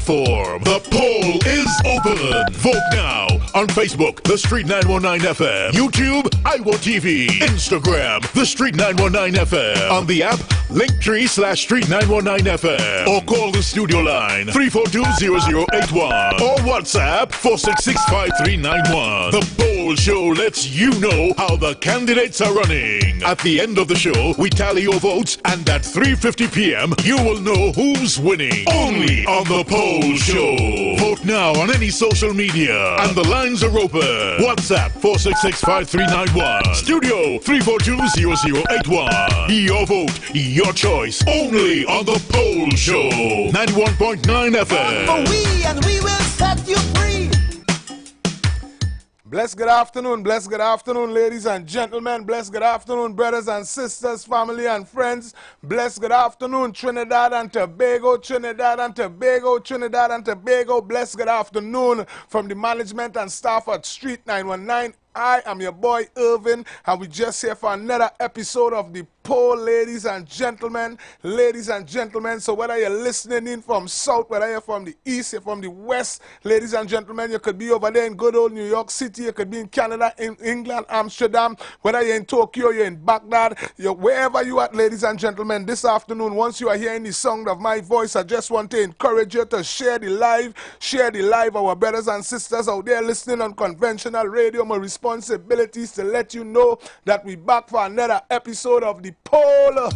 platform. The poll is open. Vote now on Facebook, The Street 919 FM, YouTube, IWER TV, Instagram, The Street 919 FM, on the app, Linktree/Street 919 FM, or call the studio line 342-0081 or WhatsApp 466-5391. The poll show lets you know how the candidates are running. At the end of the show, we tally your votes, and at 3:50 p.m., you will know who's winning. Only on the poll show. Vote now on any social media, and the lines are open. WhatsApp 466-5391. Studio 342-0081. Your vote, your choice. Only on the poll show. 91.9 FM. For we, and we will set you free. Blessed good afternoon, ladies and gentlemen. Blessed good afternoon, brothers and sisters, family and friends. Blessed good afternoon, Trinidad and Tobago, Trinidad and Tobago, Trinidad and Tobago. Blessed good afternoon from the management and staff at Street 919. I am your boy Irvin, and we just here for another episode of the poll, ladies and gentlemen. Ladies and gentlemen, so whether you're listening in from south, whether you're from the east, you're from the west, ladies and gentlemen, you could be over there in good old New York City, you could be in Canada, in England, Amsterdam, whether you're in Tokyo, you're in Baghdad, wherever you are, ladies and gentlemen, this afternoon, once you are hearing the sound of my voice, I just want to encourage you to share the live, our brothers and sisters out there listening on conventional radio. My responsibilities to let you know that we back for another episode of the poll.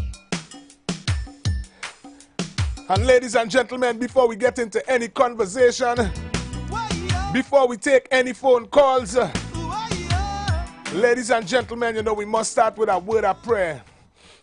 And ladies and gentlemen, before we get into any conversation, before we take any phone calls, ladies and gentlemen, you know we must start with a word of prayer.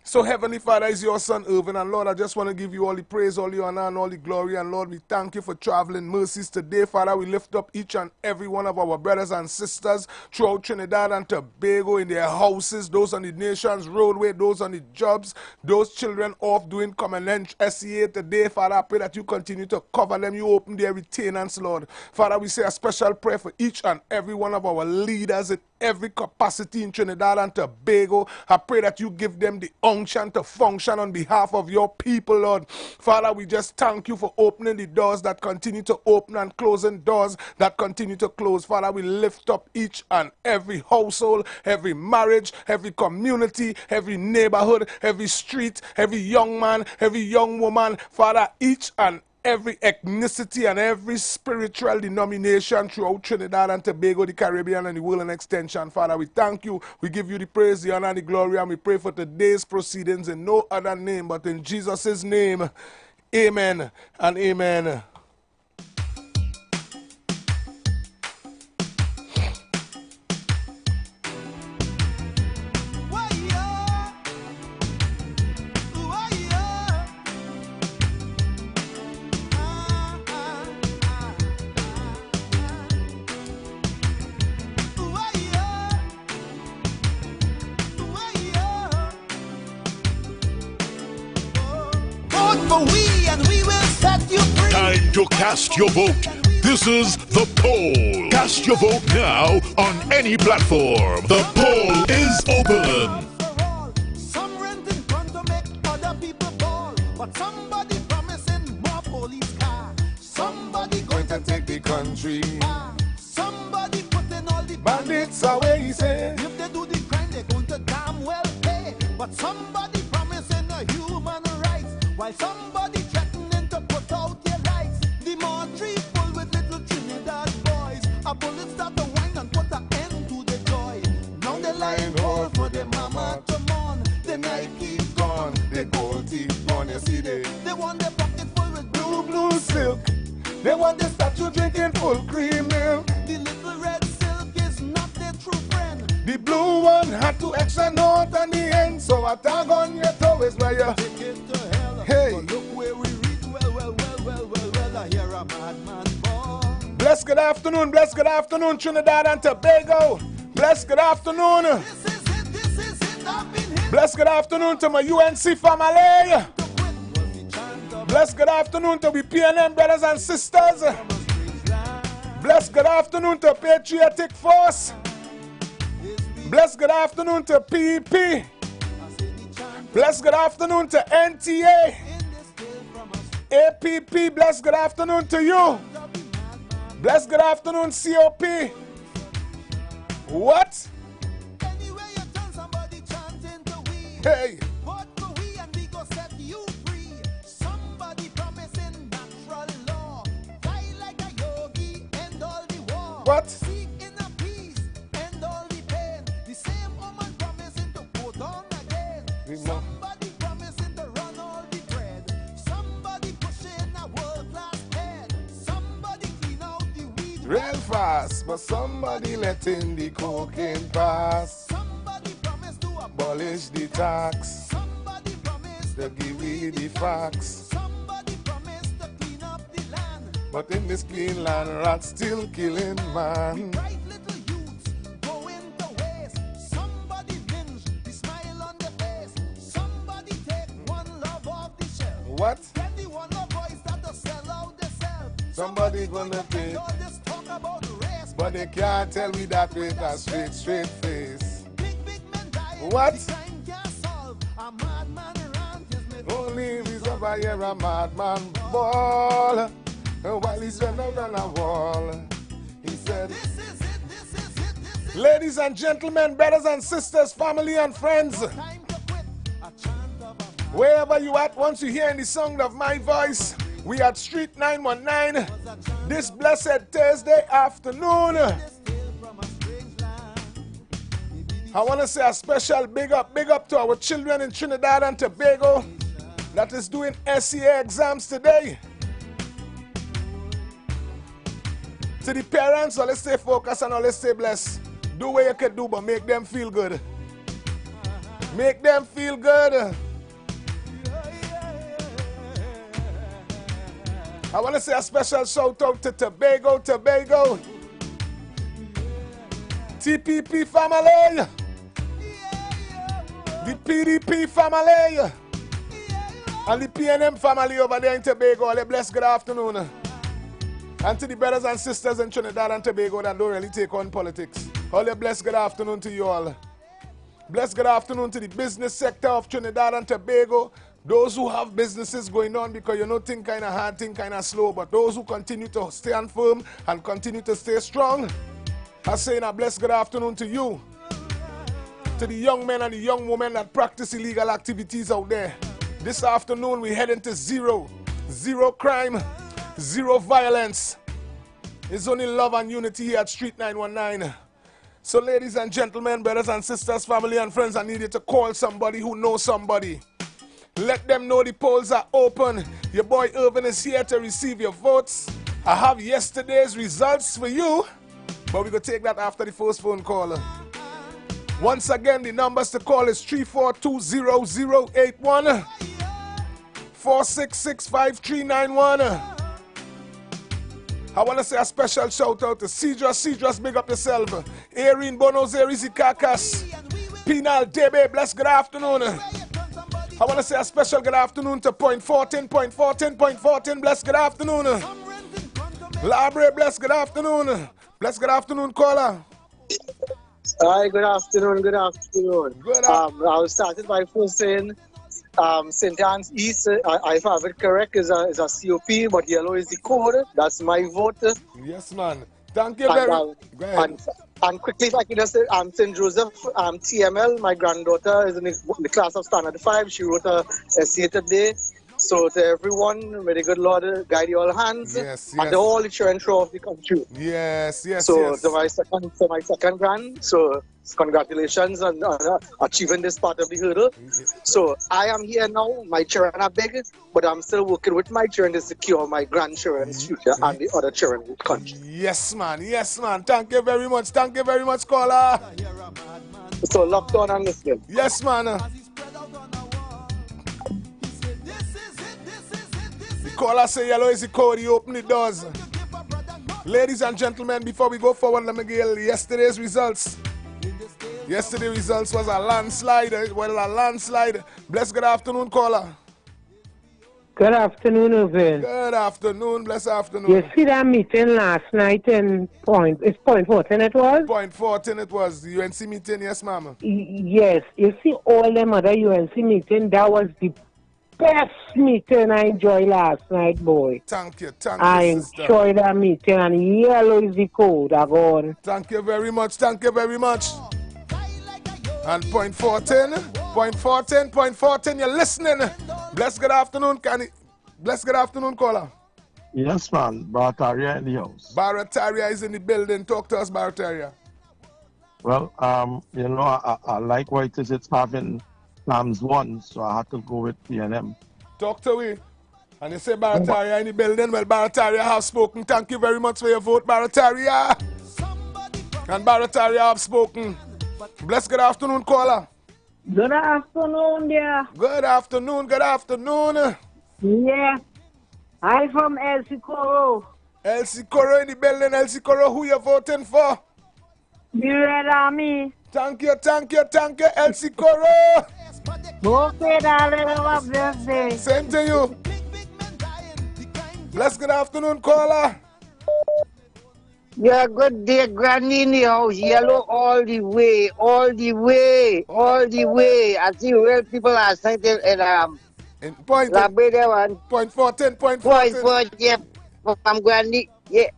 So Heavenly Father, is your son Irvin, and Lord, I just want to give you all the praise, all the honor, and all the glory, and Lord, we thank you for traveling mercies today. Father, we lift up each and every one of our brothers and sisters throughout Trinidad and Tobago, in their houses, those on the nation's roadway, those on the jobs, those children off doing common SEA today. Father, I pray that you continue to cover them, you open their retainers, Lord. Father, we say a special prayer for each and every one of our leaders in every capacity in Trinidad and Tobago. I pray that you give them the unction to function on behalf of your people, Lord. Father, we just thank you for opening the doors that continue to open and closing doors that continue to close. Father, we lift up each and every household, every marriage, every community, every neighborhood, every street, every young man, every young woman. Father, each and every ethnicity and every spiritual denomination throughout Trinidad and Tobago, the Caribbean, and the world in extension. Father, we thank you. We give you the praise, the honor, and the glory, and we pray for today's proceedings in no other name but in Jesus' name. Amen and amen. Time to cast your vote. This is the poll. Cast your vote now on any platform. The poll is open. Some renting fun to make other people ball, but somebody promising more police car. Somebody going to take the country. Somebody putting all the bandits away, he said. If they do the crime, they're going to damn well pay. But somebody promising a human rights, while somebody threatening to put out their lights. The Montreal full with little Trinidad boys. A bullet start to whine and put an end to the joy. Now they're lying hold for their mama to mourn. The Nike gone, the gold teeth gone. You see they want their pocket full with blue silk. They want the statue drinking full cream milk. The little red silk is not their true friend. The blue one had to extra note on the end, so a tag on your toe is where you take it to hell. Hey, but look where we reach. Well, I hear a madman born. Blessed good afternoon, Trinidad and Tobago. Blessed good afternoon. This is it, I've been hit. Blessed good afternoon to my UNC family. Blessed good afternoon to the PNM brothers and sisters. Blessed good afternoon to Patriotic Force. Blessed good afternoon to PEP. Blessed good afternoon to NTA. APP, bless good afternoon to you. Bless good afternoon, COP. What? Anyway, you tell somebody chanting to we. Hey. What to we and we go set you free. Somebody promising natural law. Die like a yogi, end all the war. What? Seek inner peace, end all the pain. The same woman promising to go down again. Somebody promising to run all the bread. Somebody pushing a world-class head. Somebody clean out the weed Real fast, but somebody letting the cocaine pass. Somebody promised to Abolish the tax. Somebody promised To give we the facts. Somebody promised to clean up the land. But in this clean land, rats still killing man. Bright little youths going to waste. Somebody binge the smile on their face. Somebody take one love off the shelf. What? Get the one love boys that will sell out themselves. Somebody gonna take, all this talk about race. but they can't tell me that with a straight face. Big men die. What? The crime can't solve. A madman rant is made. Only reason why you're a madman ball. While he's running on a wall, he said, This is it, this is it, this is ladies and gentlemen, brothers and sisters, family and friends, time to quit. A chant of a wherever you at, once you hear the sound of my voice, we at Street 919 this blessed Thursday afternoon. tale from a strange land. I want to say a special big up to our children in Trinidad and Tobago that is doing SEA exams today. To the parents, let's stay focused and let's stay blessed. Do what you can do, but make them feel good. Make them feel good. I want to say a special shout out to Tobago. TPP family. The PDP family. And the PNM family over there in Tobago. All a blessed good afternoon. And to the brothers and sisters in Trinidad and Tobago that don't really take on politics. All a blessed good afternoon to you all. Blessed good afternoon to the business sector of Trinidad and Tobago. Those who have businesses going on, because you know things kind of hard, things kind of slow. But those who continue to stand firm and continue to stay strong, I'm saying a blessed good afternoon to you. To the young men and the young women that practice illegal activities out there. This afternoon we head into zero crime, zero violence. It's only love and unity here at Street 919. So ladies and gentlemen, brothers and sisters, family and friends, I need you to call somebody who knows somebody. Let them know the polls are open. Your boy Irvin is here to receive your votes. I have yesterday's results for you, but we're going to take that after the first phone call. Once again, the numbers to call is 3420081, 4665391. I want to say a special shout out to Cedrus, big up yourself. Erin Bonos, Erizi Kakas, Pinal Debe, bless good afternoon. I want to say a special good afternoon to Point 14, bless good afternoon. Labre, bless good afternoon. Bless good afternoon, caller. Hi, good afternoon. Good I was started by first saying St. Anne's East, if I have it correct, is a COP, but yellow is the code. That's my vote. Yes, man. Thank you very much. Go ahead. And quickly, if I can just say, St. Joseph, TML, my granddaughter is in the class of Standard 5. She wrote a essay today. So to everyone, may the good Lord guide your hands. Yes, and to all the children of the country. Yes. So to my second grand, so congratulations on achieving this part of the hurdle. So I am here now. My children are big, but I'm still working with my children to secure my grandchildren's future and the other children in the country. Yes, man. Thank you very much, caller. So locked on and listening. Yes, man. The caller say yellow is the code, he open the doors. Ladies and gentlemen, before we go forward, let me give yesterday's results. Yesterday's results was a landslide. Bless good afternoon, caller. Good afternoon, Irvin. Good afternoon, blessed afternoon. You see that meeting last night in Point 14 it was? Point 14 it was, the UNC meeting, yes, ma'am. Yes, you see all them other UNC meeting, that was the best meeting I enjoyed last night, boy. Thank you, I sister. enjoyed that meeting, and yellow is the code. I go on. Thank you very much, thank you very much. And point 14, you're listening. Bless good afternoon, Kenny. Bless good afternoon, caller. Yes, man. Barataria in the house. Barataria is in the building. Talk to us, Barataria. Well, you know, I like what it is. It's having times 1, so I had to go with PNM. Talk to me. And you say Barataria in the building. Well, Barataria have spoken. Thank you very much for your vote, Barataria. And Barataria have spoken. Bless good afternoon, caller. Good afternoon, dear. Good afternoon, good afternoon. Yeah. I'm from El Socorro. El Socorro in the building. El Socorro, who you voting for? The Red Army. Thank you, El Socorro. Okay, darling, have a blessed day. Same to you. Bless good afternoon, caller. Yeah, good day, Granny in the house. Yellow all the way, all the way, all the way. I see real people are sighted in point 14, yeah, from Granny. Yeah.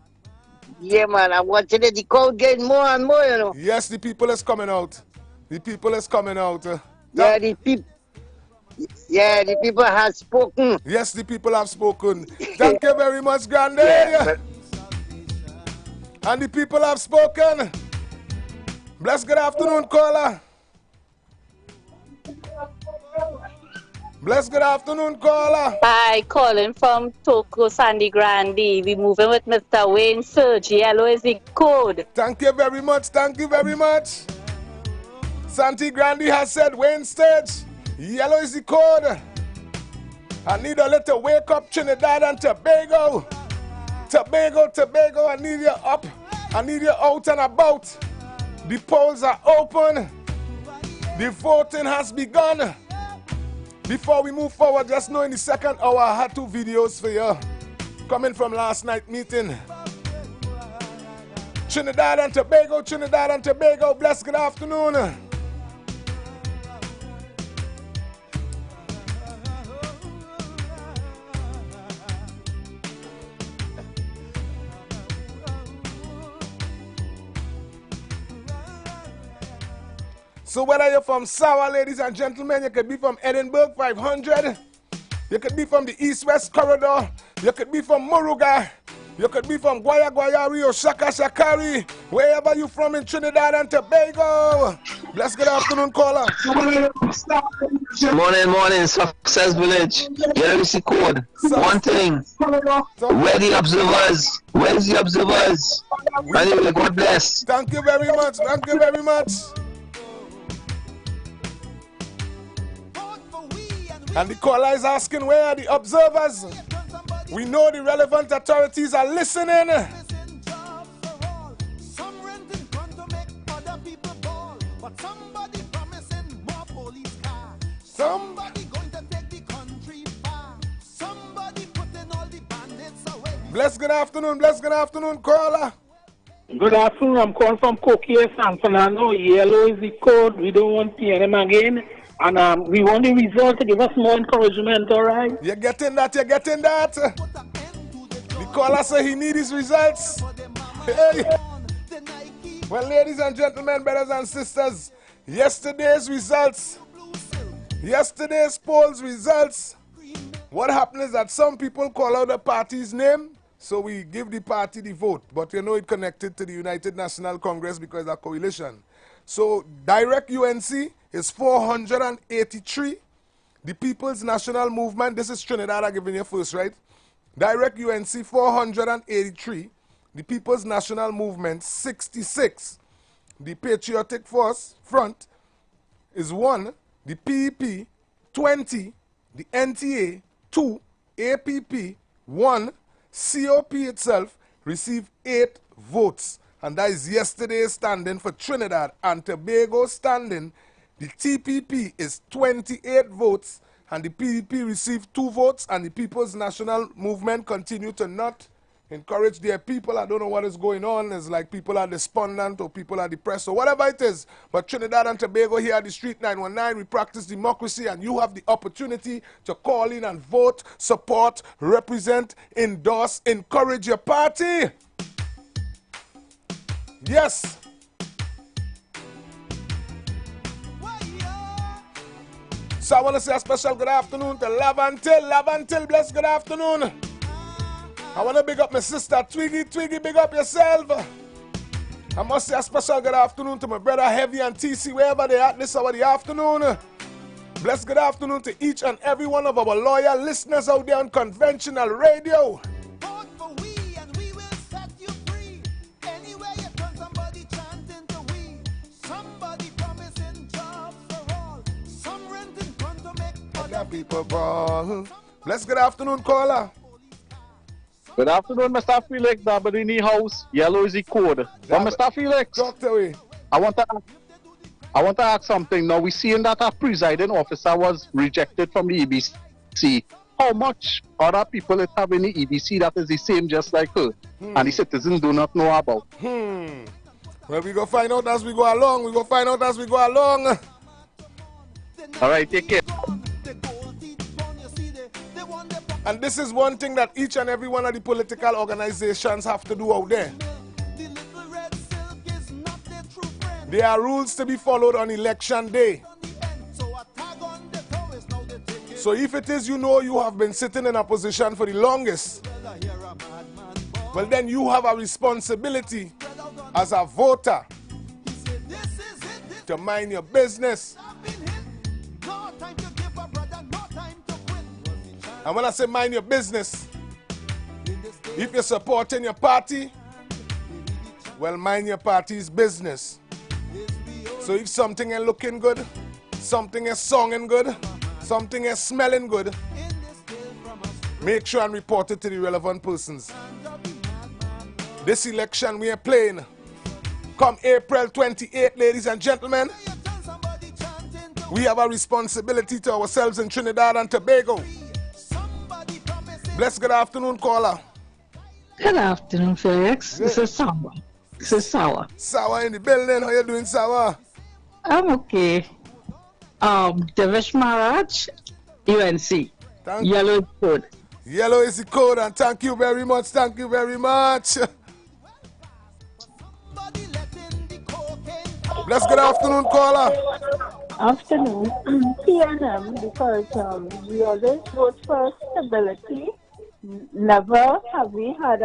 Yeah, man, I'm watching it. The crowd getting more and more, you know. Yes, the people is coming out. The people is coming out. Yeah, the people have spoken. Yes, the people have spoken. Thank you very much, Granny. Yeah, and the people have spoken. Bless good afternoon, caller. Bless good afternoon, caller. Hi, calling from Toko Sandy Grande. We moving with Mr. Wayne Surge. Yellow is the code. Thank you very much. Thank you very much. Santi Grande has said Wayne Stage. Yellow is the code. I need a little wake up Trinidad and Tobago. Tobago, I need you up. I need you out and about. The polls are open. The voting has begun. Before we move forward, just know in the second hour I had 2 videos for you coming from last night's meeting. Trinidad and Tobago, bless good afternoon. So whether you're from Sawa, ladies and gentlemen, you could be from Edinburgh 500, you could be from the East-West Corridor, you could be from Muruga, you could be from Guayari or Shakari, wherever you're from in Trinidad and Tobago. Bless good afternoon, caller. Morning, Success Village. Here is the code. One thing. Where the observers? Where's the observers? Anyway, God bless. Thank you very much. Thank you very much. And the caller is asking, where are the observers? We know the relevant authorities are listening. Somebody going to take the country far. Somebody putting all the bandits away. Bless good afternoon, caller. Good afternoon, I'm calling from Coquille, San Fernando. Yellow is the code. We don't want PNM again. And we want the result to give us more encouragement, all right? You're getting that. The caller said he needs his results. Hey. Well, ladies and gentlemen, brothers and sisters, yesterday's polls results, what happened is that some people call out the party's name, so we give the party the vote. But you know it connected to the United National Congress because of coalition. So direct UNC is 483. The People's National Movement, this is Trinidad I'm giving you first, right? Direct UNC 483. The People's National Movement 66. The Patriotic Force Front is 1. The PEP 20. The NTA 2. APP 1. COP itself received 8 votes. And that is yesterday's standing for Trinidad and Tobago standing. The TPP is 28 votes and the PDP received 2 votes and the People's National Movement continue to not Encourage their people. I don't know what is going on. It's like people are despondent or people are depressed or whatever it is. But Trinidad and Tobago here at the Street 919, we practice democracy, and you have the opportunity to call in and vote, support, represent, endorse, encourage your party. Yes. So I want to say a special good afternoon to Lavantil, bless good afternoon. I want to big up my sister Twiggy, big up yourself. I must say a special good afternoon to my brother Heavy and TC, wherever they are this hour of the afternoon. Bless good afternoon to each and every one of our loyal listeners out there on conventional radio. People ball. Bless good afternoon, caller. Good afternoon, Mr. Felix, Dabadini House. Yellow is the code. But Mr. Felix, Dr. Way. I want to ask something. Now we seeing that a presiding officer was rejected from the EBC. How much other people it have in the EBC that is the same just like her, and the citizens do not know about? Well, we go find out as we go along. All right, take care. And this is one thing that each and every one of the political organizations have to do out there. There are rules to be followed on election day. So if it is you know you have been sitting in a position for the longest, well then you have a responsibility as a voter to mind your business. And when I say mind your business, if you're supporting your party, well, mind your party's business. So if something is looking good, something is songing good, something is smelling good, make sure and report it to the relevant persons. This election we are playing, come April 28, ladies and gentlemen, we have a responsibility to ourselves in Trinidad and Tobago. Bless good afternoon, caller. Good afternoon, Felix. This is Sawa. Sawa in the building. How you doing, Sawa? I'm okay. Devish Maharaj, UNC. Yellow is code. Yellow is the code, and thank you very much. Thank you very much. Bless good afternoon, caller. Afternoon. PNM, because we always vote for stability. Never have we had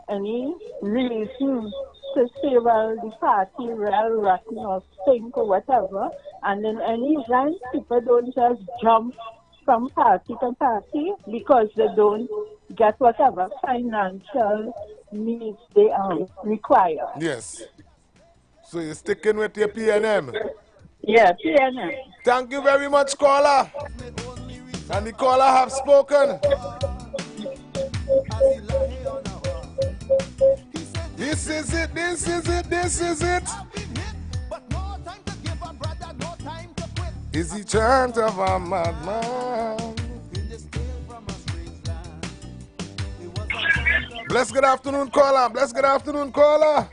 any reason to say, well, the party real rotten or stink or whatever. And in any event, people don't just jump from party to party because they don't get whatever financial needs they require. Yes. So you're sticking with your PNM? Yeah, PNM. Thank you very much, caller. And the caller have spoken. This is it, this is it, this is it. Is the chant of a madman. Bless good afternoon, caller. Bless good afternoon, caller.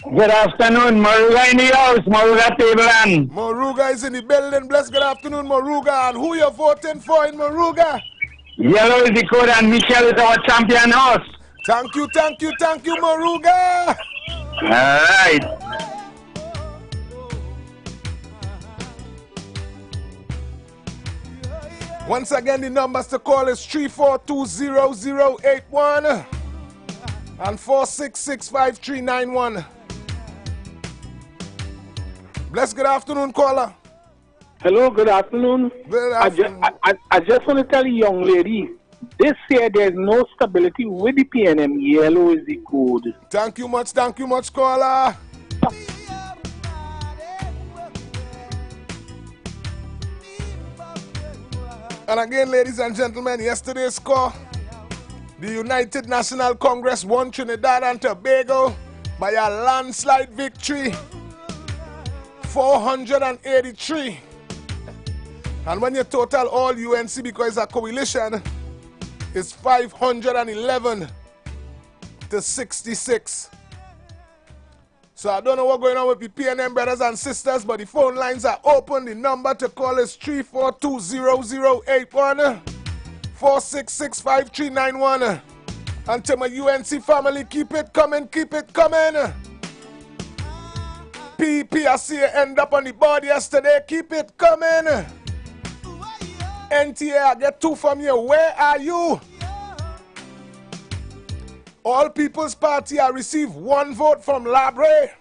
Good afternoon, Moruga in the house, Moruga Tableland. Moruga is in the building. Bless good afternoon, Moruga. And who you voting for in Moruga? Yellow is the code and Michelle is our champion horse. Thank you, Moruga. All right. Once again, the numbers to call is 3420081 and 4665391. Bless good afternoon, caller. Hello, good afternoon. Good afternoon. I just want to tell you, young lady, this year there's no stability with the PNM. Yellow is the code. Thank you much, caller. And again, ladies and gentlemen, yesterday's score, the United National Congress won Trinidad and Tobago by a landslide victory, 483. And when you total all UNC, because it's a coalition, it's 511. to 66. So I don't know what's going on with the PNM brothers and sisters, but the phone lines are open. The number to call is 3420081 4665391. And to my UNC family, keep it coming, keep it coming. PP, I see you end up on the board yesterday. Keep it coming. NTA, I get 2 from you. Where are you? All People's Party, I receive 1 vote from Labre.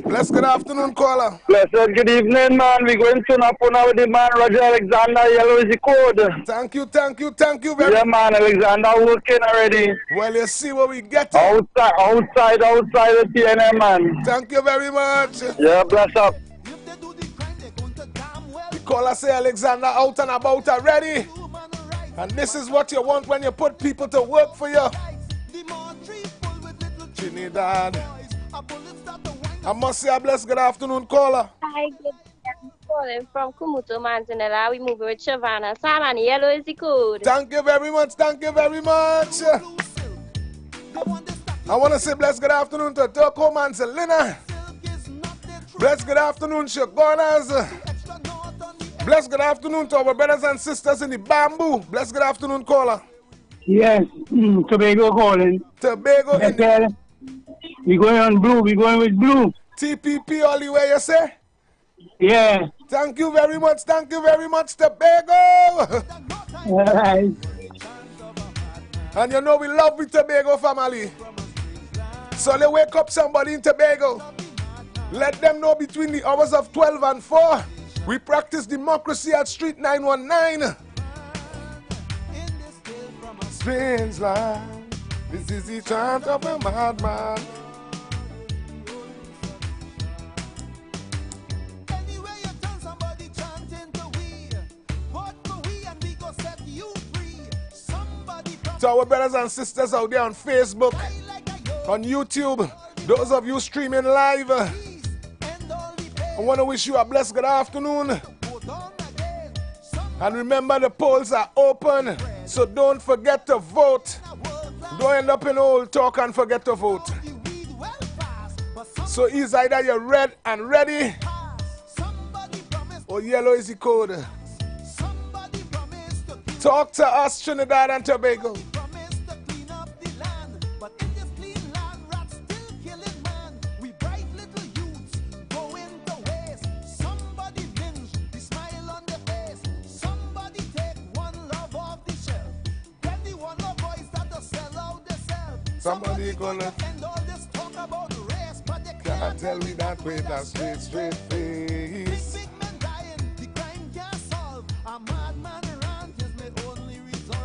Bless, good afternoon, caller. Blessed good evening, man. We're going to Napuna with the man, Roger Alexander. Yellow is the code. Thank you very much. Yeah, man, Alexander working already. Well, you see what we get. Outside the TNM, man. Thank you very much. Yeah, bless up. The caller say Alexander out and about already. And this is what you want when you put people to work for you. Trinidad. I must say a blessed good afternoon, caller. Hi, good afternoon. Calling from Kumuto, Manzanella. We move with Shavana. Sam and Yellow is the code. Thank you very much. Thank you very much. I want to say blessed good afternoon to Toko Manzalina. Blessed good afternoon, Shagonas. Blessed good afternoon to our brothers and sisters in the bamboo. Blessed good afternoon, caller. Yes, Tobago calling. Tobago. We're going on blue. We're going with blue. TPP all the way, you say? Yeah. Thank you very much. Thank you very much, Tobago. All right. And you know we love the Tobago family. So they wake up somebody in Tobago. Let them know between the hours of 12 and 4, we practice democracy at Street 919. Strange life. This is the chant of a madman. To our brothers and sisters out there on Facebook, on YouTube, those of you streaming live, I want to wish you a blessed good afternoon. And remember, the polls are open, so don't forget to vote. Don't end up in old talk and forget to vote. So it's either you're red and ready, or yellow is the code. Talk to us, Trinidad and Tobago. Somebody gonna can't tell me that with a straight face.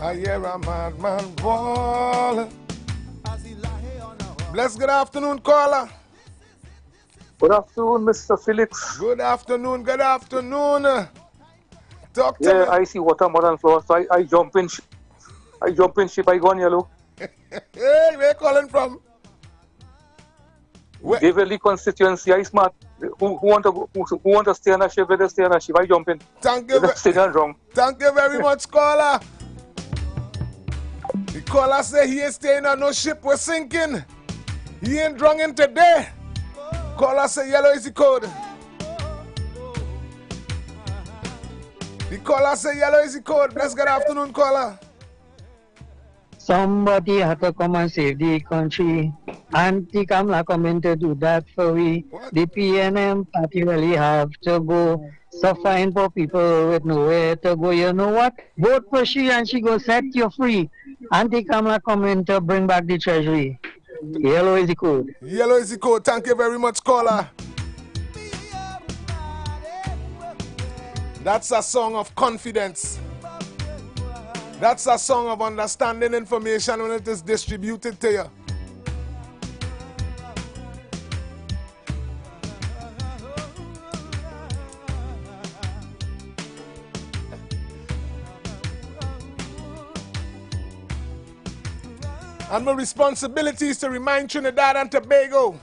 I hear a madman bawl. Bless good afternoon, caller. Good afternoon, Mr. Felix. Good afternoon, good afternoon. Talk to me. Yeah, I see watermelon flowers, so I jump in. I jump in ship, I go on yellow. Hey, where you calling from? David constituency, I smart. Who want to stay on a ship, let us stay on a ship. I jump in. Thank you. Thank you very much, caller. The caller say he ain't staying on no ship, we're sinking. He ain't drunk in today. Caller say yellow is the code. The caller say yellow is the code. Bless good afternoon, caller. Somebody had to come and save the country. Auntie Kamla coming to do that for we. The PNM party really have to go. Suffering for people with nowhere to go. You know what? Vote for she and she go set you free. Auntie Kamla coming to bring back the treasury. Yellow is the code. Yellow is the code. Thank you very much, caller. That's a song of confidence. That's a song of understanding information when it is distributed to you. And my responsibility is to remind Trinidad and Tobago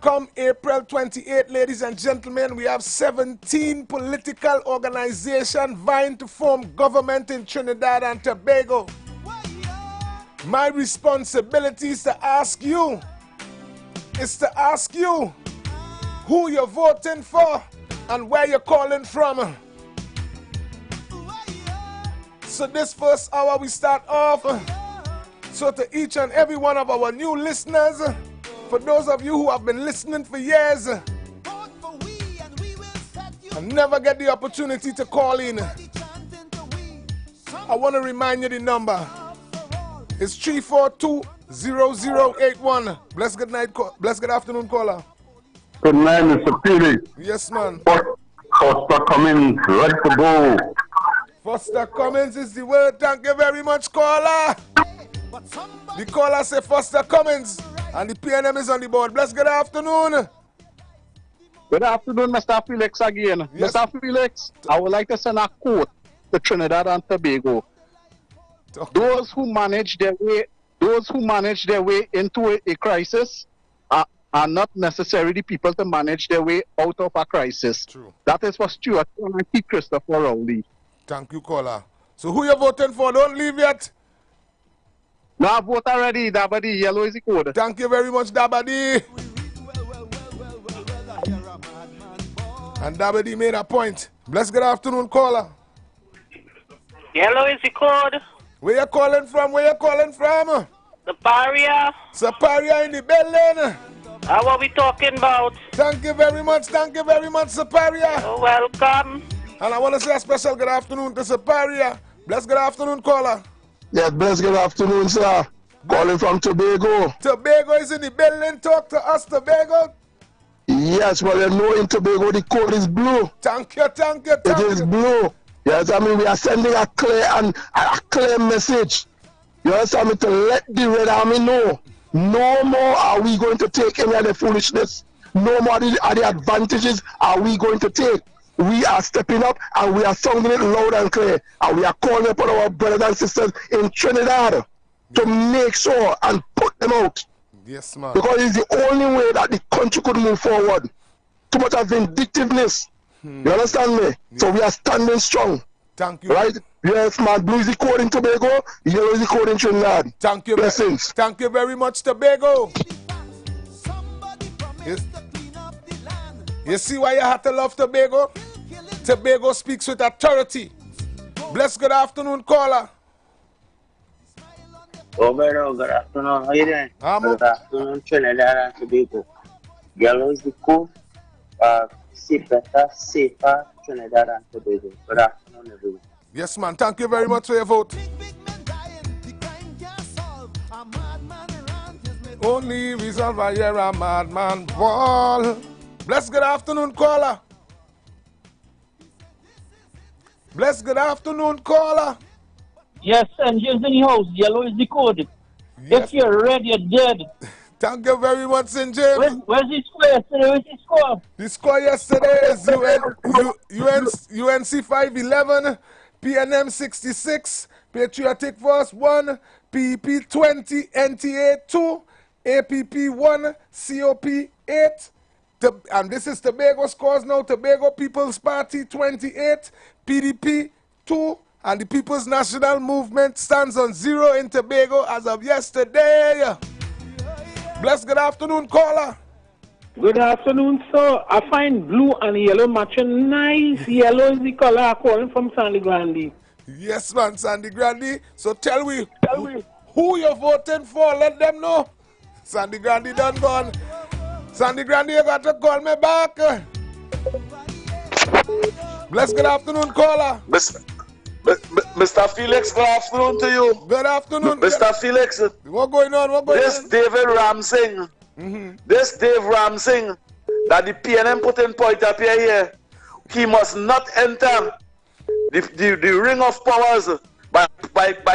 Come April 28, ladies and gentlemen, we have 17 political organizations vying to form government in Trinidad and Tobago. My responsibility is to ask you, who you're voting for and where you're calling from. So this first hour we start off. So to each and every one of our new listeners, for those of you who have been listening for years and never get the opportunity to call in, I want to remind you the number. It's 342-0081. Blessed good night, blessed good afternoon, caller. Good night, Mr. Felix. Yes, man. Foster Cummins, ready to go. Foster Cummins is the word. Thank you very much, caller. The caller say Foster Cummins, and the PNM is on the board. Bless good afternoon. Good afternoon, Mr. Felix again. Yes. Mr. Felix, I would like to send a quote to Trinidad and Tobago. Okay. Those who manage their way into a crisis are not necessarily the people to manage their way out of a crisis. True. That is for Stuart and T. Christopher Rowley. Thank you, caller. So who you voting for? Don't leave yet. No, I vote already, Dabadi. Yellow is the code. Thank you very much, Dabadi. And Dabadi made a point. Bless good afternoon, caller. Yellow is the code. Where you calling from? Where you calling from? Saparia. Saparia in the building. What are we talking about? Thank you very much, Saparia. Oh, welcome. And I want to say a special good afternoon to Saparia. Bless good afternoon, caller. Yes, bless good afternoon, sir. Calling from Tobago. Tobago is in the building. Talk to us, Tobago. Yes, well, you know in Tobago the code is blue. Thank you. It is blue. Yes, I mean we are sending a clear message. You understand me, to let the Red Army know. No more are we going to take any of the foolishness. No more are the advantages are we going to take. We are stepping up and we are sounding it loud and clear. And we are calling upon our brothers and sisters in Trinidad to make sure and put them out. Yes, man. Because it's the only way that the country could move forward. Too much of vindictiveness. You understand me? Yeah. So we are standing strong. Thank you. Right? Yes, man. Blue is the code in Tobago, yellow is the code in Trinidad. Thank you. Blessings. Thank you very much, Tobago. You see why you have to love Tobago? Tobago speaks with authority. Bless good afternoon, caller. Oh, good afternoon. How you doing? Good afternoon, Trinidad and Tobago. Yellow is the code. Safer Trinidad and Tobago. Good afternoon, everyone. Yes, man. Thank you very much for your vote. Only reason why you're a madman ball. Bless good afternoon, caller. Bless good afternoon, caller. Yes, and here's in the house. Yellow is the code. Yes. If you're red, you're dead. Thank you very much, St. James. Where's the score yesterday? Where's the score? The score yesterday is UNC 511, PNM 66, Patriotic Force 1, PEP 20, NTA 2, APP 1, COP 8. And this is Tobago scores now. Tobago People's Party 28, PDP 2, and the People's National Movement stands on 0 in Tobago as of yesterday. Bless good afternoon, caller. Good afternoon, sir. I find blue and yellow matching nice. Yellow is the color I'm calling from Sandy Grande. Yes, man, Sandy Grande. So tell me who you're voting for. Let them know. Sandy Grande done gone. Sandy Grande, you got to call me back. Bless good afternoon, caller. Mr. Felix, good afternoon to you. Good afternoon. Mr. Felix. What going on? This David Ramsing. This Dave Ramsing that the PNM put in point up here, he must not enter the ring of powers by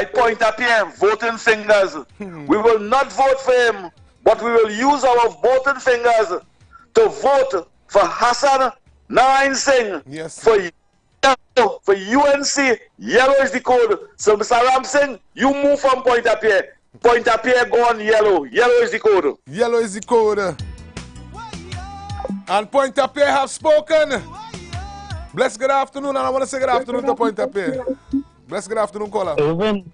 point up here, voting fingers. We will not vote for him, but we will use our voting fingers to vote for Hassan Narayan Singh. Yes. For UNC, yellow is the code. So Mr. Ramsing, you move from point up here. Point up here, go on yellow. Yellow is the code. Yellow is the code. And Point-A-Pay have spoken. Bless good afternoon, and I want to say good afternoon to Point-A-Pay. Bless good afternoon, caller. Irvin.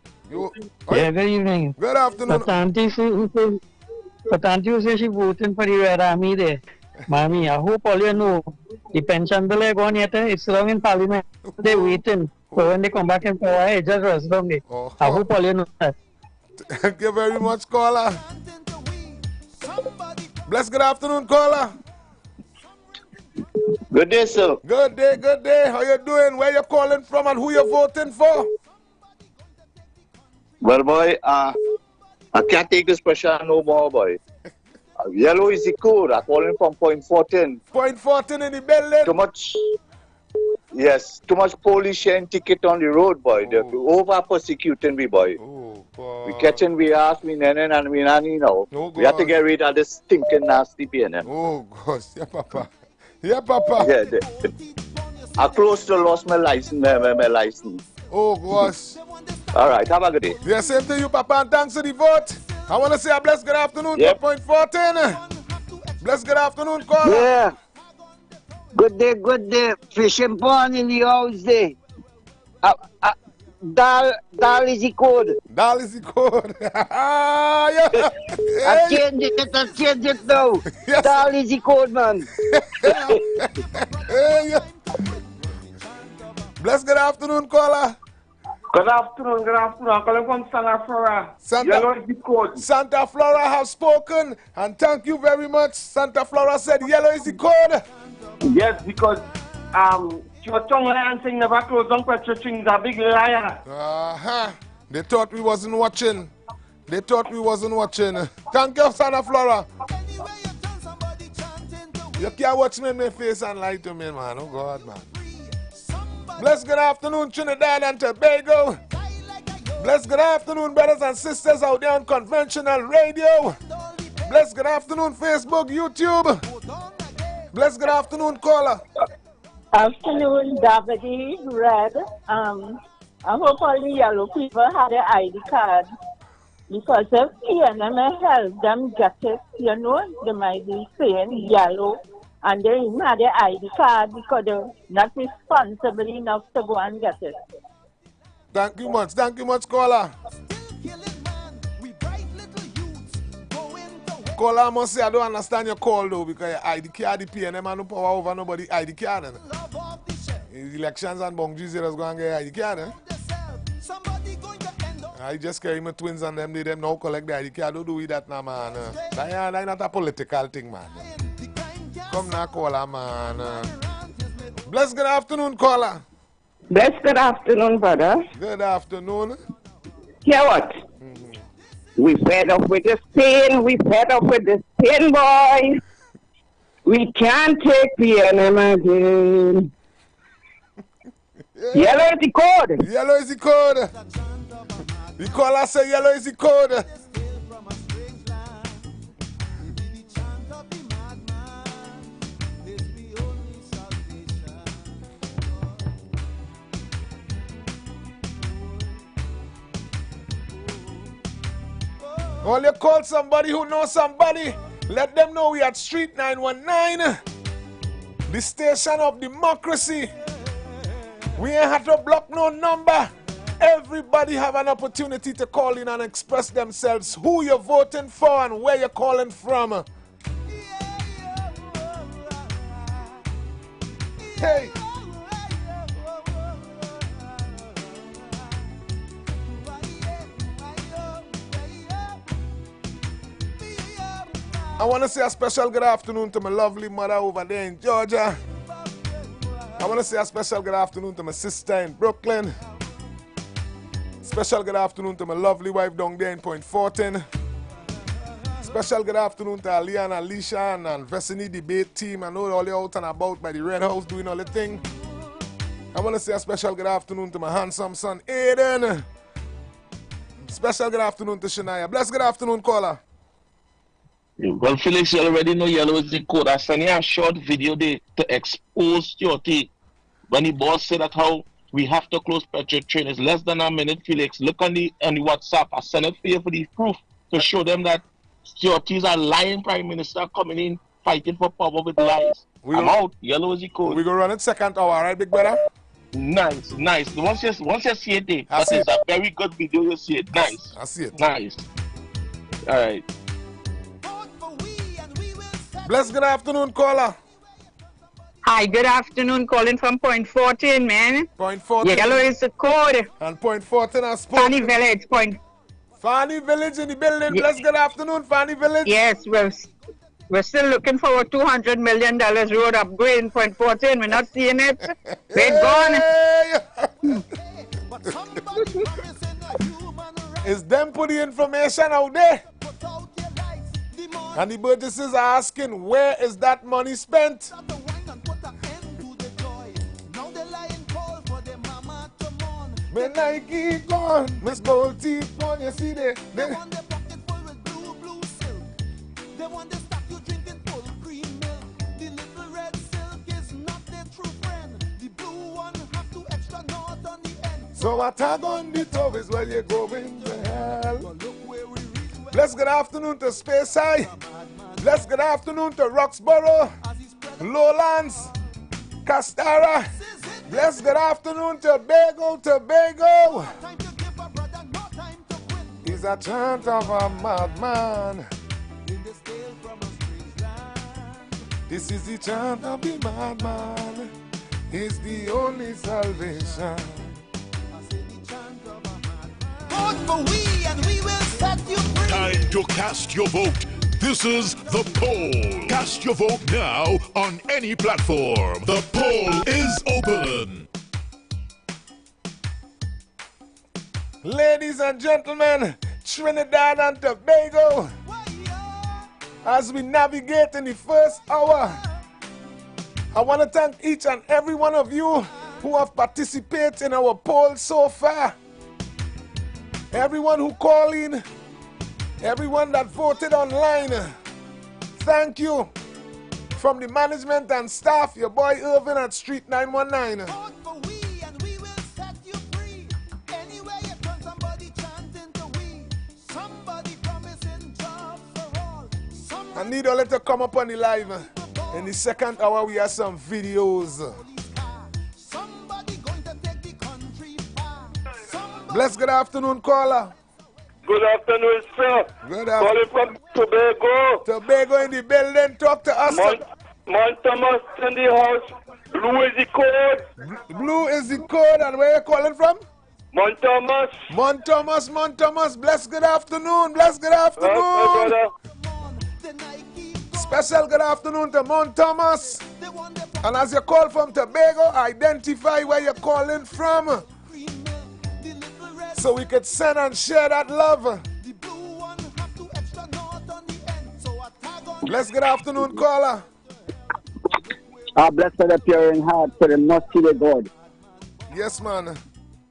Yeah, good evening. Good afternoon. But Auntie says she voting for the Red Army there. Mommy, I hope all you know, the pension bill is gone yet. It's long in Parliament. They're waiting. So when they come back in power, it just runs from me. I hope all you know that. Thank you very much, caller. Bless good afternoon, caller. Good day, sir. Good day, good day. How you doing? Where you calling from and who you voting for? Well, boy, I can't take this pressure no more, boy. Yellow is the code. I'm calling from Point 14. Point 14 in the building. Too much, yes, too much police sharing ticket on the road, boy. They're over persecuting me, boy. We catching, we ask, we nene, and we nani now. We have to get rid of this stinking nasty PNM. Oh, gosh. Yeah, Papa. Yeah, Papa. Yeah, I close to lost my license, my license. Oh, gosh. All right, have a good day. Yeah, same to you, Papa, and thanks for the vote. I want to say a blessed good afternoon to Point 14. Blessed good afternoon, caller. Yeah. Good day. Fishing pond in the house there. Dal is the code. Dal is the code. Yeah. I change it now. Yes. Dal is the code, man. Yeah. Blessed good afternoon, caller. Good afternoon. I'm calling from Santa Flora. Yellow is the code. Santa Flora have spoken, and thank you very much. Santa Flora said yellow is the code. Yes, because your tongue and saying never close on Petro Ching's a big liar. They thought we wasn't watching. Thank you, Santa Flora. You can't watch me in my face and lie to me, man. Oh, God, man. Bless good afternoon, Trinidad and Tobago. Bless good afternoon, brothers and sisters out there on conventional radio. Bless good afternoon, Facebook, YouTube. Bless good afternoon, caller. Afternoon, Davide, Red. I hope all the yellow people had an ID card. Because if PNM help them get it, you know, they might be saying yellow. And they even had their ID card because they're not responsible enough to go and get it. Thank you much, caller. Caller, I must say I don't understand your call though, because your ID card, the PNM, and no power over nobody ID card. In elections and Bongis, they just go and get ID card. I just carry my twins and them, they them now collect the ID card. Don't do that now, man. That's not a political thing, man. Come now, caller, man. Bless good afternoon, caller. Bless good afternoon, brother. Good afternoon. Hear what? We fed up with this pain. Boy. We can't take PNM again. Yellow is the code. Yellow is the code. The caller say yellow is the code. Well, you call somebody who knows somebody. Let them know we at Street 919. The station of democracy. We ain't have to block no number. Everybody have an opportunity to call in and express themselves. Who you're voting for and where you're calling from. Hey. I want to say a special good afternoon to my lovely mother over there in Georgia. I want to say a special good afternoon to my sister in Brooklyn. Special good afternoon to my lovely wife down there in Point 14. Special good afternoon to Aliyah and Alicia and Vesini debate team. I know all you out and about by the Red House doing all the thing. I want to say a special good afternoon to my handsome son Aiden. Special good afternoon to Shania. Bless good afternoon, caller. Well, Felix, you already know yellow is the code. I sent you a short video there to expose your take. When the boss said that how we have to close Petro train. It's less than a minute, Felix. Look on the WhatsApp. I sent it for you for the proof to show them that Stuarties are lying Prime Minister coming in fighting for power with lies. I'm out. Yellow is the code. We go run it second hour, right, big brother? Nice. Once you see it, that is a very good video. You see it. Nice. I see it. Nice. All right. Bless, good afternoon, caller. Hi, good afternoon. Calling from Point 14, man. Point 14. Yellow is the code. And Point 14 has spoken. Fanny Village. Fanny Village in the building. Bless, good afternoon, Fanny Village. Yes, we're still looking for a $200 million road upgrade in Point 14. We're not seeing it. We're gone. It's them put the information out there. And the Burgesses are asking, where is that money spent? When Nike gone, Miss Gold Teeth on, you see they want the pocket full with blue silk. They want the stuff you drinking full cream milk. The little red silk is not their true friend. The blue one have to extra north on the end. So I tag on the top is where you're going to hell. Bless good afternoon to Space High. Bless good afternoon to Roxborough, Lowlands, Castara. Bless good afternoon to Tobago. He's a chant of a madman. This is the chant of the madman. It's the only salvation. Vote for we and we will set you free. Time to cast your vote. This is the poll. Cast your vote now on any platform. The poll is open. Ladies and gentlemen, Trinidad and Tobago, as we navigate in the first hour, I want to thank each and every one of you who have participated in our poll so far. Everyone who called in, everyone that voted online, thank you. From the management and staff, your boy Irvin at Street 919. I need all to come up on the live. In the second hour, we have some videos. Bless, good afternoon, caller. Good afternoon, sir. Good afternoon. Calling from Tobago. Tobago in the building. Talk to us. Mount Thomas in the house. Blue is the code. Blue is the code. And where are you calling from? Mount Thomas. Mount Thomas. Bless, good afternoon. Bless, good afternoon. Special good afternoon to Mount Thomas. And as you call from Tobago, identify where you're calling from, so we could send and share that love. Bless good afternoon, caller. Blessed appearing heart for the mercy of God. Yes, man.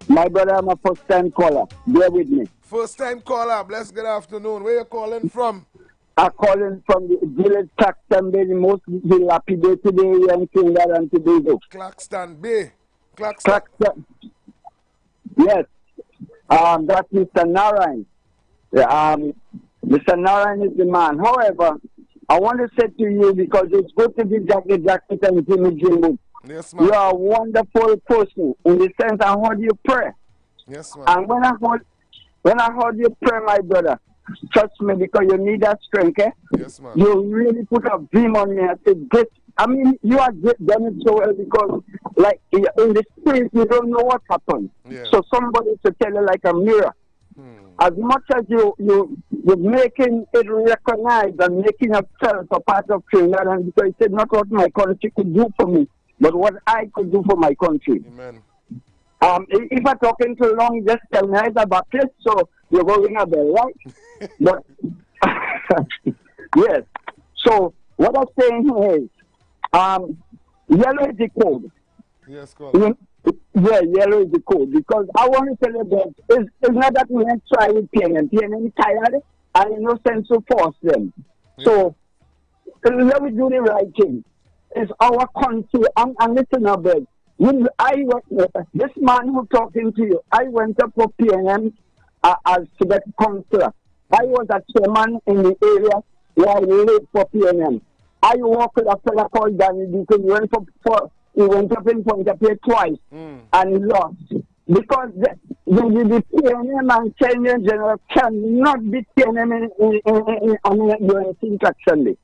My brother, I'm a first-time caller. Bear with me. First-time caller. Bless good afternoon. Where you calling from? I'm calling from the village Claxton Bay, the most dilapidated area in Trinidad and Tobago. Claxton Bay. Claxton. Yes. That's Mr. Narayan. Mr. Narayan is the man. However, I want to say to you, because it's good to be Jacket and Jimmy. Yes, man. You are a wonderful person. In the sense, I heard you pray. Yes, man. And when I heard you pray, my brother, trust me, because you need that strength, eh? Yes, man. You really put a beam on me. I said, this. I mean, you have done it so well because, like, in the spirit, you don't know what happened. Yeah. So somebody to tell you like a mirror. As much as you're making it recognized and making yourself a part of Trinidad, and because it's not what my country could do for me, but what I could do for my country. Amen. If I'm talking too long, just tell me I'm a Baptist, so you're going a bell, right? But yes. So what I'm saying is, yellow is the code. Yes, code. Yeah, yellow is the code. Because I want to tell you that it's not that we have tried with PNM. PNM is tired and in no sense to force them. Yeah. So let me do the right thing. It's our country. And listen now, bed. This man who talking to you, I went up for PNM as Quebec councillor. I was a chairman in the area where I lived for PNM. I work with a fella called Danny because he went up in Point of Pay twice and he lost. Because the PNM and Kenyan General cannot be PNM on UNC Track Sunday.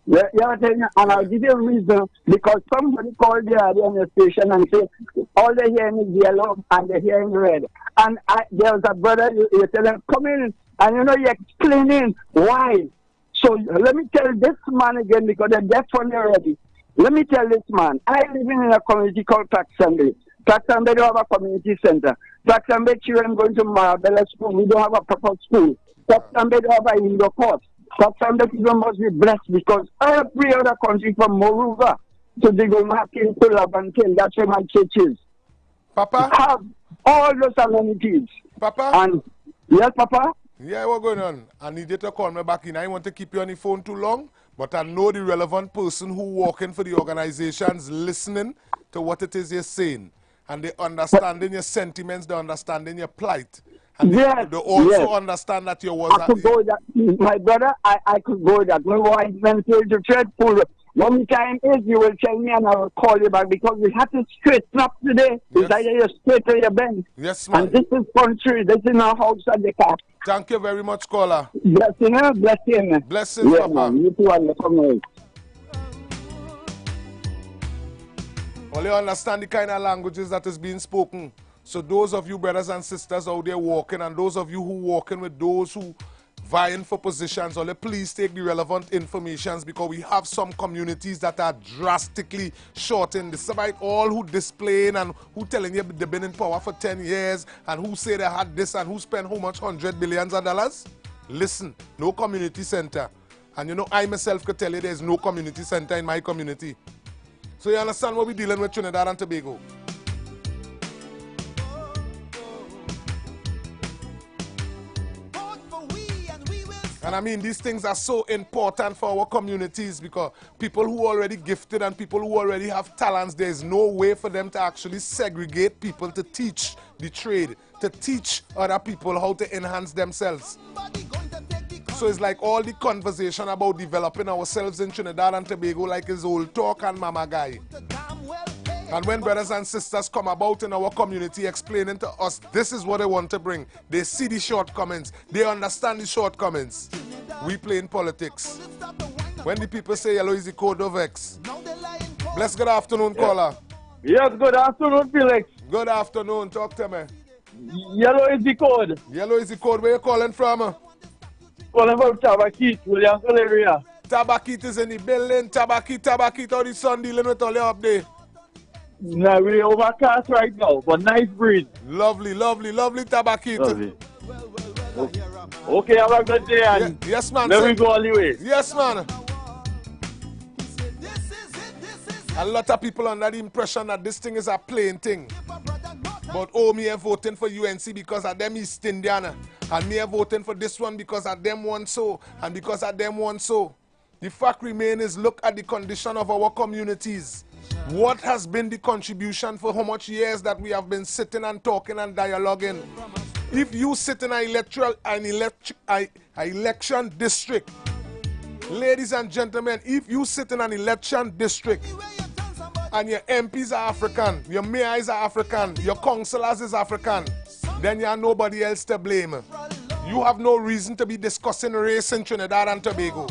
You know, and I'll give you a reason, because somebody called the radio station and said, all they hearing is yellow and they're hearing red. And there was a brother, you tell them, come in, and you know, you're explaining why. So let me tell this man again, because they're deaf on already. Let me tell this man, I live in a community called Taxambe. Taxambe don't have a community center. Taxambe children going to Marabella school, we don't have a proper school. Taxambe don't have a indoor court. Taxambe people must be blessed, because every other country from Moruga to the Gomakin to Labankin, that's where my church is. Papa? Have all those amenities. Papa? And yes, Papa? Yeah, what's going on? I need you to call me back in. I want to keep you on the phone too long, but I know the relevant person who working for the organizations listening to what it is you're saying. And they understanding your sentiments, they understanding your plight. And they also understand that you was... I could go that. My brother, I could go that. My wife went to trade pool. One time is you will tell me and I will call you back, because we have to straighten up today. Yes. It's either you're straight or you're bent. Yes, ma'am. And this is country. This is our house at the car. Thank you very much, caller. Blessing, blessing. Blessings, yeah, Papa. Man, you too, and come Only understand the kind of languages that is being spoken. So those of you brothers and sisters out there walking, and those of you who walking with those who vying for positions, only please take the relevant informations, because we have some communities that are drastically shortened. Despite all who displaying and who telling you they've been in power for 10 years and who say they had this and who spent how much $100 billion. Listen, no community center. And you know, I myself could tell you there's no community center in my community. So you understand what we're dealing with Trinidad and Tobago. And I mean, these things are so important for our communities, because people who are already gifted and people who already have talents, there's no way for them to actually segregate people to teach the trade, to teach other people how to enhance themselves. So it's like all the conversation about developing ourselves in Trinidad and Tobago like is old talk and mama guy. And when brothers and sisters come about in our community explaining to us this is what they want to bring, they see the shortcomings, they understand the shortcomings. We play in politics. When the people say yellow is the code of X. Bless good afternoon, caller. Yes, good afternoon, Felix. Good afternoon, talk to me. Yellow is the code. Yellow is the code. Where you calling from? Calling from Tabakit, Williamson area. Tabakit is in the building. Tabakit, how the sun dealing with all your update? No, we're overcast right now, but nice breeze. Lovely, lovely, lovely Tabakit. Lovely. Okay, have a good day, and yes, man. Let me go all the way. Yes, man. A lot of people under the impression that this thing is a plain thing. But oh, me are voting for UNC because of them East Indiana. And me are voting for this one because of them one so. And because of them one so. The fact remains is look at the condition of our communities. What has been the contribution for how much years that we have been sitting and talking and dialoguing? If you sit in an election district, ladies and gentlemen, if you sit in an election district and your MPs are African, your mayors are African, your councillors is African, then you have nobody else to blame. You have no reason to be discussing race in Trinidad and Tobago.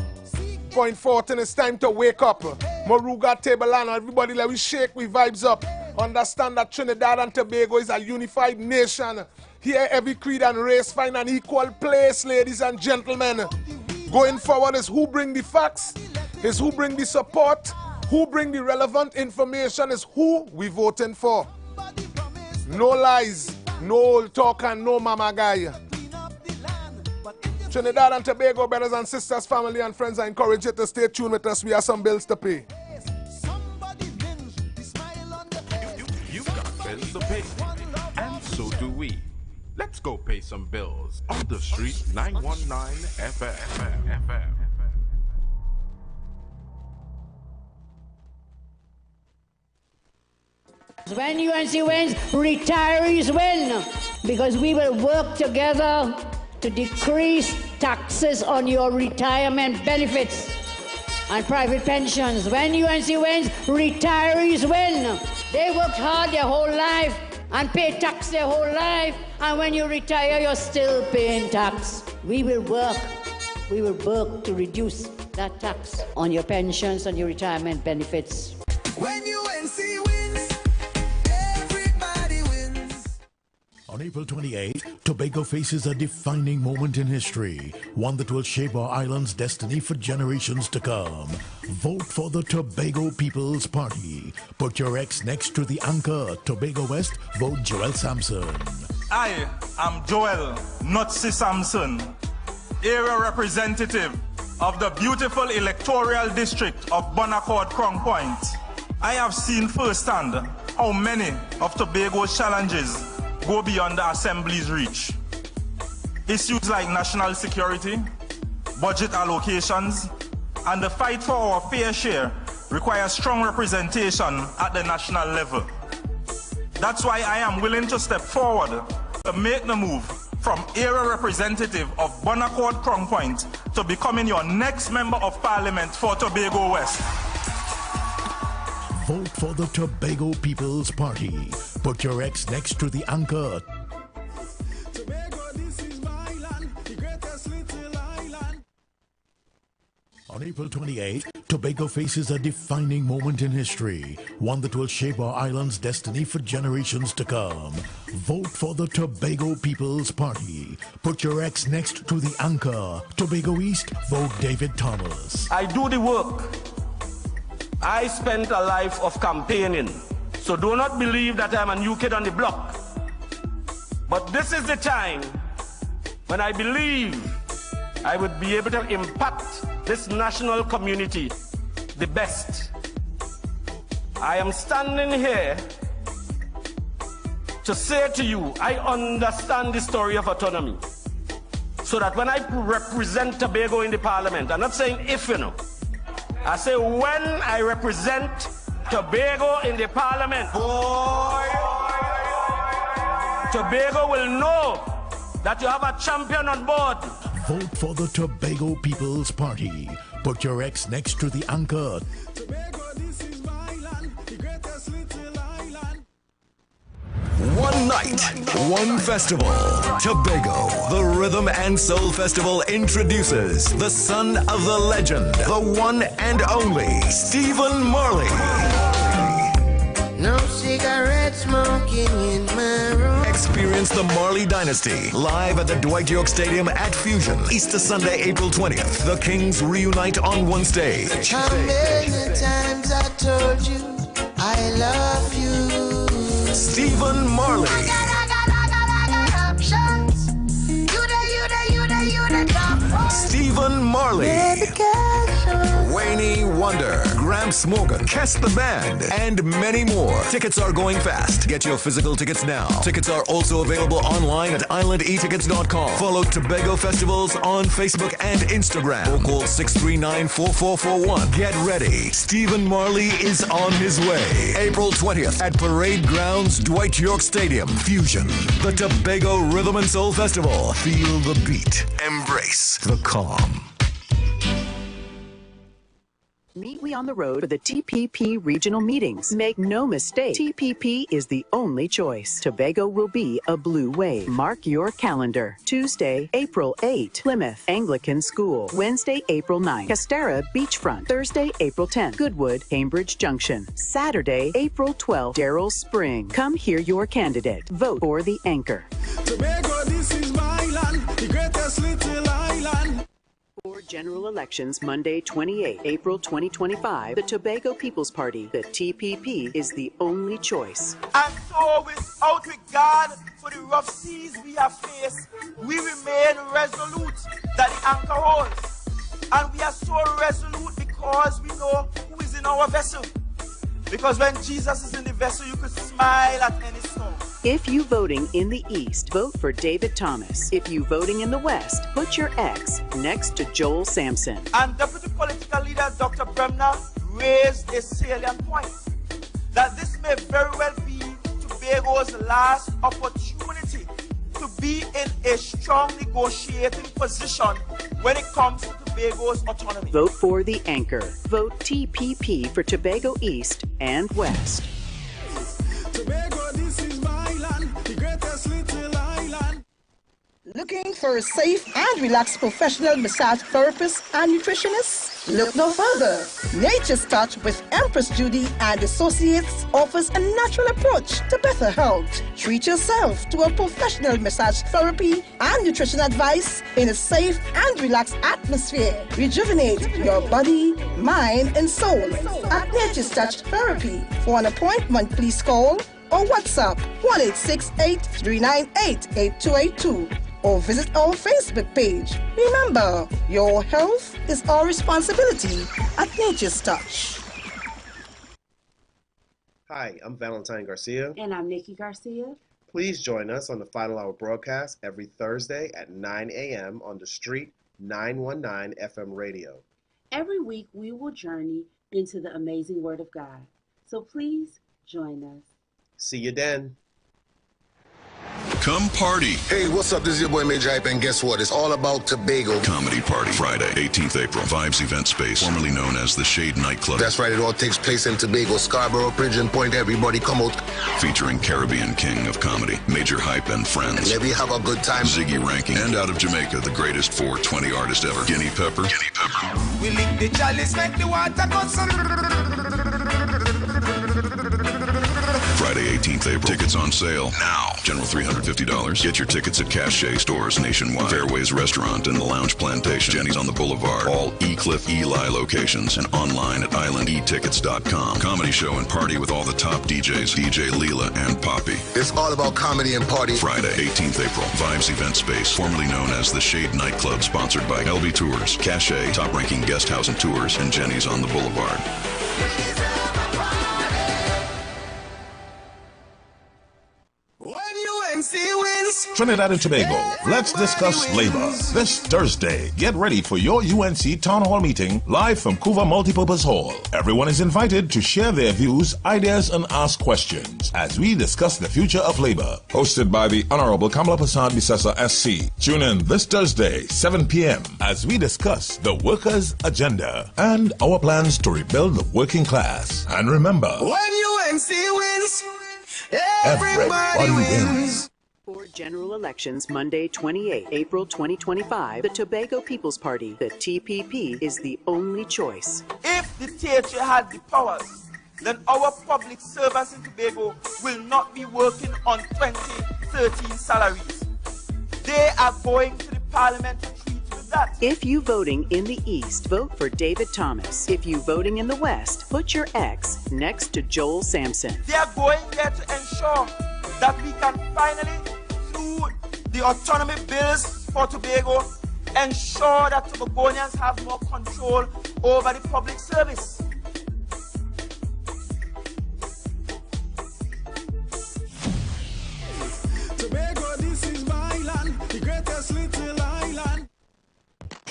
Point 14, it's time to wake up. Moruga, Tabelano, everybody, let we shake, we vibes up. Understand that Trinidad and Tobago is a unified nation. Here, every creed and race find an equal place, ladies and gentlemen. Going forward is who bring the facts, is who bring the support, who bring the relevant information, is who we voting for. No lies, no old talk and no mama guy. Trinidad and Tobago, brothers and sisters, family and friends, I encourage you to stay tuned with us. We have some bills to pay. You've got bills to pay, and so do we. Let's go pay some bills on the street 919 FM. When UNC wins, retirees win, because we will work together to decrease taxes on your retirement benefits. and private pensions. When UNC wins, retirees win. They worked hard their whole life and pay tax their whole life, and when you retire, you're still paying tax. We will work to reduce that tax on your pensions and your retirement benefits. When UNC wins, everybody wins. On April 28, Tobago faces a defining moment in history, one that will shape our island's destiny for generations to come. Vote for the Tobago People's Party. Put your X next to the anchor, Tobago West, vote Joel Sampson. I am Joel Nutsi Sampson, area representative of the beautiful electoral district of Bonaccord Crown Point. I have seen firsthand how many of Tobago's challenges go beyond the Assembly's reach. Issues like national security, budget allocations, and the fight for our fair share require strong representation at the national level. That's why I am willing to step forward to make the move from area representative of Bonaccord Crown Point to becoming your next member of parliament for Tobago West. Vote for the Tobago People's Party. Put your X next to the anchor. Tobago, this is my land, the greatest little island. On April 28, Tobago faces a defining moment in history, one that will shape our island's destiny for generations to come. Vote for the Tobago People's Party. Put your X next to the anchor. Tobago East, vote David Thomas. I do the work. I spent a life of campaigning, so do not believe that I'm a new kid on the block. But this is the time when I believe I would be able to impact this national community the best. I am standing here to say to you, I understand the story of autonomy, so that when I represent Tobago in the parliament, I'm not saying if, you know, I say when I represent Tobago in the parliament, Tobago will know that you have a champion on board. Vote for the Tobago People's Party. Put your X next to the anchor. Tobago, this is my land, the greatest little island. One night, one festival. Tobago, the Rhythm and Soul Festival introduces the son of the legend, the one and only Stephen Marley. No cigarette smoking in my room. Experience the Marley Dynasty live at the Dwight York Stadium at Fusion, Easter Sunday, April 20th. The Kings reunite on one stage. How many times I told you I love you? Stephen Marley. Stephen Marley. Wayne Wonder, Gramps Morgan, Kess the Band, and many more. Tickets are going fast. Get your physical tickets now. Tickets are also available online at islandetickets.com. Follow Tobago Festivals on Facebook and Instagram. Or call 639-4441. Get ready. Stephen Marley is on his way. April 20th at Parade Grounds, Dwight York Stadium, Fusion. The Tobago Rhythm and Soul Festival. Feel the beat. Embrace the calm. Meet we on the road for the TPP regional meetings. Make no mistake, TPP is the only choice. Tobago will be a blue wave. Mark your calendar. Tuesday, April 8, Plymouth Anglican School. Wednesday, April 9, Castara Beachfront. Thursday, April 10, Goodwood, Cambridge Junction. Saturday, April 12, Darrell Spring. Come hear your candidate. Vote for the anchor. Tobago, this is my land, the greatest little island. For general elections Monday, 28 April 2025, the Tobago People's Party, the TPP, is the only choice. And so, without regard for the rough seas we have faced, we remain resolute that the anchor holds. And we are so resolute because we know who is in our vessel. Because when Jesus is in the vessel, you could smile at any storm. If you voting in the East, vote for David Thomas. If you voting in the West, put your X next to Joel Sampson. And Deputy Political Leader Dr. Bremner raised a salient point, that this may very well be Tobago's last opportunity to be in a strong negotiating position when it comes to Tobago's autonomy. Vote for the anchor. Vote TPP for Tobago East and West. Tobago, this is my land, the greatest little island. Looking for a safe and relaxed professional massage therapist and nutritionist? Look no further. Nature's Touch with Empress Judy and Associates offers a natural approach to better health. Treat yourself to a professional massage therapy and nutrition advice in a safe and relaxed atmosphere. Rejuvenate your body, mind, and soul at Nature's Touch Therapy. For an appointment, please call or WhatsApp 1-868-398-8282. Or visit our Facebook page. Remember, your health is our responsibility at Nature's Touch. Hi, I'm Valentine Garcia. And I'm Nikki Garcia. Please join us on the Final Hour broadcast every Thursday at 9 a.m. on The Street 919 FM radio. Every week we will journey into the amazing Word of God. So please join us. See you then. Come party. Hey, what's up? This is your boy Major Hype, and guess what? It's all about Tobago. Comedy Party, Friday, 18th April. Vibes Event Space, formerly known as the Shade Nightclub. That's right, it all takes place in Tobago, Scarborough, Pigeon Point. Everybody come out. Featuring Caribbean King of Comedy, Major Hype and Friends. And maybe have a good time. Ziggy Ranking, and out of Jamaica, the greatest 420 artist ever, Guinea Pepper. We lick the chalice, make the water go Friday, 18th April. Tickets on sale now. General $350. Get your tickets at Cache stores nationwide. Fairways Restaurant and the Lounge Plantation. Jenny's on the Boulevard. All E-Cliff Eli locations. And online at islandetickets.com. Comedy show and party with all the top DJs. DJ Leela and Poppy. It's all about comedy and party. Friday, 18th April. Vibes Event Space, formerly known as the Shade Nightclub, sponsored by LB Tours, Cache, top-ranking guest house and tours, and Jenny's on the Boulevard. Trinidad and Tobago, let's discuss labor. This Thursday, get ready for your UNC Town Hall meeting live from Couva Multipurpose Hall. Everyone is invited to share their views, ideas, and ask questions as we discuss the future of labor. Hosted by the Honorable Kamala Prasad Bisesa SC. Tune in this Thursday, 7 p.m. as we discuss the workers' agenda and our plans to rebuild the working class. And remember, when UNC wins, everybody wins. For general elections Monday, 28 April 2025, the Tobago People's Party, the TPP, is the only choice. If the THA had the powers, then our public servants in Tobago will not be working on 2013 salaries. They are going to the parliament to treat with that. If you voting in the East, vote for David Thomas. If you voting in the West, put your X next to Joel Sampson. They are going there to ensure that we can finally, through the autonomy bills for Tobago, ensure that Tobagonians have more control over the public service. Tobago, this is my land, the greatest little island.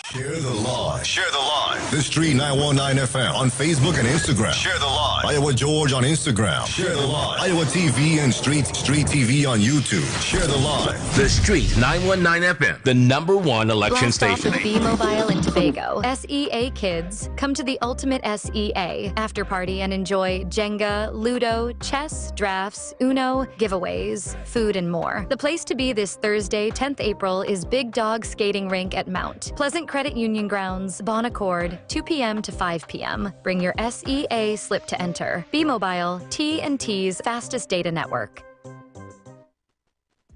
Share the live. Share the live. The Street 919 FM on Facebook and Instagram. Share the live. Iowa George on Instagram. Share the live. Iowa TV and Street TV on YouTube. Share the live. The Street 919 FM, the #1 election station. With B-Mobile in Tobago. SEA kids, come to the ultimate SEA after party and enjoy Jenga, Ludo, chess, drafts, Uno, giveaways, food, and more. The place to be this Thursday, 10th April, is Big Dog Skating Rink at Mount Pleasant Credit Union Grounds, Bon Accord, 2 p.m. to 5 p.m. Bring your SEA slip to enter. B-Mobile, T&T's fastest data network.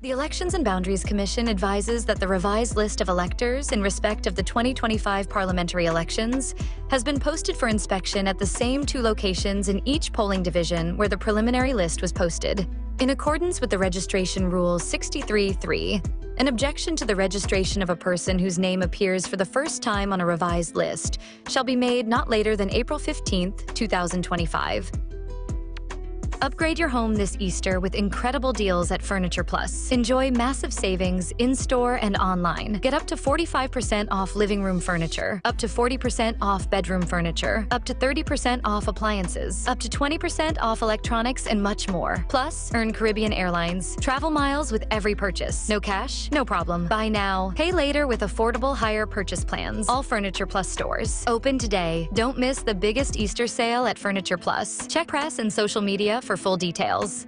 The Elections and Boundaries Commission advises that the revised list of electors in respect of the 2025 parliamentary elections has been posted for inspection at the same 2 locations in each polling division where the preliminary list was posted. In accordance with the Registration Rule 63.3, an objection to the registration of a person whose name appears for the first time on a revised list shall be made not later than April 15th, 2025. Upgrade your home this Easter with incredible deals at Furniture Plus. Enjoy massive savings in-store and online. Get up to 45% off living room furniture, up to 40% off bedroom furniture, up to 30% off appliances, up to 20% off electronics, and much more. Plus, earn Caribbean Airlines travel miles with every purchase. No cash? No problem. Buy now, pay later with affordable higher purchase plans. All Furniture Plus stores. Open today. Don't miss the biggest Easter sale at Furniture Plus. Check press and social media for full details.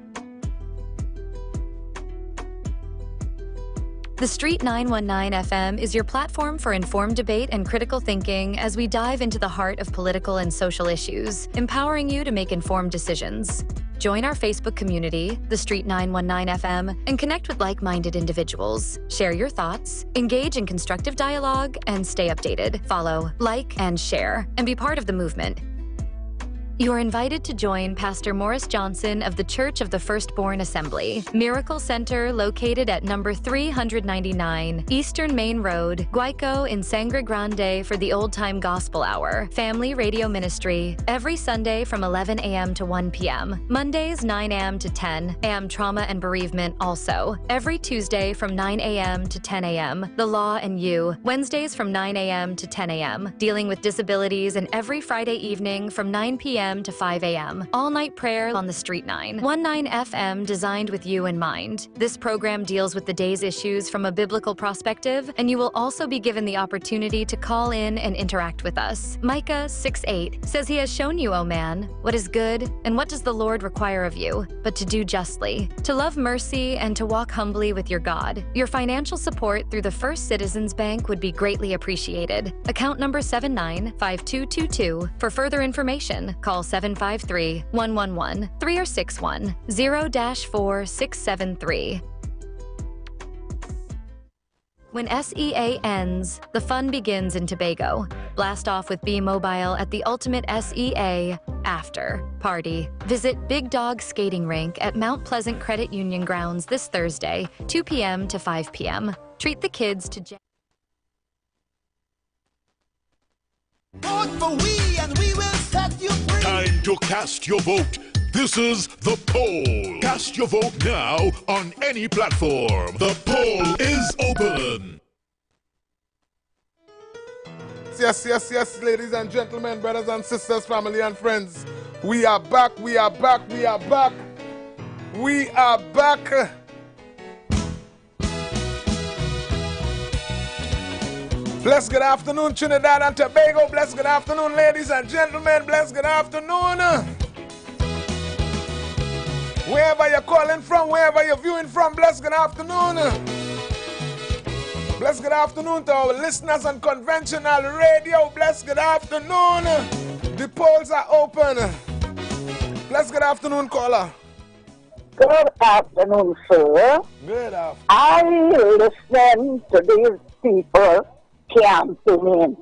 The Street 919 FM is your platform for informed debate and critical thinking as we dive into the heart of political and social issues, empowering you to make informed decisions. Join our Facebook community, The Street 919 FM, and connect with like-minded individuals. Share your thoughts, engage in constructive dialogue, and stay updated. Follow, like, and share, and be part of the movement. You are invited to join Pastor Morris Johnson of the Church of the Firstborn Assembly, Miracle Center located at number 399 Eastern Main Road, Guayco in Sangre Grande for the Old Time Gospel Hour, Family Radio Ministry, every Sunday from 11 a.m. to 1 p.m., Mondays 9 a.m. to 10 a.m. Trauma and Bereavement also, every Tuesday from 9 a.m. to 10 a.m., The Law and You, Wednesdays from 9 a.m. to 10 a.m., Dealing with Disabilities, and every Friday evening from 9 p.m. to 5 a.m. All-night prayer on the Street 919 FM, designed with you in mind. This program deals with the day's issues from a biblical perspective, and you will also be given the opportunity to call in and interact with us. Micah 6:8 says he has shown you, O man, what is good, and what does the Lord require of you, but to do justly, to love mercy, and to walk humbly with your God. Your financial support through the First Citizens Bank would be greatly appreciated. Account number 795222. For further information, call 753-111-3 or 61 0-4673. When SEA ends, the fun begins in Tobago. Blast off with B-Mobile at the ultimate SEA after party. Visit Big Dog Skating Rink at Mount Pleasant Credit Union grounds this Thursday, 2 p.m. to 5 p.m. Treat the kids to Vote for we and we will set you free. Time to cast your vote. This is the poll. Cast your vote now on any platform. The poll is open. Yes, yes, yes, ladies and gentlemen, brothers and sisters, family and friends. We are back, we are back, we are back. We are back. Blessed good afternoon, Trinidad and Tobago. Blessed good afternoon, ladies and gentlemen. Blessed good afternoon. Wherever you're calling from, wherever you're viewing from, blessed good afternoon. Blessed good afternoon to our listeners on conventional radio. Blessed good afternoon. The polls are open. Blessed good afternoon, caller. Good afternoon, sir. Good afternoon. I listen to these people campaigning.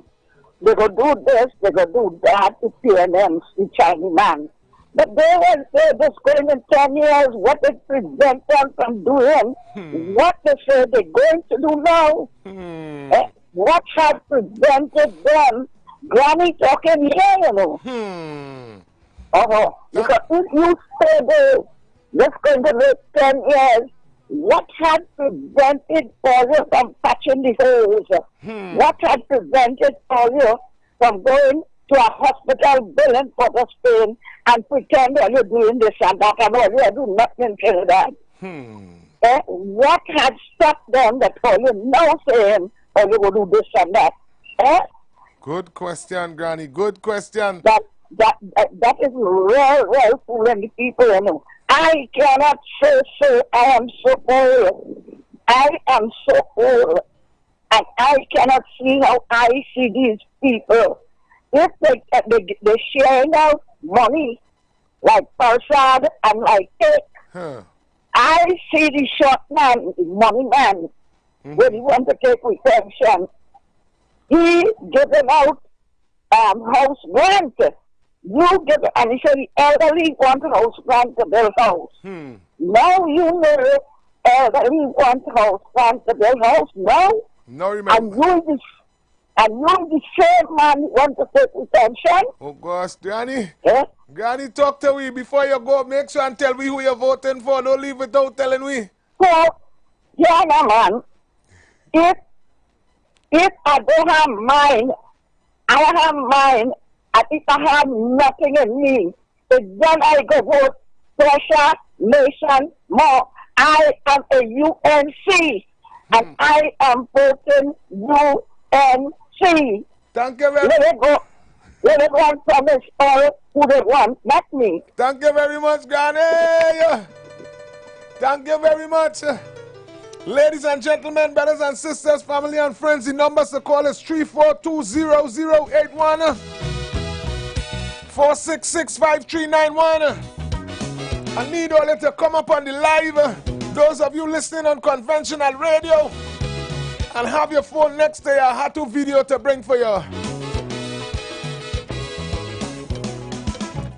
They go do this, they go do that to PNM, the Chinese man. But they will say this going in 10 years, what it prevents them from doing, what they say they're going to do now. What has prevented them? Granny talking here, you know. Because if you say this going to make 10 years, what had prevented you from patching the holes? What had prevented you from going to a hospital billing for the Spain and pretend that you're doing this and that and all you do nothing to that? What had stopped them that you now saying, you will do this and that? Good question, Granny. Good question. That is real fooling the people, you know. I cannot say so. I am so old. I am so old. And I cannot see how I see these people. If they sharing out money like Persad and like it, I see the short man, the money man, when he want to take retention. He giving out house rent. You give, and he said the elderly want house grant to build house. Now you know elderly want house grant to build house. No. No, remember. And you And you the same man want to take attention? Oh gosh, Granny. Yeah? Granny, talk to we before you go. Make sure and tell we who you're voting for. Don't leave without telling we. So, yeah, no, man. If I don't have mine, I have mine. And if I have nothing in me, then I go vote pressure, nation, more. I am a UNC. And I am voting UNC. Thank you very much. Let it go and promise all who they want, not me. Thank you very much, Granny. Thank you very much. Ladies and gentlemen, brothers and sisters, family and friends, the numbers to call is 342-0081, 466-5391. I need all of you to come up on the live. Those of you listening on conventional radio, and have your phone next to your how-to video to bring for you.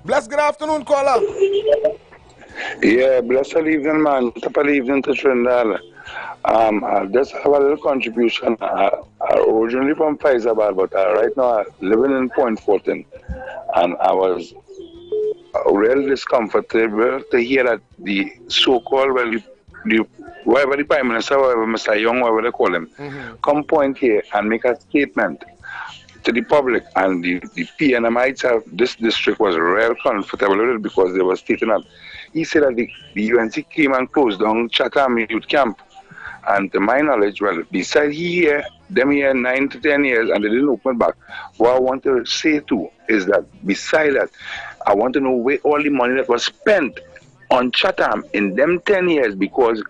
Bless good afternoon, caller. Yeah, blessed evening, man. Top of the evening to Trinidad. I just have a little contribution. Originally from Faisabad, but right now I'm living in Point Fortin. And I was really discomfortable to hear that the so-called, whoever the Prime Minister, whoever Mr. Young, whoever they call him, come point here and make a statement to the public. And the PNMites of this district was real comfortable with it because they were stating that he said that the UNC came and closed down Chatham Youth Camp. And to my knowledge, well, besides them here 9 to 10 years and they didn't open back. What I want to say too is that beside that, I want to know where all the money that was spent on Chatham in them 10 years, because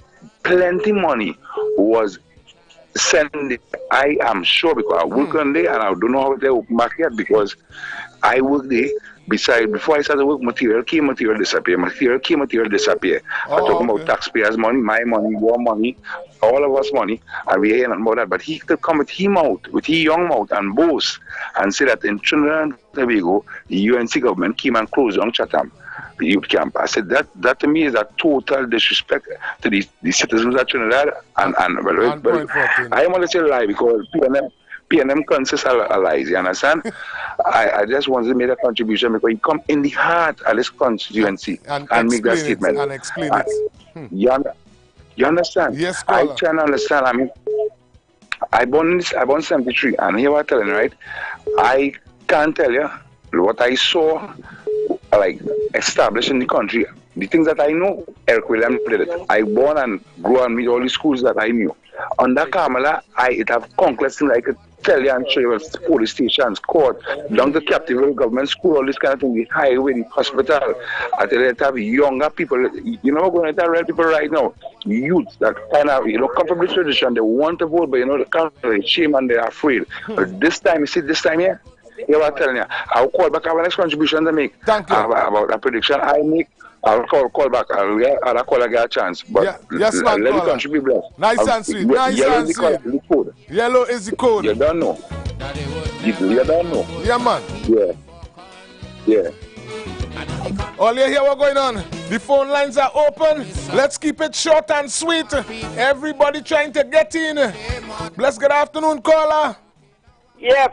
plenty money was sent. I am sure, because I work on there and I don't know how they open back yet, because I work there. Besides, before I started work, material disappear. Material disappear. I'm talking about taxpayers' money, my money, your money, all of us money, and we hear nothing about that. But he could come with his mouth, with his young mouth, and boast and say that in Trinidad and Tobago, the UNC government came and closed down Chatham, the youth camp. I said that to me is a total disrespect to the citizens of Trinidad. And I am going to say a lie, because PNM consists of lies, you understand? I just wanted to make a contribution because he come in the heart of this constituency and make that statement. And explain it. You understand? Yes, caller. I try to understand. I mean, I born 73, and here I'm telling you, right? I can't tell you what I saw, like, established in the country. The things that I know, Eric Williams did it. I born and grew and meet all the schools that I knew. Under Kamala, it have conquest things I could tell you and show you, police stations, court, down the capital government school, all this kind of thing, the highway, the hospital. I tell you, it have younger people. You know, going to tell real people right now, youth that kind of, come from this tradition, they want to vote, but they can't, they're shame and they're afraid. But this time, you see, this time here, you know what I'm telling you, I'll call back. I have a next contribution to make. Thank you. About a prediction I make. I'll call back. I'll call a chance. But yes, man, let me contribute bless. Nice and sweet. Nice and sweet. Yellow is the code. You don't know. You don't know. Yeah, man. Yeah. All you hear what's going on? The phone lines are open. Let's keep it short and sweet. Everybody trying to get in. Bless good afternoon, caller. Yeah,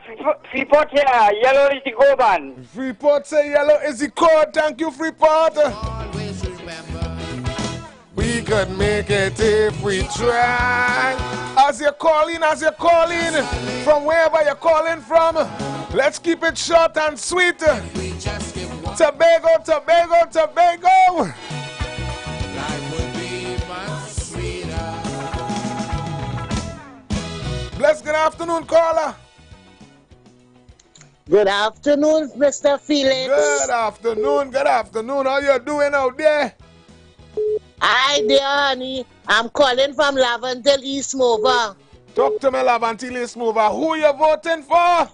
Freeport here. Yellow is the code, man. Freeport say yellow is the code. Thank you, Freeport. We could make it if we try. As you're calling, from wherever you're calling from, let's keep it short and sweet. Tobago. Bless good afternoon, caller. Good afternoon, Mr. Felix. Good afternoon. How you doing out there? Hi there, honey. I'm calling from Lavantil East Mover. Talk to me, Lavantil East Mover. Who you voting for?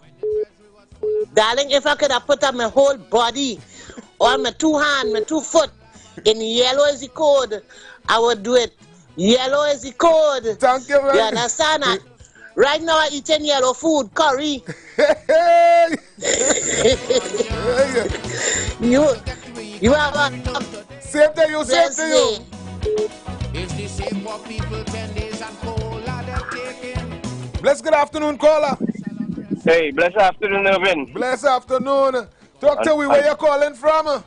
Darling, if I could have put up my whole body, or my 2 hands, my 2 foot, in yellow is the code, I would do it. Yellow is the code. Thank you very much. You understand that? Right now I'm eating yellow food, curry. You have a same to you. It's the same for people 10 days and cola they're taking. Bless good afternoon, caller. Hey, blessed afternoon, Irvin. Blessed afternoon. Talk to me, where you calling from?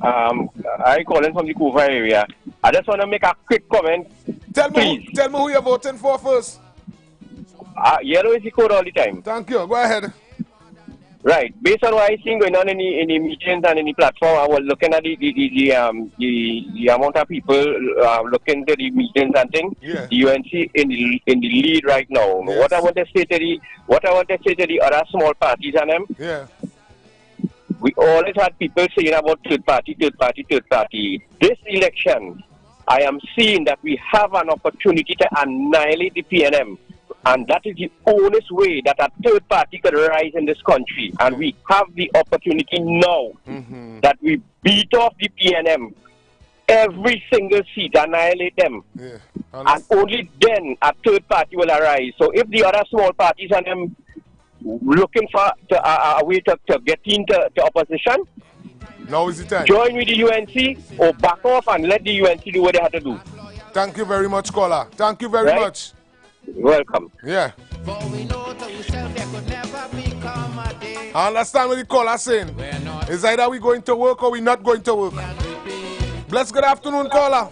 I calling from the Couva area. I just want to make a quick comment. Tell me who you're voting for first. Yellow is the code all the time. Thank you. Go ahead. Right. Based on what I see going on in the meetings and in the platform, I was looking at the amount of people looking to the meetings and things. Yeah. The UNC in the lead right now. Yes. What I want to say to the other small parties and them. Yeah. We always had people saying about third party. This election, I am seeing that we have an opportunity to annihilate the PNM. And that is the only way that a third party could rise in this country. And we have the opportunity now that we beat off the PNM, every single seat, annihilate them. Yeah. And only then a third party will arise. So if the other small parties and them looking for a way to get into opposition, now is the time. Join with the UNC or back off and let the UNC do what they have to do. Thank you very much, caller. Thank you very much. Welcome. Yeah. I understand what the caller saying. It's either we going to work or we not going to work. Bless, good afternoon, caller.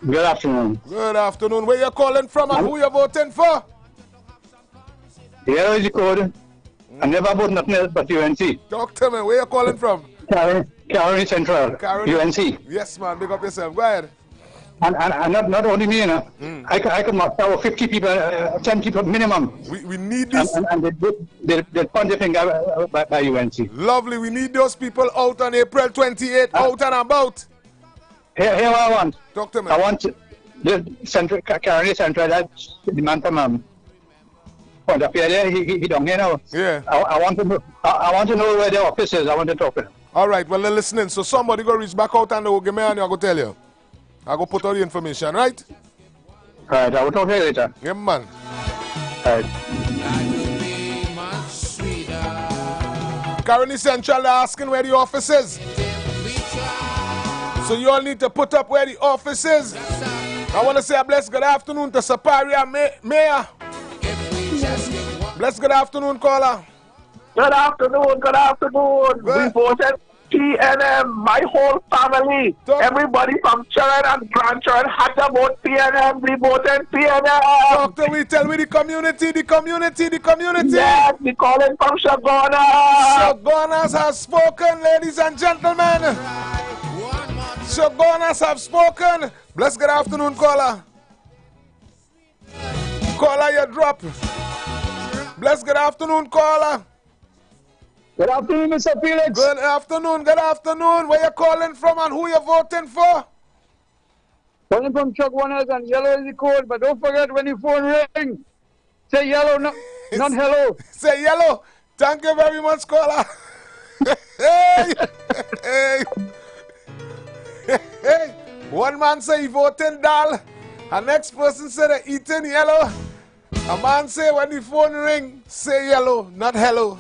Good afternoon. Good afternoon. Where you calling from and who you voting for? Here is the code. I never vote nothing else but UNC. Talk to me. Where you calling from? Carolina Central. UNC. Yes, man. Big up yourself. Go ahead. And not only me, you know. I could muster 50 people, 10 people minimum. We need this. And they point the finger by UNC. Lovely. We need those people out on April 28th, out and about. Here what I want. Talk to me. I want the Central, Carolina Central, that's the man from point of view there, he don't hear now. Yeah. I want to know where the office is. I want to talk to him. All right, well, they're listening. So somebody go reach back out and they'll give me and I'll go tell you. I'll go put all the information, right? All right, I will talk to you later. Yeah, man. All right. Carolina Central, they're asking where the office is. So you all need to put up where the office is. I want to say a blessed good afternoon to Saparia Mayor. Blessed good afternoon, caller. Good afternoon. We voted PNM, my whole family. Everybody from children and grandchildren had to vote PNM. We voted PNM. Talk to me, tell me the community. Yes, we calling from Shagona. Shagonas have spoken, ladies and gentlemen. Shagonas have spoken. Blessed good afternoon, caller. Caller, you drop. Blessed good afternoon, caller. Good afternoon, Mr. Felix. Good afternoon. Where you calling from and who you voting for? Calling from Chuck Warners and yellow is the code, but don't forget when your phone rings, say yellow, not hello. Say yellow. Thank you very much, caller. Hey. One man say he voting dal, and next person say they eating yellow. A man say when the phone ring, say yellow, not hello.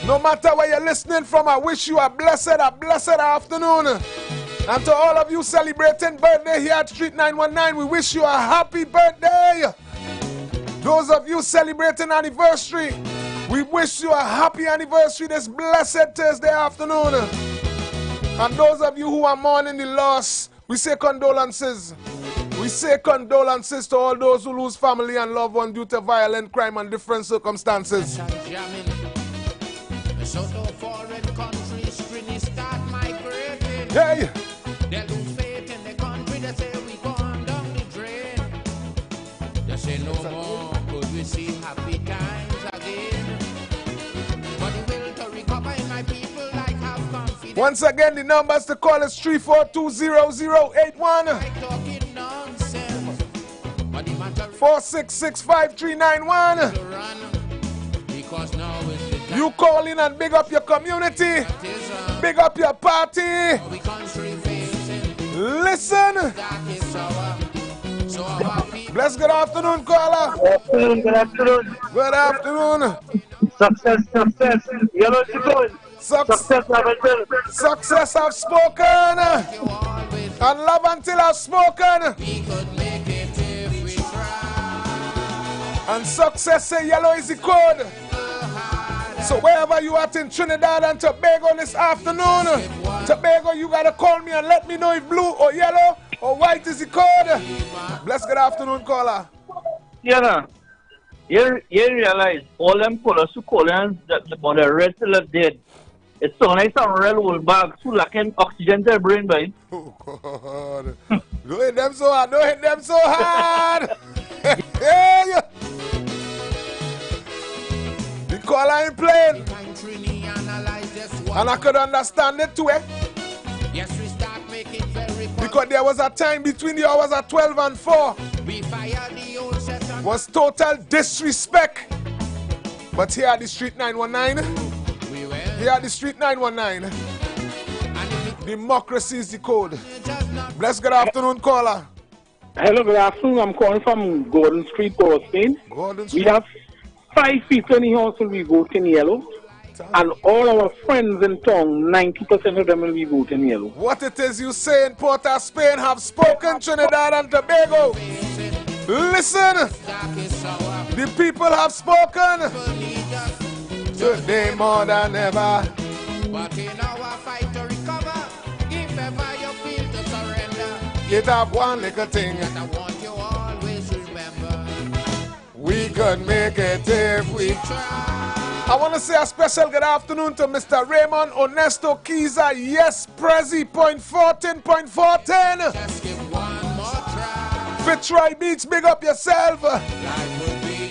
No matter where you're listening from, I wish you a blessed afternoon. And to all of you celebrating birthday here at Street 919, we wish you a happy birthday. Those of you celebrating anniversary, we wish you a happy anniversary this blessed Thursday afternoon. And those of you who are mourning the loss, we say condolences. We say condolences to all those who lose family and loved ones due to violent crime and different circumstances. Hey! They lose faith in the country, they say we gone down the drain. They say no more could we see happy times again. But the will to recover in my people like have confidence. Once again, the numbers to call is 3420081 4665391. Because now is the time. You call in and big up your community, big up your party. Listen. Bless, good afternoon, caller. Good afternoon. Good afternoon. Success. Yellow is the code. Success have been. Success have spoken. And love until I've spoken. And success say yellow is the code. So wherever you are in Trinidad and Tobago this afternoon, Tobago, you gotta call me and let me know if blue or yellow or white is the code. Bless good afternoon, caller. Yeah, you realize all them colors who call that about the red till dead. It's so nice some real old bags full of oxygen to the brain, boy. Oh God. Don't hit them so hard, don't hit them so hard. Hey. The caller ain't playing. And I could understand it too, eh? Yes, we start making very because there was a time between the hours of 12 and 4 was total disrespect. But here at the Street 919, here at the Street 919, democracy is the code. Bless good afternoon, caller. Hello, good afternoon. I'm calling from Gordon Street, Spain. Gordon Street. We have 5 people in the house who will be voting yellow. And all our friends in town, 90% of them will be voting yellow. What it is you say in Port of Spain have spoken, Trinidad and Tobago. Listen, the people have spoken. Today more than ever. But in our fight to recover, if ever you feel to surrender, get up one little thing that I want you always remember. We could make it if we try. I want to say a special good afternoon to Mr. Raymond Onesto Kiza. Yes, Prezi, point 14, point 14. Just give one more try. Fitzroy Beach, big up yourself.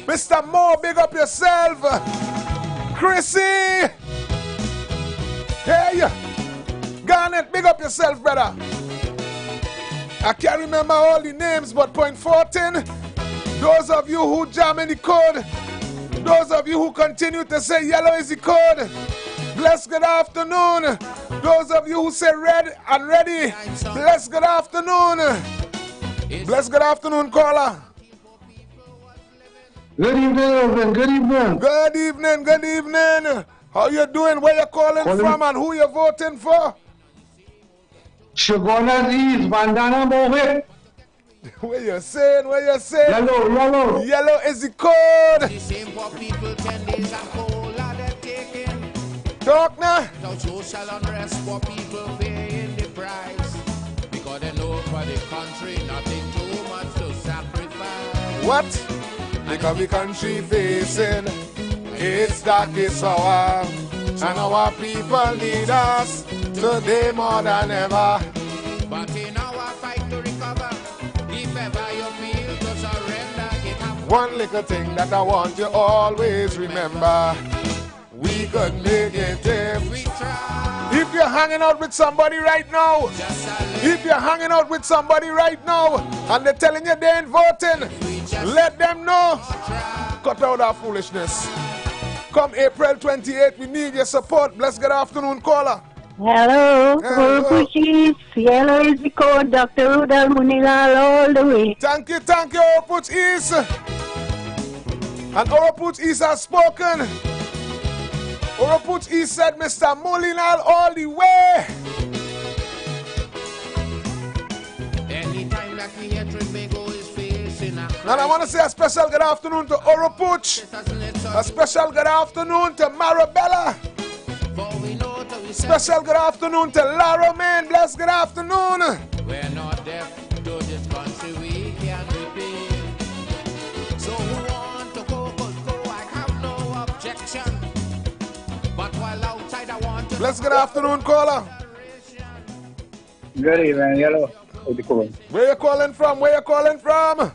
Mr. Moore, big up yourself. Chrissy. Hey, Garnet, big up yourself, brother. I can't remember all the names, but point 14, those of you who jam in the code, those of you who continue to say yellow is the code, bless good afternoon. Those of you who say red and ready, bless good afternoon. Bless good afternoon, caller. Good evening, Irvin. Good evening. Good evening, good evening. How you doing? Where you calling from and who you voting for? Shagona East, Bandana Mohe. What you saying? What you saying? Yellow, yellow. Yellow is the code. The same for people 10 days and cola they're taking. Talk now. Now social unrest for people paying the price. Because they know for the country nothing too much to sacrifice. What? Because the country facing its darkest hour, and our people need us today more than ever. But in our fight to recover, if ever you feel to surrender, get up one little thing that I want you always remember. We could make it if we try. If you're hanging out with somebody right now, if you're hanging out with somebody right now and they're telling you they ain't voting, let them know. Cut out our foolishness. Come April 28th, we need your support. Bless good afternoon, caller. Hello, Oropuch yellow is the code, Dr. Rudal Munigal all the way. Thank you, Oropuch East. And Oropuch East has spoken. Oropuch East said, Mr. Mulinal all the way. anytime that we hear Tobago is facing a crisis. And I want to say a special good afternoon to Oropuch. A special good afternoon to Marabella. Special good afternoon to Lara, man. Bless good afternoon. We're not deaf to this country, we can repeat. So who want to go, I have no objection. But while outside I want to... Bless good afternoon, caller. Good evening, yellow. Where you calling from? Where you calling from?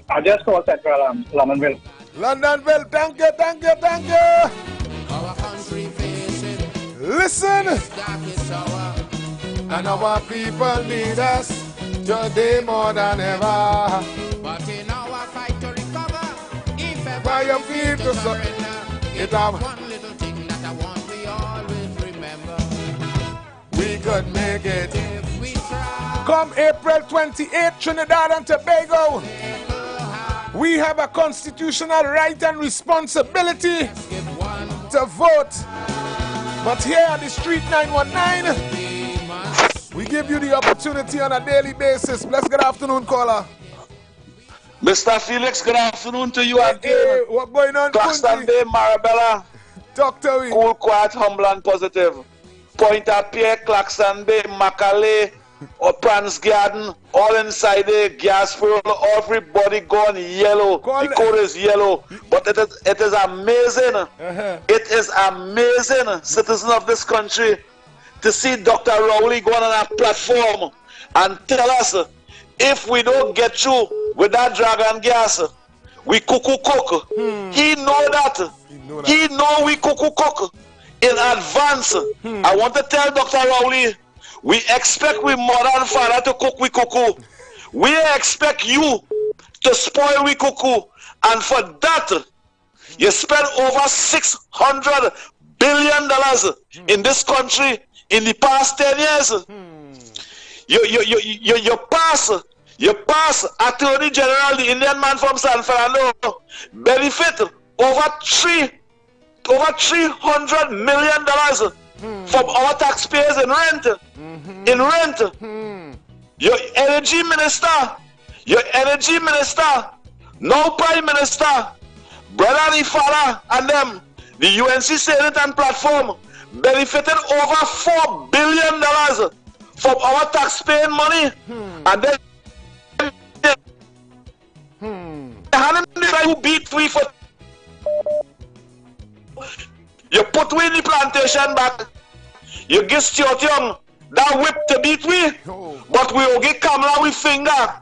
I just called Central, Londonville. Londonville, thank you, thank you, thank you. Our country facing... Listen, and our people need us today more than ever. But in our fight to recover, if By ever your you feel feet to to surrender, it it's up. one little thing that I want we always remember. We could make it if we try. Come April 28th, Trinidad and Tobago, we have a constitutional right and responsibility to vote. But here at the Street 919, we give you the opportunity on a daily basis. Bless good afternoon, caller. Mr. Felix, good afternoon to you again. Hey, what going on, Claxton Bay, Marabella. Talk to me. Cool, quiet, humble, and positive. Point-à-Pied, Claxton Bay, Macaulay, or Prance Garden, all inside the gas field, everybody gone yellow. The code is yellow. But it is amazing. It is amazing, citizens of this country, to see Dr. Rowley going on a platform and tell us if we don't get through with that dragon gas, we cook. He know that. He know we cook in advance. I want to tell Dr. Rowley, we expect we mother and father to cook we cuckoo. We expect you to spoil we cuckoo. And for that, you spend over $600 billion in this country in the past 10 years. You pass Attorney General, the Indian man from San Fernando, benefit over $300 million from our taxpayers in rent. Your energy minister, no Prime Minister, Brother Ifala and them, the UNC Senate and platform, benefited over $4 billion from our taxpaying money. And then the guy who beat we for you put we in the plantation back, you give Stuart Young that whip to beat we, but we will give Kamala with finger.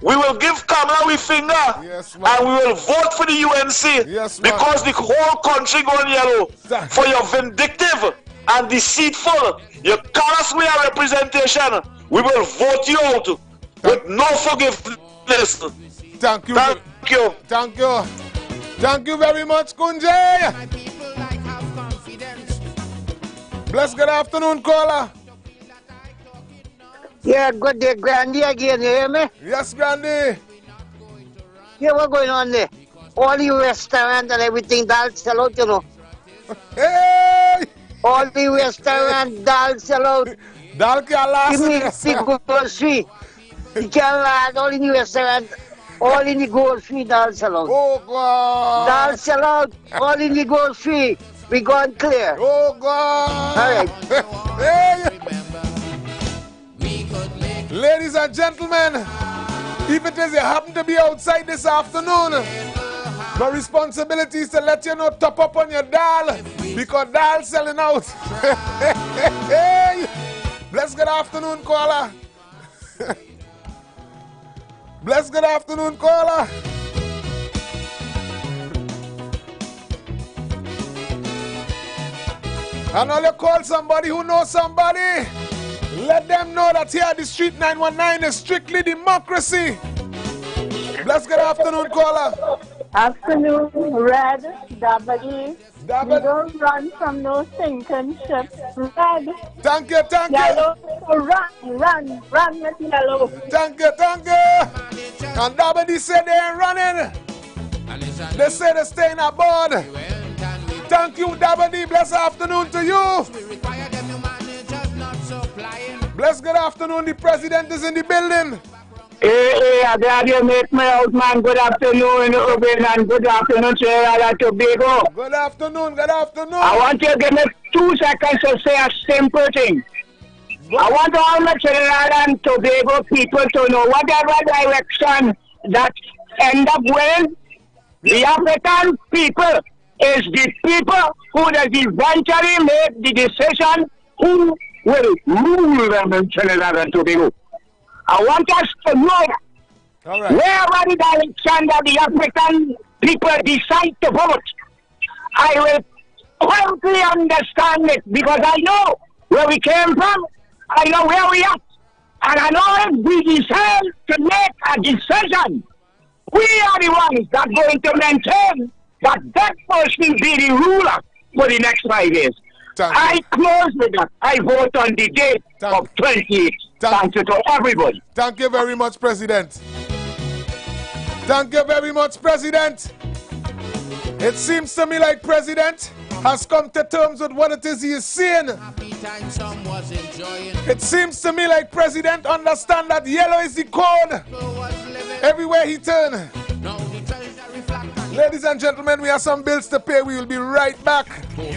We will give Kamala with finger, and we will vote for the UNC because the whole country going yellow for your vindictive and deceitful. You call us with our representation, we will vote you out with no forgiveness. Thank you. Thank you very much, Kunje. Bless good afternoon, caller. Yeah, good day, Grandy again, you hear me? Yes, Grandy. Yeah, what's going on there? All the restaurant and everything, they'll sell out, you know. Hey! All the restaurant, they'll sell out. Dal can't last. Give me the grocery. You can't last, all in the restaurant. All in the grocery, they'll sell out. Oh, God. They'll sell out, all in the grocery. We gone clear. Oh, God. All right. Hey. Ladies and gentlemen, if it is you happen to be outside this afternoon, my responsibility is to let you know, top up on your dial, because dial selling out. Hey. Bless good afternoon, caller. Bless good afternoon, caller. And all you call somebody who knows somebody, let them know that here at the Street 919 is strictly democracy. Bless good afternoon, caller. Afternoon, Red, W. We don't run from no sinking ship. Red. Thank you. Yellow, run with yellow. Thank you. And W said they ain't running. They say they're staying aboard. Thank you, W. Bless afternoon to you. Bless good afternoon. The president is in the building. Hey, I'm glad you make me out, man. Good afternoon, Ruben, and good afternoon, Trinidad and Tobago. Good afternoon. I want you to give me 2 seconds to say a simple thing. I want all the Trinidad and Tobago people to know whatever direction that end up winning, the African people is the people who does eventually make the decision who will rule them in Trinidad and Tobago. I want us to know that wherever the direction that the African people decide to vote, I will quickly understand it because I know where we came from, I know where we are, and I know if we decide to make a decision, we are the ones that are going to maintain that person be the ruler for the next 5 years. I close with that. I vote on the date of 28. Thank you to everybody. Thank you very much, President. Thank you very much, President. It seems to me like, President, has come to terms with what it is he is saying. It seems to me like President understands that yellow is the code everywhere he turns. Ladies and gentlemen, we have some bills to pay. We will be right back. Let's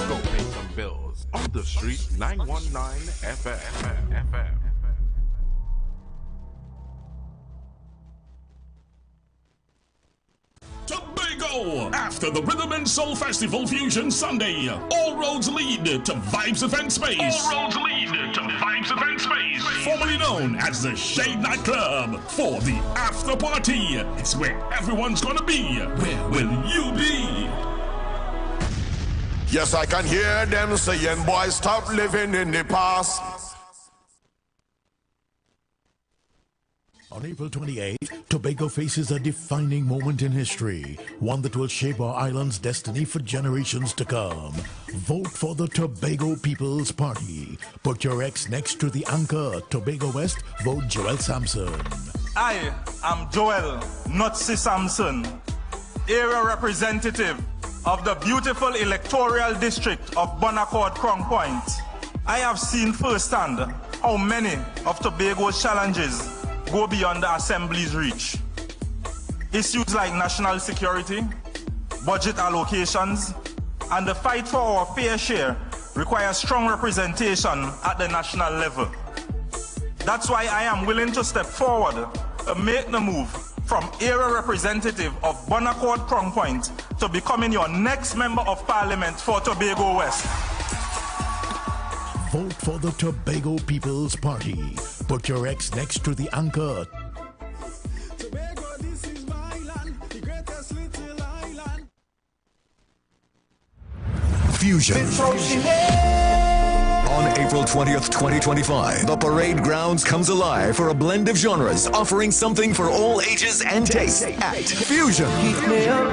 go pay some bills on the street 919 FM. Tobago! After the Rhythm and Soul Festival Fusion Sunday, all roads lead to Vibes Event Space. All roads lead to Vibes Event Space. Formerly known as the Shade Nightclub. For the after party, it's where everyone's gonna be. Where will you be? Yes, I can hear them saying, boys, stop living in the past. On April 28th, Tobago faces a defining moment in history, one that will shape our island's destiny for generations to come. Vote for the Tobago People's Party. Put your X next to the anchor, Tobago West, vote Joel Sampson. I am Joel Nutsi Sampson, area representative of the beautiful electoral district of Bonaccord Crown Point. I have seen firsthand how many of Tobago's challenges go beyond the Assembly's reach. Issues like national security, budget allocations, and the fight for our fair share require strong representation at the national level. That's why I am willing to step forward to make the move from area representative of Bonaccord Crown Point to becoming your next member of parliament for Tobago West. Vote for the Tobago People's Party. Put your X next to the anchor. Tobago, this is my land, the greatest little island. Fusion. On April 20th, 2025, the parade grounds comes alive for a blend of genres, offering something for all ages and tastes at Fusion. Heat me up.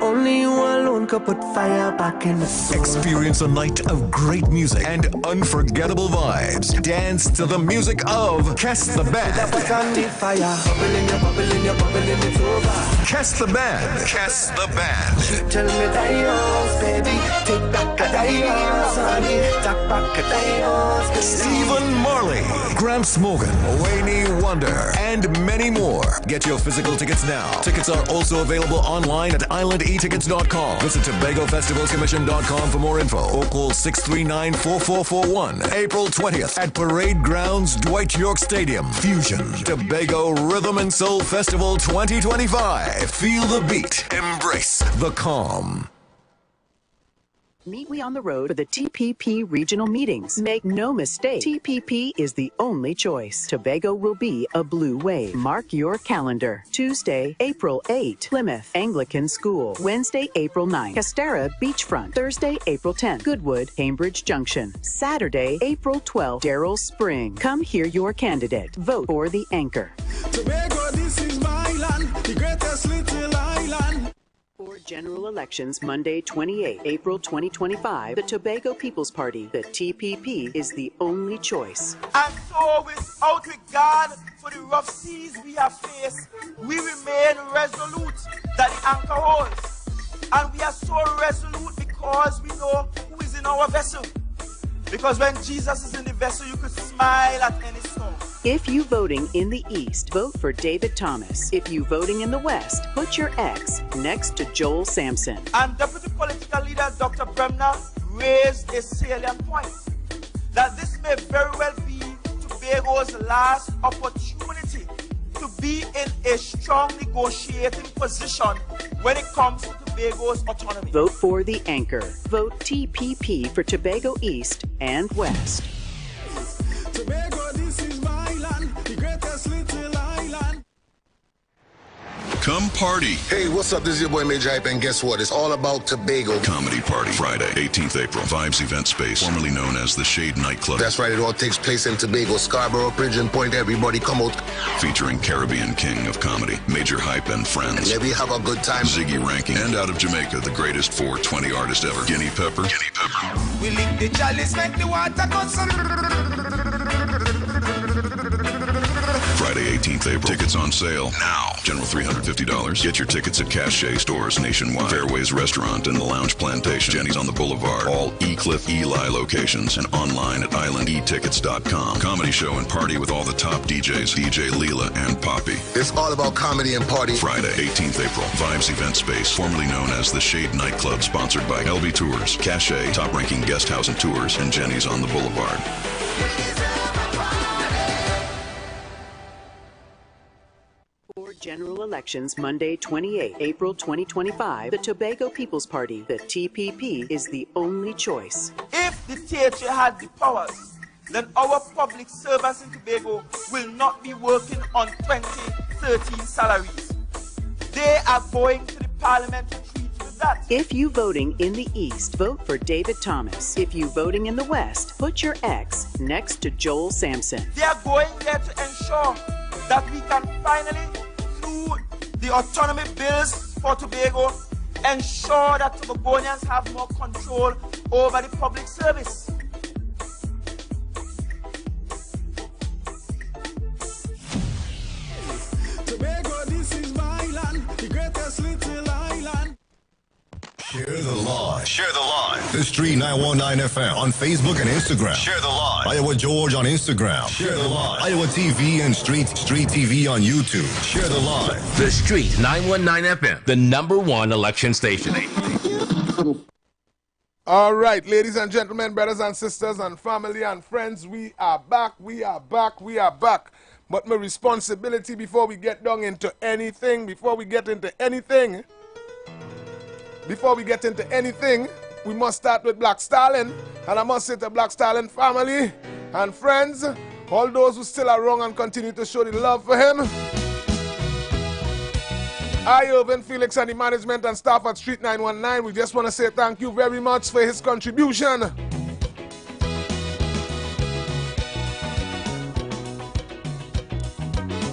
Only you alone could put fire back in the soul. Experience a night of great music and unforgettable vibes. Dance to the music of Kess the Band. Kess the Band. Kess the Band. Tell me that yours, baby. Take back a dios, honey. Take back a dios, baby. Stephen Marley, Gramps Morgan, Wayne Wonder, and many more. Get your physical tickets now. Tickets are also available online at IWER.com. Visit TobagoFestivalsCommission.com for more info or call 639-4441. April 20th at Parade Grounds, Dwight York Stadium. Fusion Tobago Rhythm and Soul Festival 2025. Feel the beat. Embrace the calm. Meet we on the road for the TPP regional meetings. Make no mistake, TPP is the only choice. Tobago will be a blue wave. Mark your calendar. Tuesday, April 8, Plymouth Anglican School. Wednesday, April 9, Castara Beachfront. Thursday, April 10, Goodwood, Cambridge Junction. Saturday, April 12, Darrell Spring. Come hear your candidate. Vote for the anchor. Tobago, this is my land, the greatest little island. For general elections, Monday, 28 April 2025, the Tobago People's Party, the TPP, is the only choice. And so, without regard for the rough seas we have faced, we remain resolute that the anchor holds. And we are so resolute because we know who is in our vessel. Because when Jesus is in the vessel, you could smile at any storm. If you voting in the East, vote for David Thomas. If you voting in the West, put your X next to Joel Sampson. And Deputy Political Leader Dr. Bremner raised a salient point that this may very well be Tobago's last opportunity to be in a strong negotiating position when it comes to Tobago's autonomy. Vote for the anchor. Vote TPP for Tobago East and West. Tobago, this is my land, the greatest little island. Come party. Hey, what's up? This is your boy Major Hype, and guess what? It's all about Tobago. Comedy Party, Friday, 18th April, Vibes Event Space, formerly known as the Shade Nightclub. That's right, it all takes place in Tobago, Scarborough, Pigeon Point. Everybody come out. Featuring Caribbean King of Comedy, Major Hype and Friends. And maybe have a good time. Ziggy Ranking, and out of Jamaica, the greatest 420 artist ever, Guinea Pepper. We lick the chalice, make the water go. Friday, 18th April. Tickets on sale now. General $350. Get your tickets at Cache stores nationwide. Fairways Restaurant and the Lounge Plantation. Jenny's on the Boulevard. All E-Cliff Eli locations and online at islandetickets.com. Comedy show and party with all the top DJs, DJ Leela and Poppy. It's all about comedy and party. Friday, 18th April. Vibes Event Space, formerly known as the Shade Nightclub, sponsored by LB Tours, Cache, top-ranking guest house and tours, and Jenny's on the Boulevard. For general elections Monday, 28 April 2025, the Tobago People's Party, the TPP, is the only choice. If the THA had the powers, then our public servants in Tobago will not be working on 2013 salaries. They are going to the parliament to treat with that. If you voting in the East, vote for David Thomas. If you voting in the West, put your X next to Joel Sampson. They are going there to ensure that we can finally, through the autonomy bills for Tobago, ensure that Tobagonians have more control over the public service. Tobago, this is my land, the greatest little island. Share the live. Share the live. The Street 919 FM on Facebook and Instagram. Share the live. Iowa George on Instagram. Share the live. Iowa TV and Street TV on YouTube. Share the live. The Street 919 FM, the #1 election station. All right, ladies and gentlemen, brothers and sisters and family and friends, we are back, we are back, we are back. But my responsibility before we get down into anything, we must start with Black Stalin. And I must say to Black Stalin family and friends, all those who still are wrong and continue to show the love for him. I, Irvin Felix, and the management and staff at Street 919, we just want to say thank you very much for his contribution.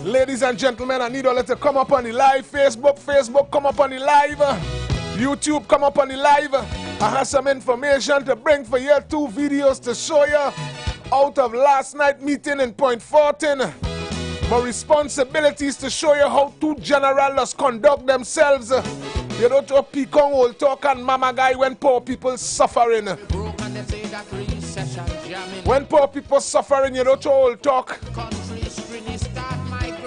Ladies and gentlemen, I need all of you to come up on the live. Facebook, come up on the live. YouTube, come up on the live. I have some information to bring for you, 2 videos to show you out of last night meeting in Point 14. My responsibility is to show you how 2 generals conduct themselves. You don't talk pecan old talk and mama guy when poor people suffering. When poor people suffering, you don't talk old talk.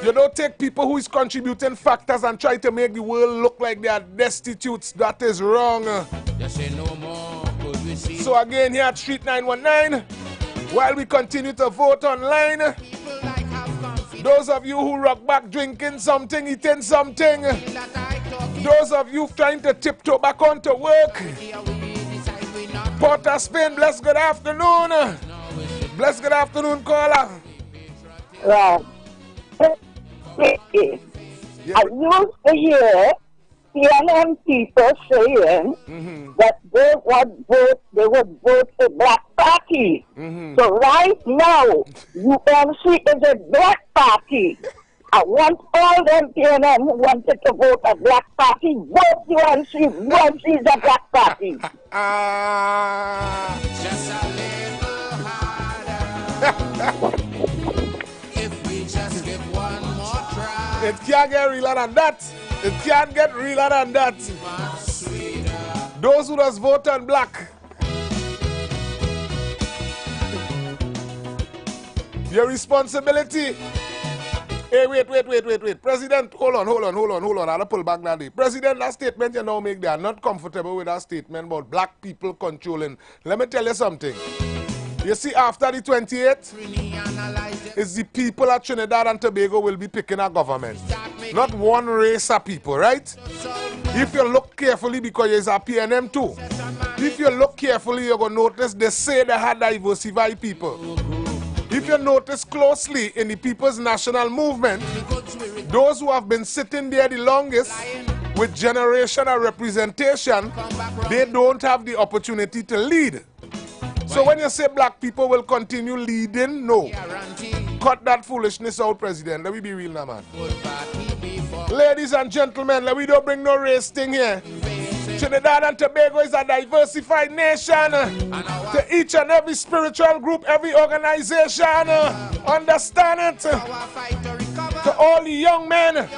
You don't take people who is contributing factors and try to make the world look like they are destitutes. That is wrong. So again, here at Street 919, while we continue to vote online, those of you who rock back drinking something, eating something, those of you trying to tiptoe back onto work, Port of Spain, bless good afternoon. Bless good afternoon, caller. Right. I used to hear CNN people saying that they would vote a black party. So right now, UNC is a black party. I want all them PNM who wanted to vote a black party, vote UNC. UNC is a black party. Just a little harder. If we just give one more try. It can't get realer than that. It can't get realer than that. Those who just vote on black. Your responsibility. Hey, wait. President, hold on. I'll pull back that day. President, that statement you now make, they are not comfortable with that statement about black people controlling. Let me tell you something. You see, after the 28th, it's the people at Trinidad and Tobago will be picking a government. Not one race of people, right? If you look carefully, because there's a PNM too. If you look carefully, you're going to notice they say they had diversified people. If you notice closely in the People's National Movement, those who have been sitting there the longest with generational representation, they don't have the opportunity to lead. So when you say black people will continue leading, no. Cut that foolishness out, President. Let me be real now, man. Ladies and gentlemen, let me don't bring no race thing here. Trinidad and Tobago is a diversified nation. To each and every spiritual group, every organization. Understand it? To all the young men,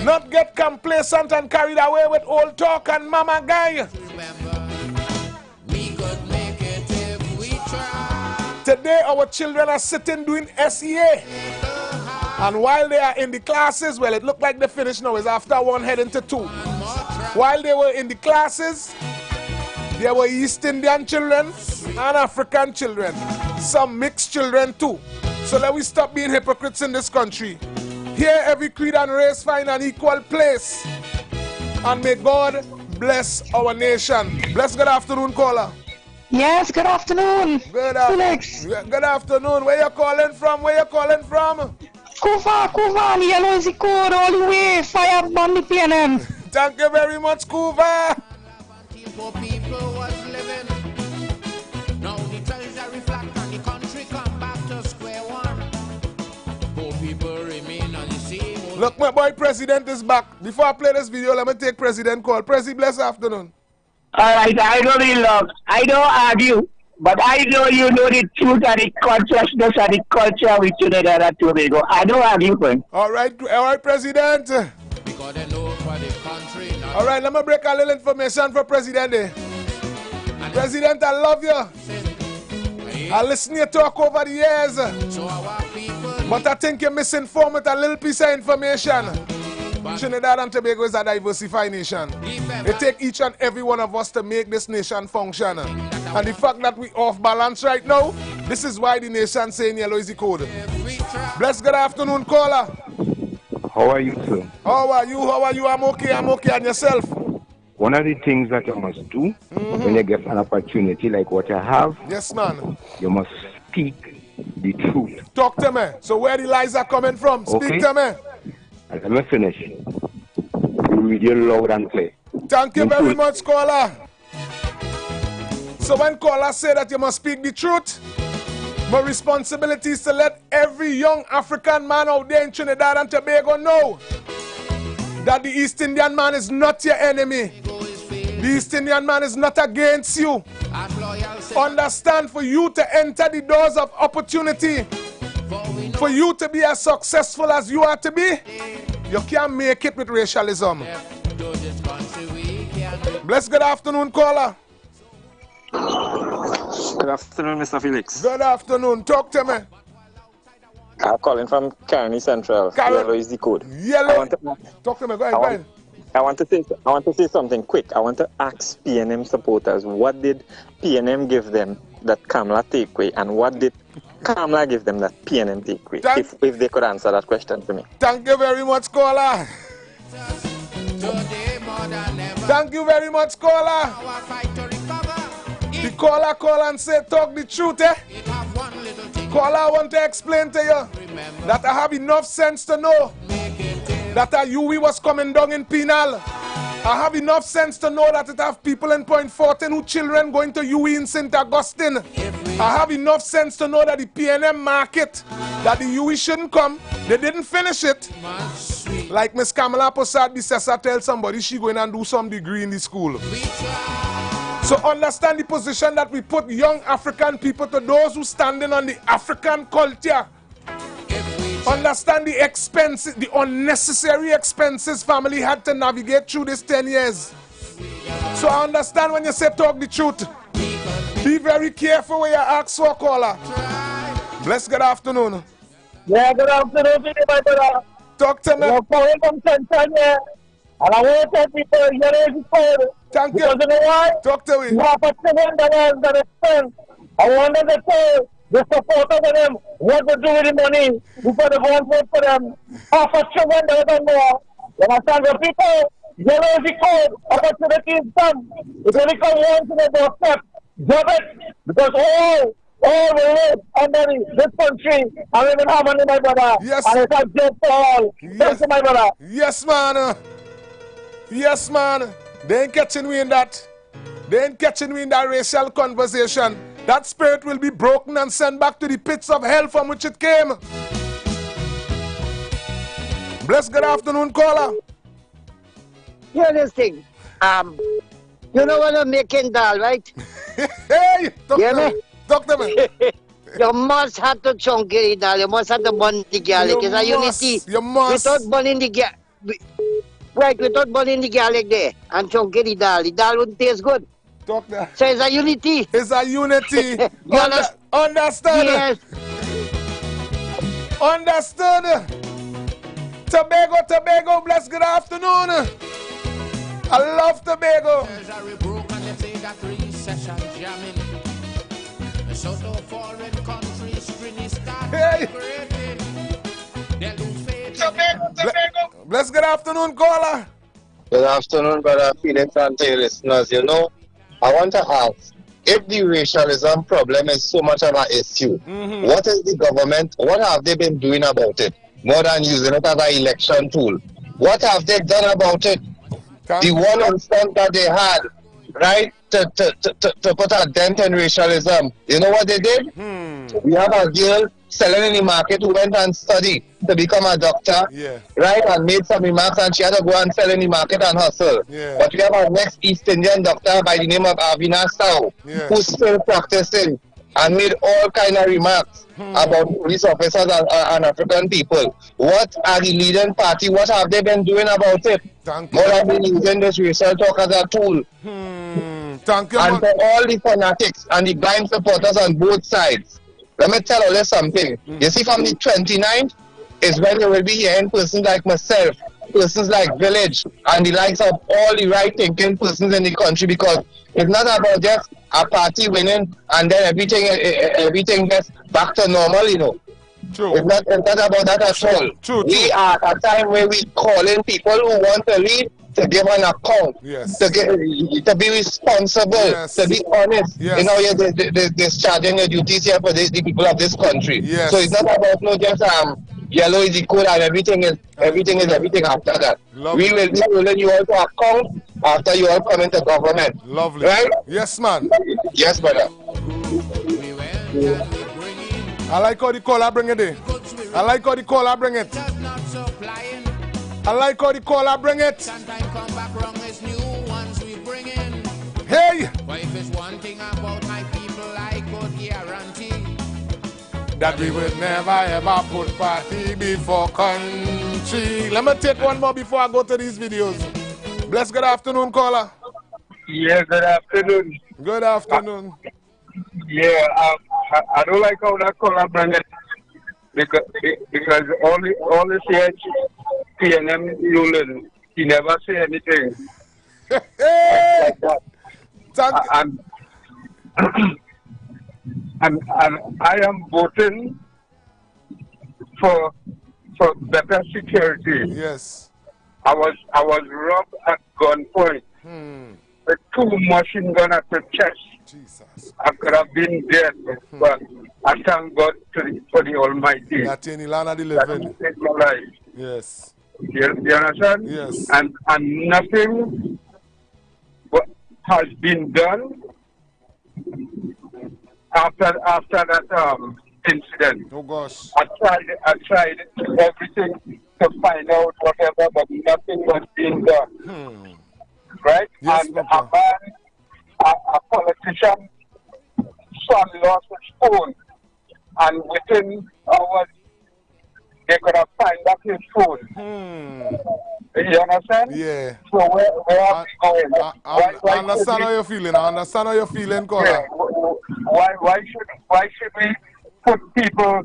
not get complacent and carried away with old talk and mama guy. Today our children are sitting doing SEA. And while they are in the classes, well, it looked like they finished now. It's after one heading to two. While they were in the classes, there were East Indian children and African children. Some mixed children too. So let we stop being hypocrites in this country. Here every creed and race find an equal place. And may God bless our nation. Bless good afternoon, caller. Yes, good afternoon. Good afternoon. Where you calling from? Where you calling from? Kuva, yellow is the code all the way. Fire on the PNM. Thank you very much, Kuva. For people was living. Now the treasure reflect and the country come back to square one. Poor people remain on the same old. Look, my boy President is back. Before I play this video, let me take President call. Prezi, bless afternoon. Alright, I don't really I don't argue, but I know you know the truth and the consciousness and the culture with Trinidad and Tobago. I don't argue, friend. Alright, President. Because they know for the country. Alright, let me break a little information for President. President, I love you. I listen to you talk over the years. But I think you're misinformed with a little piece of information. Trinidad and Tobago is a diversified nation. It takes each and every one of us to make this nation function. And the fact that we off balance right now, this is why the nation saying yellow is the code. Bless good afternoon, caller. How are you, sir? How are you? I'm okay. And yourself? One of the things that you must do when you get an opportunity like what you have, yes, man, you must speak the truth. Talk to me. So where the lies are coming from? Speak to me. And let me finish. You read it loud and clear. Thank you very much, caller. So when caller say that you must speak the truth, my responsibility is to let every young African man out there in Trinidad and Tobago know that the East Indian man is not your enemy. The East Indian man is not against you. Understand, for you to enter the doors of opportunity, for you to be as successful as you are to be, you can't make it with racialism. Bless good afternoon, caller. Good afternoon, Mr. Felix. Good afternoon. Talk to me. I'm calling from Kearney Central. Yellow is the code. Yellow. Talk to me. Go ahead. I want to say something quick. I want to ask PNM supporters, what did PNM give them that Kamala take away, and what did Kamala give them that PNM take away? If they could answer that question for me. Thank you very much, caller. Thank you very much, caller. The caller call and say, talk the truth, eh? Caller, I want to explain to you that I have enough sense to know that a UE was coming down in penal. I have enough sense to know that it have people in Point 14 who children going to UE in St. Augustine. I have enough sense to know that the PNM market, that the UE shouldn't come. They didn't finish it. Like Miss Kamala Posad Bisesa tell somebody she going and do some degree in the school. So understand the position that we put young African people, to those who standing on the African culture. Understand the expenses, the unnecessary expenses family had to navigate through this 10 years. So I understand when you say talk the truth. Be very careful when you ask for a caller. Bless good afternoon. Yeah, good afternoon, my brother. Talk to me. I'm calling from Tanzania, and I want to tell people, here is the thank you. Because you know why? Talk to me. You have a $7 that is spent. I wanted to tell the supporters of them what to do with the money before they go and vote for them. Half a $7 and more. You understand? The people, yellow is the code. Opportunity is done. It only comes once in a doorstep. Drop it. Because all we live under this country, I don't even have money, my brother. Yes. And it's a job for all. Yes. Thank you, my brother. Yes, man. Yes, man. They ain't catching me in that. They ain't catching me in that racial conversation. That spirit will be broken and sent back to the pits of hell from which it came. Bless good afternoon, caller. Hear this thing. You know what I'm making dal, right? Hey, talk to me. Talk to me. You must have to chunk it, dal. You must have to burn the garlic. It's a unity. You must. Without burning the garlic, right? Without burning the garlic there and chunk it, the dal wouldn't taste good. Talk that. So it's a unity. It's a unity. Understood. Yes. Understood. Tobago, bless good afternoon. I love Tobago. Hey. Bless good afternoon, caller. Good afternoon, brother Felix and to your listeners. You know, I want to ask, if the racialism problem is so much of an issue, what is the government, what have they been doing about it? More than using it as an election tool. What have they done about it? The one instance that they had, right, to put a dent in racialism, you know what they did? We have a girl selling in the market who went and studied to become a doctor, right, and made some remarks, and she had to go and sell in the market and hustle. But we have our next East Indian doctor by the name of Avina Sao, who's still practicing and made all kind of remarks about police officers and African people. What are the leading party? What have they been doing about it? More than been using this racial talk as a tool. Thank you. And for all the fanatics and the blind supporters on both sides, let me tell you something. You see, from the 29th is when you will be hearing persons like myself, persons like Village, and the likes of all the right-thinking persons in the country, because it's not about just a party winning and then everything gets back to normal, you know. True. It's not about that at all. We are at a time where we're calling people who want to lead to give an account, to be responsible, to be honest. You know, you're discharging your duties here for the people of this country. So it's not about no just yellow is the code and everything is everything after that. We will be holding you all to account after you all come into government. Lovely. Right? Yes, man. Yes, brother. I like how the caller bring it in. I like how the caller bring it. I like how the caller bring it. Hey! But if it's one thing about my people, I could guarantee that we will never ever put party before country. Let me take one more before I go to these videos. Bless good afternoon, caller. Yeah, good afternoon. Good afternoon. Yeah, I don't like how that caller bring it because only PNM Newland, he never say anything. Hey! And I am voting for better security. Yes. I was robbed at gunpoint with 2 machine guns at the chest. Jesus. I could have been dead, but I thank God for the Almighty. That in the land of the living. That saved my life. Yes. You understand? Yes. And nothing has been done after that incident. Oh gosh. I tried everything to find out whatever, but nothing was being done. Right? Yes, and a politician son lost his phone, and within hours they could have found back his phone. You understand? Yeah. So where are we going? I understand how you're feeling. I understand how you're feeling, caller. Yeah. Why should we put people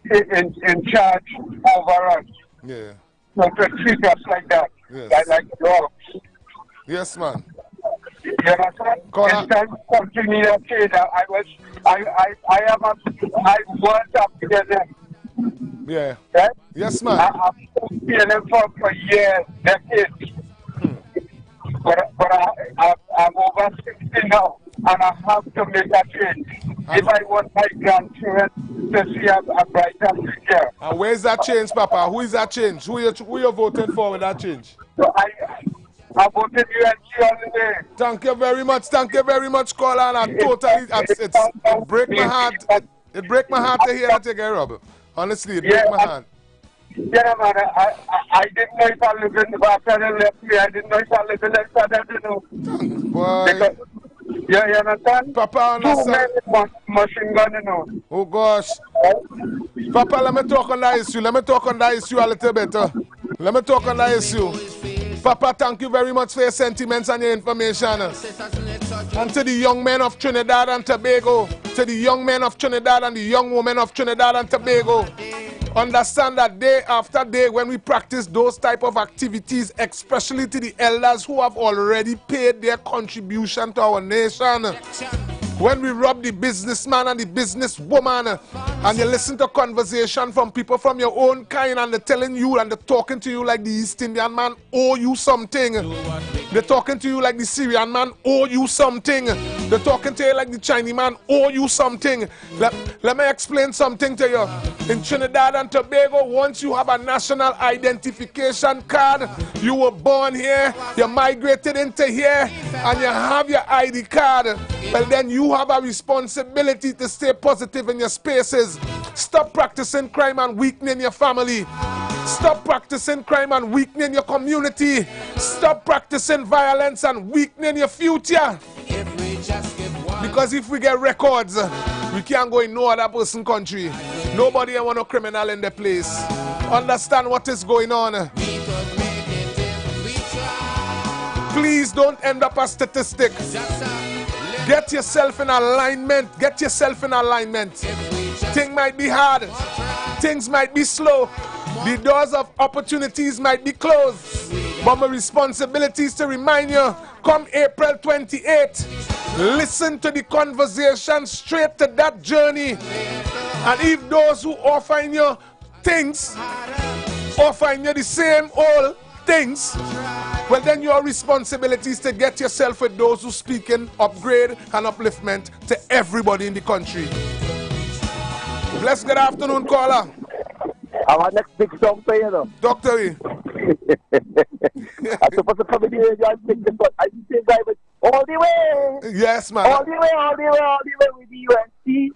in charge over us? Yeah. So to treat us like that, yes. like dogs. Yes, man. You understand? Instead of continuing to say that I was up to them. Yeah. Right? Yes, man. I've been them for years, decades. But I'm over 60 now, and I have to make a change. If I want my grandchildren to see a brighter future. And where's that change, Papa? Who is that change? Who you voting for with that change? So I voted UNC all the way. Thank you very much, caller. And I totally, it break my heart. It break my heart to hear that you get robbed. Honestly, it break my heart. Yeah, man, I didn't know if I lived in the back and left me. I didn't know if I lived in the side, I didn't know. Boy. Yeah, you understand? Papa, understand. Machine gun, you know. Oh, gosh. Papa, let me talk on that issue. Let me talk on that issue a little bit. Let me talk on that issue. Papa, thank you very much for your sentiments and your information. And to the young men of Trinidad and Tobago, to the young men of Trinidad and the young women of Trinidad and Tobago, understand that day after day when we practice those type of activities, especially to the elders who have already paid their contribution to our nation, when we rob the businessman and the businesswoman, and you listen to conversation from people from your own kind, and they're telling you and they're talking to you like the East Indian man owe you something. They're talking to you like the Syrian man owe you something. They're talking to you like the Chinese man owe you something. Let me explain something to you. In Trinidad and Tobago, once you have a national identification card, you were born here, you migrated into here, and you have your ID card, well then you have a responsibility to stay positive in your spaces. Stop practicing crime and weakening your family. Stop practicing crime and weakening your community. Stop practicing violence and weakening your future. Because if we get records, we can't go in no other person's country. Nobody want no criminal in the place. Understand what is going on. Please don't end up a statistic. Get yourself in alignment. Get yourself in alignment. Things might be hard. Things might be slow. The doors of opportunities might be closed. But my responsibility is to remind you, come April 28th, listen to the conversation straight to that journey. And if those who offer you things, offer you the same old things, well then your responsibility is to get yourself with those who speak in upgrade and upliftment to everybody in the country. Bless good afternoon, caller. Our next big song for you, though. Doctor E. I'm supposed to come in here and sing this, but I just drive it all the way. Yes, man. All the way, all the way, all the way with the UNC.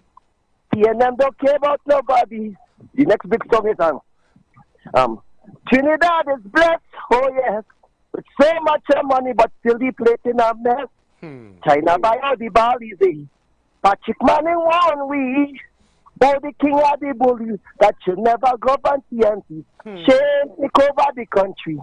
PNM don't care about nobody. The next big song is Trinidad is blessed, oh yes, with so much money, but still the plate in a mess. China buy all the barley, Patrick Manning won we. Oh, the king of the bully that should never govern TNT. Shame take over the country.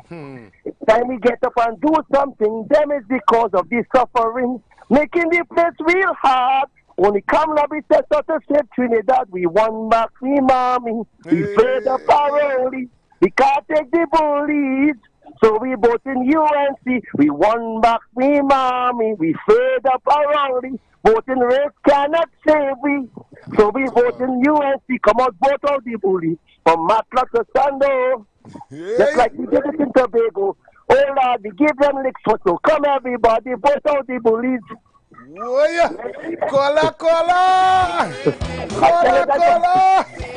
It's time we get up and do something. Them is because of the suffering, making the place real hard. Only come lobby test out to save Trinidad. We won back, we mommy. We played the parole. We can't take the bullies. So we vote in UNC. We won back, we mommy. We fed up our only. Voting race cannot save we. So we vote in UNC. Come out, vote out the bully. From Matlock to Sando. Just like we did it in Tobago. Oh Lord, we give them licks for so. Come everybody, vote out the bullies. Cola!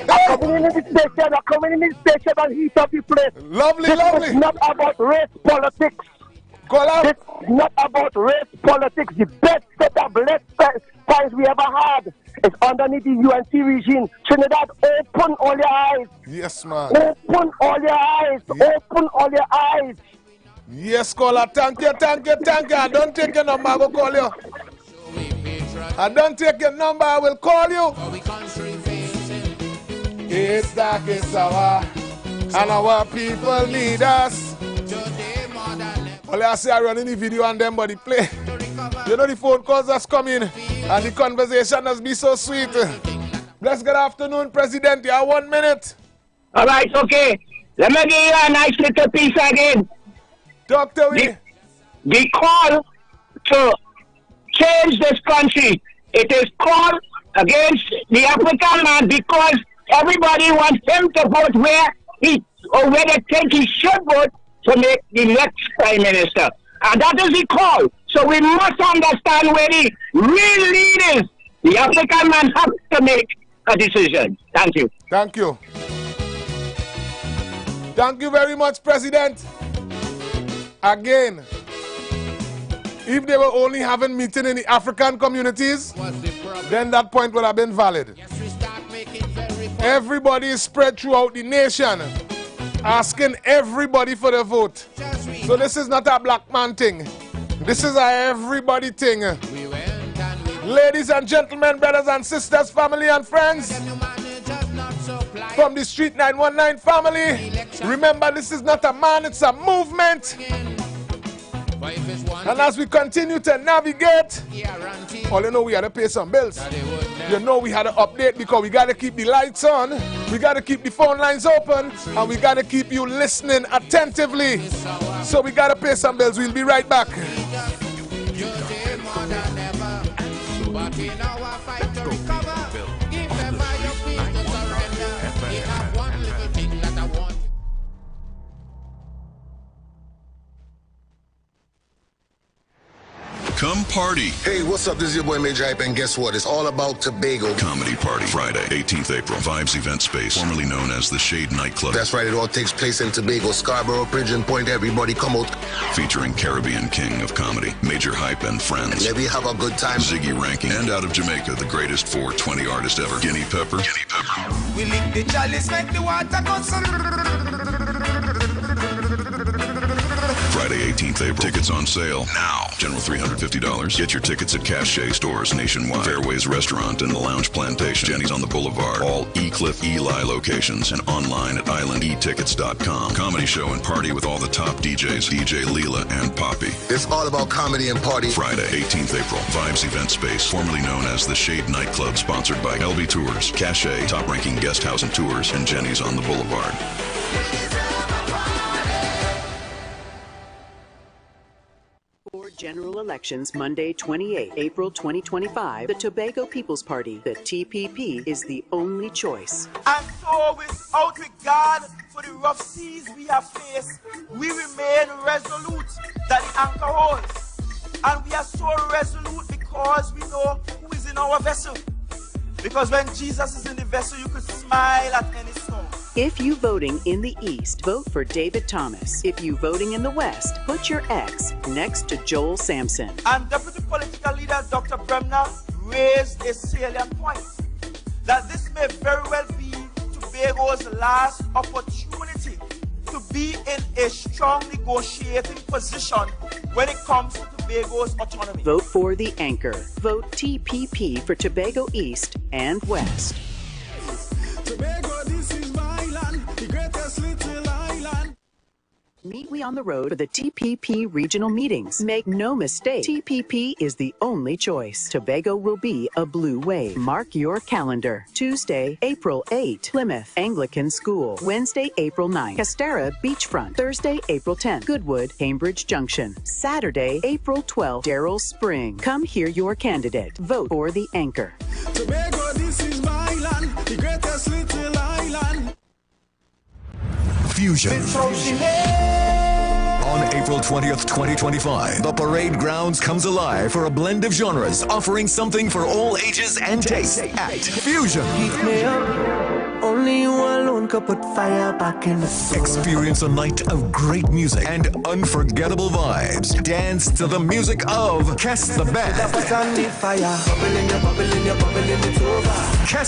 I'm coming in the station and heat up the place. Lovely. This is not about race politics. This is not about race politics. The best set of left times we ever had is underneath the UNC regime. Trinidad, open all your eyes. Yes, man. Open all your eyes. Open all your eyes. Yes, caller. Thank you. I don't take your number. I will call you. I don't take your number. I will call you. It's dark, it's hour, and our people need us. Well, I say I run in the video and them body play. You know the phone calls that's coming and the conversation has been so sweet. Bless good afternoon, President. You have 1 minute. All right, okay. Let me give you a nice little piece again. Dr. Wee. The call to change this country, it is called against the African man because everybody wants him to vote where they think he should vote to make the next prime minister. And that is the call. So we must understand where the real leaders, the African man, have to make a decision. Thank you. Thank you. Thank you very much, President. Again, if they were only having meeting in the African communities, then that point would have been valid. Everybody is spread throughout the nation, asking everybody for the vote. So this is not a black man thing. This is a everybody thing. Ladies and gentlemen, brothers and sisters, family and friends, from the Street 919 family, remember this is not a man, it's a movement. And as we continue to navigate, all you know, we had to pay some bills. You know, we had to update because we got to keep the lights on, we got to keep the phone lines open, and we got to keep you listening attentively. So we got to pay some bills. We'll be right back. But in our fight to recover, give them by your peace to surrender. We have one little thing that I want. Come party. Hey, what's up? This is your boy Major Hype, and guess what? It's all about Tobago. Comedy Party, Friday, 18th April, Vibes Event Space, formerly known as the Shade Nightclub. That's right, it all takes place in Tobago, Scarborough, Pigeon Point. Everybody come out. Featuring Caribbean King of Comedy, Major Hype and friends. Let me have a good time. Ziggy Ranking, and out of Jamaica, the greatest 420 artist ever, Guinea Pepper. We lick the chalice, make the water go Friday, 18th April. Tickets on sale now. General $350. Get your tickets at Cache stores nationwide. Fairways Restaurant and the Lounge Plantation. Jenny's on the Boulevard. All E-Cliff Eli locations and online at islandetickets.com. Comedy show and party with all the top DJs, DJ Leela and Poppy. It's all about comedy and party. Friday, 18th April. Vibes Event Space, formerly known as the Shade Nightclub, sponsored by LB Tours, Cache, Top Ranking Guest House and Tours, and Jenny's on the Boulevard. General elections Monday, 28 April 2025. The Tobago People's Party, the TPP, is the only choice. And so without regard for the rough seas we have faced, we remain resolute that the anchor holds. And we are so resolute because we know who is in our vessel. Because when Jesus is in the vessel, you could smile at any storm. If you voting in the East, vote for David Thomas. If you voting in the West, put your X next to Joel Sampson. And Deputy Political Leader Dr. Bremner raised a salient point that this may very well be Tobago's last opportunity to be in a strong negotiating position when it comes to Tobago's autonomy. Vote for the anchor. Vote TPP for Tobago East and West. Tobago, this is my land, the greatest little island. Meet we on the road for the TPP regional meetings. Make no mistake, TPP is the only choice. Tobago will be a blue wave. Mark your calendar. Tuesday, April 8, Plymouth Anglican School. Wednesday, April 9, Castara Beachfront. Thursday, April 10, Goodwood, Cambridge Junction. Saturday, April 12, Darrell Spring. Come hear your candidate. Vote for the anchor. Tobago, this is my land, the greatest little island. Fusion. On April 20th, 2025, the parade grounds comes alive for a blend of genres, offering something for all ages and tastes at Fusion. Heat me up. Only you alone could put fire back in the soul. Experience a night of great music and unforgettable vibes. Dance to the music of Kes the Band. Kes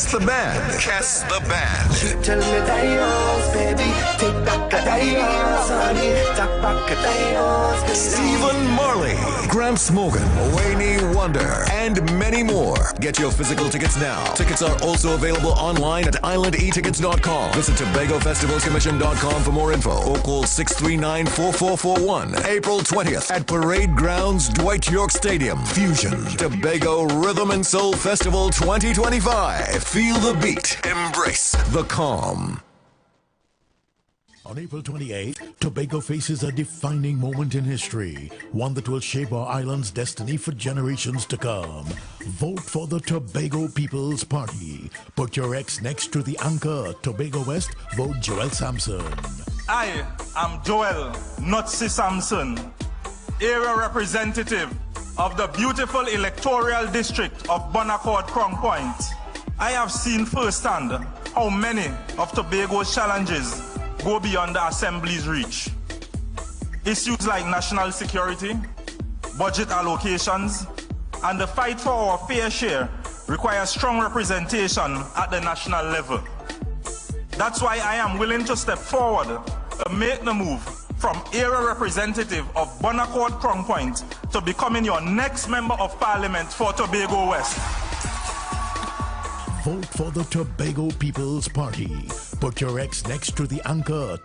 the Band. Kes the Band. Tell me dios, baby. Take back a dios, honey. Take back a dios, baby. Stephen Marley, Gramps Morgan, Wayne Wonder, and many more. Get your physical tickets now. Tickets are also available online at islandetickets.com. Visit TobagoFestivalsCommission.com for more info or call 639-4441. April 20th at Parade Grounds, Dwight York Stadium. Fusion, Tobago Rhythm and Soul Festival 2025. Feel the beat. Embrace the calm. On April 28th, Tobago faces a defining moment in history, one that will shape our island's destiny for generations to come. Vote for the Tobago People's Party. Put your X next to the anchor. Tobago West, vote Joel Sampson. I am Joel Nutsi Sampson, area representative of the beautiful electoral district of Bonaccord Crown Point. I have seen firsthand how many of Tobago's challenges go beyond the Assembly's reach. Issues like national security, budget allocations, and the fight for our fair share require strong representation at the national level. That's why I am willing to step forward to make the move from area representative of Bonaccord Crown Point to becoming your next member of parliament for Tobago West. Vote for the Tobago People's Party. Put your ex next to the anchor.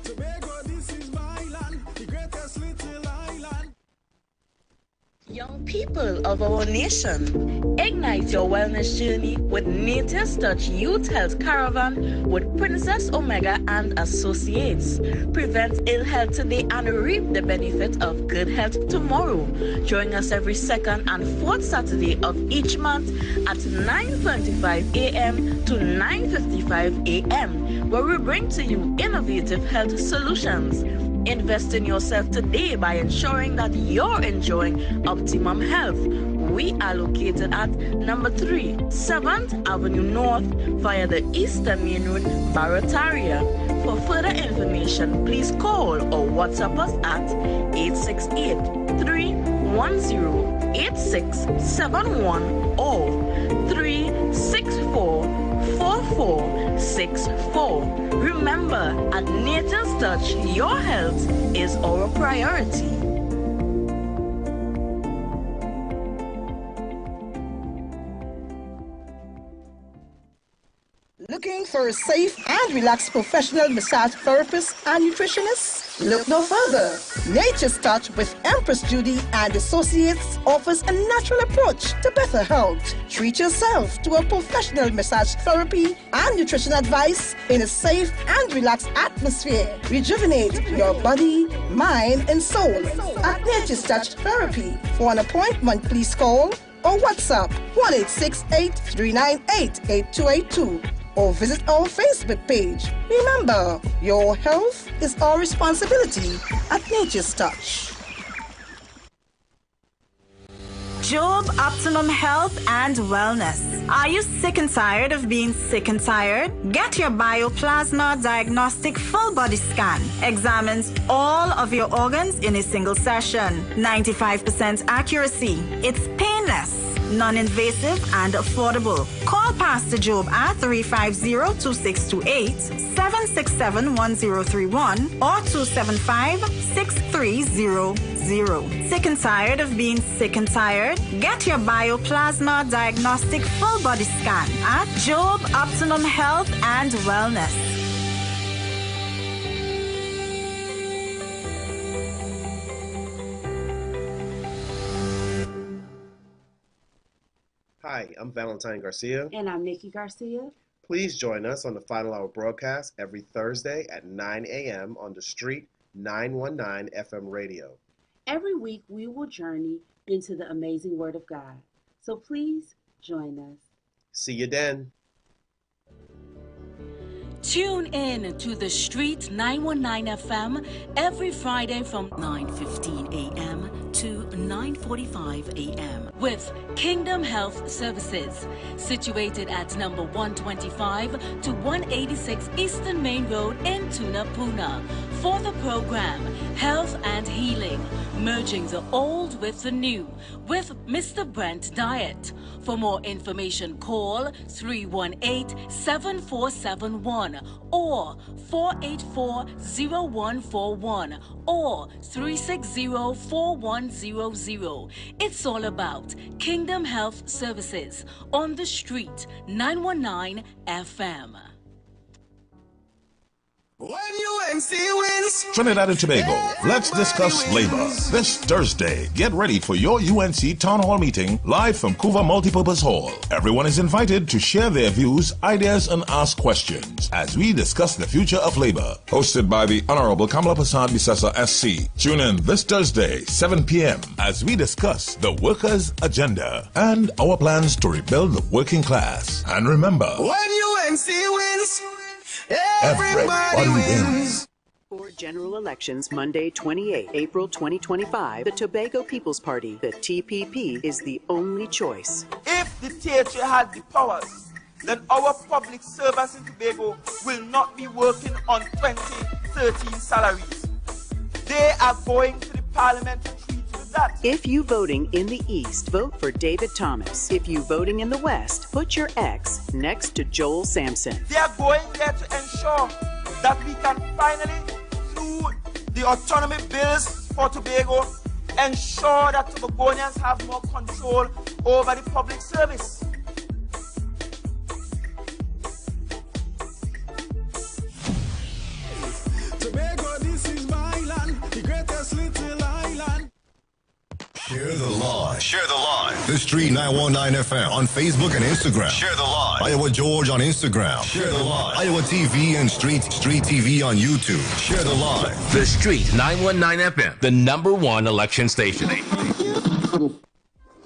Tobago, this is my land, the greatest little island. Young people of our nation, ignite your wellness journey with Nature's Touch Youth Health Caravan with Princess Omega and Associates. Prevent ill health today and reap the benefit of good health tomorrow. Join us every second and fourth Saturday of each month at 9:25 a.m. to 9:55 a.m., where we bring to you innovative health solutions. Invest in yourself today by ensuring that you're enjoying optimum health. We are located at number 3, 7th Avenue North via the Eastern Main Road, Barataria. For further information, please call or WhatsApp us at 868-310-8671 or 364-4464. Remember, at Nature's Touch, your health is our priority. Looking for a safe and relaxed professional massage therapist and nutritionist? Look no further. Nature's Touch with Empress Judy and Associates offers a natural approach to better health. Treat yourself to a professional massage therapy and nutrition advice in a safe and relaxed atmosphere. Rejuvenate your body, mind, and soul at Nature's Touch Therapy. For an appointment, please call or WhatsApp 1-868-398-8282. or visit our Facebook page. Remember, your health is our responsibility at Nature's Touch. Job Optimum Health and Wellness. Are you sick and tired of being sick and tired? Get your Bioplasma Diagnostic Full Body Scan. Examines all of your organs in a single session. 95% accuracy. It's painless, non-invasive and affordable. Call Pastor Job at 350-2628, 767-1031 or 275-6300. Sick and tired of being sick and tired? Get your Bioplasma Diagnostic Full Body Scan at Job Optimum Health and Wellness. Hi, I'm Valentine Garcia. And I'm Nikki Garcia. Please join us on the Final Hour broadcast every Thursday at 9 a.m. on The Street 919 FM radio. Every week we will journey into the amazing Word of God. So please join us. See you then. Tune in to The Street 919 FM every Friday from 9:15 a.m. to 9:45 a.m. with Kingdom Health Services, situated at number 125 to 186 Eastern Main Road in Tunapuna. For the program, Health and Healing, merging the old with the new, with Mr. Brent Diet. For more information, call 318-7471 or 484-0141 or 360-4100. It's all about Kingdom Health Services on The Street 919 FM. When UNC wins, Trinidad and Tobago, let's discuss labor. This Thursday, get ready for your UNC Town Hall meeting live from Couva Multipurpose Hall. Everyone is invited to share their views, ideas, and ask questions as we discuss the future of labor. Hosted by the Honorable Kamala Prasad Bisasa SC. Tune in this Thursday, 7 p.m. as we discuss the workers' agenda and our plans to rebuild the working class. And remember, when UNC wins, everybody wins. For general elections Monday, 28 April 2025, the Tobago People's Party, the TPP, is the only choice. If the THA had the powers, then our public servants in Tobago will not be working on 2013 salaries. They are going to the parliament to treat with that. If you voting in the East, vote for David Thomas. If you voting in the West, put your X next to Joel Sampson. They are going there to ensure that we can finally, through the autonomy bills for Tobago, ensure that Tobagonians have more control over the public service. Tobago, this is my land, the greatest little island. Share the live. Share the live. The Street 919 FM on Facebook and Instagram. Share the live. Iowa George on Instagram. Share the live. Iowa TV and Street TV on YouTube. Share the live. The Street 919 FM, the #1 election station.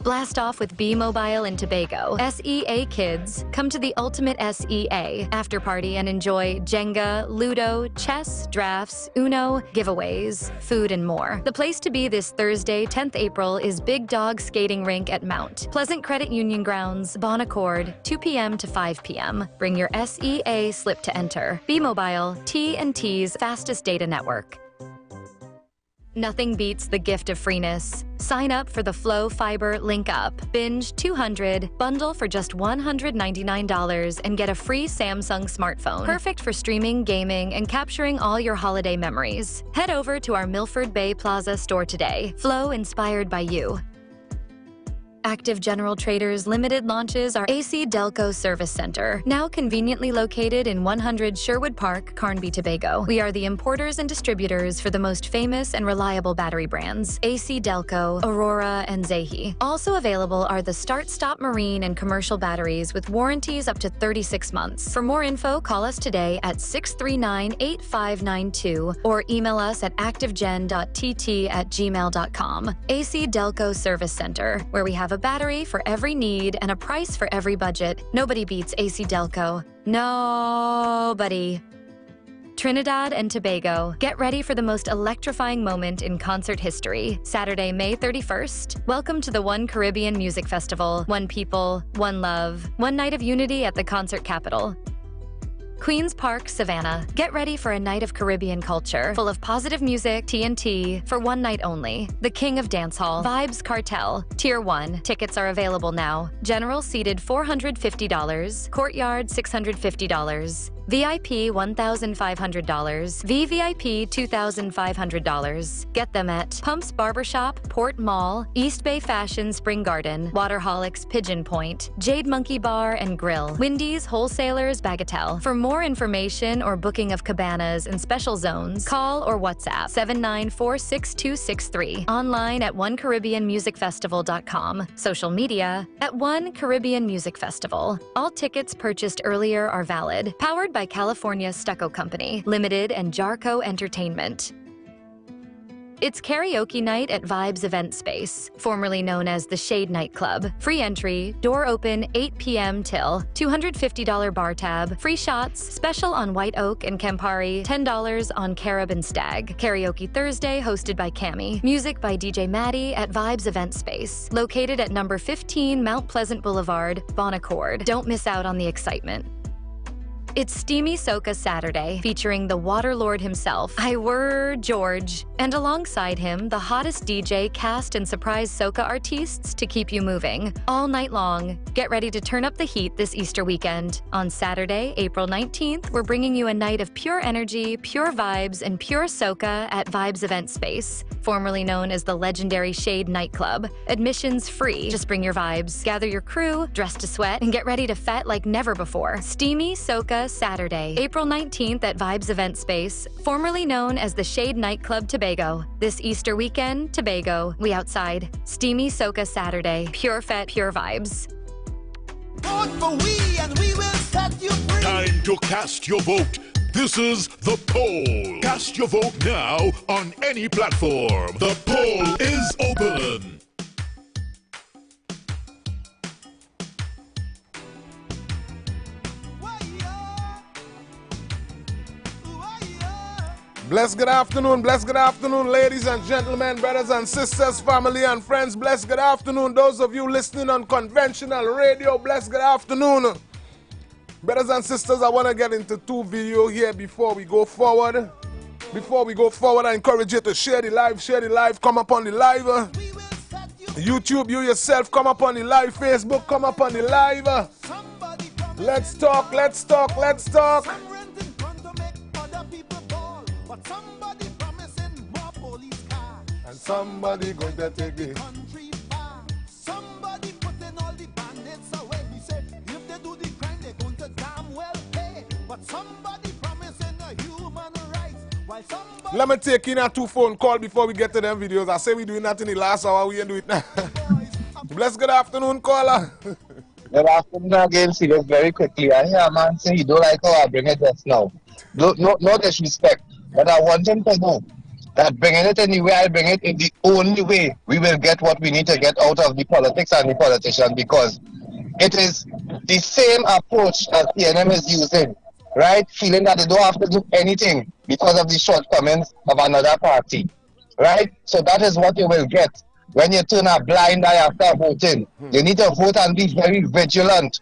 Blast off with B-Mobile and Tobago. SEA kids, come to the ultimate SEA after party and enjoy Jenga, Ludo, chess, drafts, Uno, giveaways, food, and more. The place to be this Thursday, 10th April, is Big Dog Skating Rink at Mount Pleasant Credit Union Grounds, Bon Accord, 2 p.m. to 5 p.m. Bring your SEA slip to enter. B-Mobile, T&T's fastest data network. Nothing beats the gift of freeness. Sign up for the Flow Fiber Link Up. Binge 200, bundle for just $199 and get a free Samsung smartphone. Perfect for streaming, gaming, and capturing all your holiday memories. Head over to our Milford Bay Plaza store today. Flow inspired by you. Active General Traders Limited launches our AC Delco Service Center, now conveniently located in 100 Sherwood Park, Carnby, Tobago. We are the importers and distributors for the most famous and reliable battery brands, AC Delco, Aurora, and Zehi. Also available are the Start-Stop Marine and commercial batteries with warranties up to 36 months. For more info, call us today at 639-8592 or email us at activegen.tt@gmail.com. AC Delco Service Center, where we have a battery for every need and a price for every budget. Nobody beats AC Delco. Nobody. Trinidad and Tobago, get ready for the most electrifying moment in concert history. Saturday, May 31st. Welcome to the One Caribbean Music Festival. One people, one love, one night of unity at the concert capital. Queen's Park, Savannah. Get ready for a night of Caribbean culture, full of positive music, T&T, for one night only. The King of Dancehall, Vibes Cartel, Tier 1. Tickets are available now. General seated $450, Courtyard $650. VIP $1,500, VVIP $2,500. Get them at Pumps Barbershop, Port Mall, East Bay Fashion, Spring Garden, Waterholics, Pigeon Point, Jade Monkey Bar and Grill, Wendy's Wholesalers, Bagatelle. For more information or booking of cabanas and special zones, call or WhatsApp 794-6263. Online at OneCaribbeanMusicFestival.com. Social media at One Caribbean Music Festival. All tickets purchased earlier are valid. Powered by California Stucco Company, Limited, and Jarco Entertainment. It's karaoke night at Vibes Event Space, formerly known as the Shade Nightclub. Free entry, door open 8 p.m. till, $250 bar tab, free shots, special on White Oak and Campari, $10 on Carib and Stag. Karaoke Thursday hosted by Cami. Music by DJ Maddie at Vibes Event Space, located at number 15 Mount Pleasant Boulevard, Bon Accord. Don't miss out on the excitement. It's Steamy Soca Saturday, featuring the Waterlord himself, IWER George, and alongside him, the hottest DJ, cast, and surprise soca artists to keep you moving. All night long, get ready to turn up the heat this Easter weekend. On Saturday, April 19th, we're bringing you a night of pure energy, pure vibes, and pure soca at Vibes Event Space, formerly known as the legendary Shade Nightclub. Admissions free. Just bring your vibes, gather your crew, dress to sweat, and get ready to fet like never before. Steamy Soca Saturday, April 19th at Vibes Event Space, formerly known as the Shade Nightclub Tobago. This Easter weekend, Tobago, we outside. Steamy Soca Saturday, pure fet, pure vibes. Vote for we and we will set you free. Time to cast your vote. This is the poll. Cast your vote now on any platform. The poll is open. Blessed good afternoon, ladies and gentlemen, brothers and sisters, family and friends. Blessed good afternoon, those of you listening on conventional radio. Blessed good afternoon. Brothers and sisters, I want to get into two videos here before we go forward. I encourage you to share the live, come up on the live. YouTube, you yourself, come up on the live. Facebook, come up on the live. Let's talk. And somebody going to take it. Somebody putting all the bandits away. He said, if they do the crime, they're going to damn well pay. But somebody promising a human rights. While somebody... Let me take in a 2 phone call before we get to them videos. I say we doing that in the last hour. We ain't do it now. Bless good afternoon, caller. Good afternoon again. See this very quickly. I hear a man say he don't like how I bring it just now. No disrespect. But I want him to know that bringing it in the way I bring it is the only way we will get what we need to get out of the politics and the politician, because it is the same approach as PNM is using, right? Feeling that they don't have to do anything because of the shortcomings of another party, right? So that is what you will get when you turn a blind eye after voting. You need to vote and be very vigilant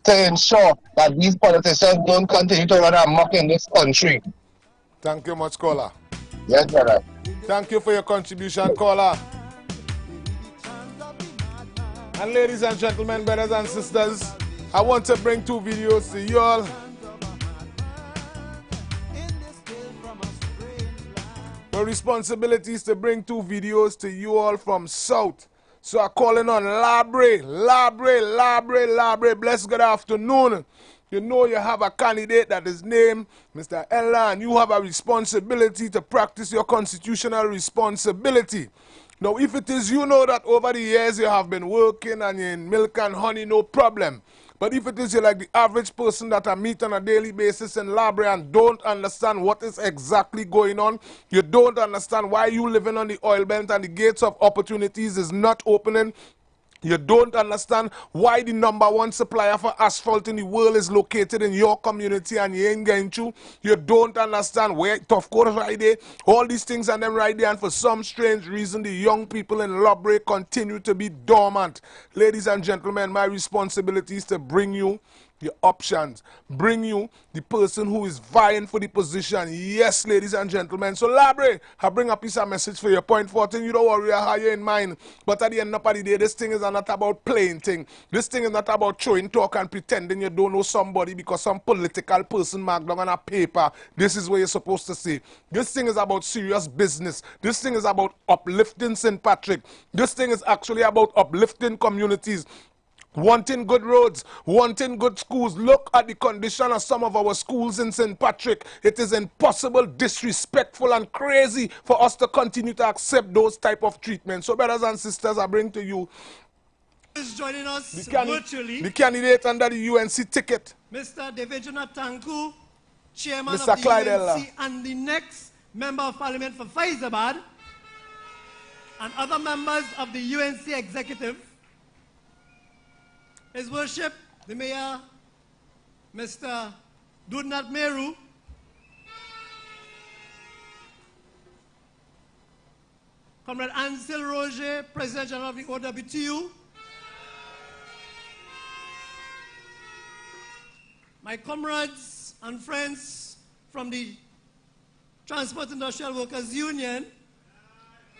to ensure that these politicians don't continue to run amok in this country. Thank you much, caller. Yes, brother. Thank you for your contribution, caller. And ladies and gentlemen, brothers and sisters, I want to bring 2 videos to you all. My responsibility is to bring 2 videos to you all from South. So I'm calling on Labre. Bless good afternoon. You know you have a candidate that is named Mr. Ella, and you have a responsibility to practice your constitutional responsibility. Now, if it is you know that over the years you have been working and you're in milk and honey, no problem. But if it is you like the average person that I meet on a daily basis in Labre and don't understand what is exactly going on, you don't understand why you living on the oil belt and the gates of opportunities is not opening, you don't understand why the #1 supplier for asphalt in the world is located in your community and you ain't going to. You don't understand where tough course right there. All these things and them right there, and for some strange reason the young people in Labre continue to be dormant. Ladies and gentlemen, my responsibility is to bring you your options, bring you the person who is vying for the position. Yes, ladies and gentlemen. So Labre, I bring a piece of message for your point 14. You don't worry, I have you in mind. But at the end of the day, this thing is not about playing thing. This thing is not about showing talk and pretending you don't know somebody because some political person marked down on a paper. This is what you're supposed to say. This thing is about serious business. This thing is about uplifting St. Patrick. This thing is actually about uplifting communities. Wanting good roads, wanting good schools. Look at the condition of some of our schools in St. Patrick. It is impossible, disrespectful, and crazy for us to continue to accept those type of treatments. So, brothers and sisters, I bring to you is joining us virtually. The candidate under the UNC ticket, Mr. Devejana Tanku, Chairman Mr. of the Clyde UNC, Ella. and the next Member of Parliament for Faizabad, and other members of the UNC Executive. His Worship, the Mayor, Mr. Dudnat Meru, Comrade Ansel Roger, President General of the OWTU, my comrades and friends from the Transport Industrial Workers Union,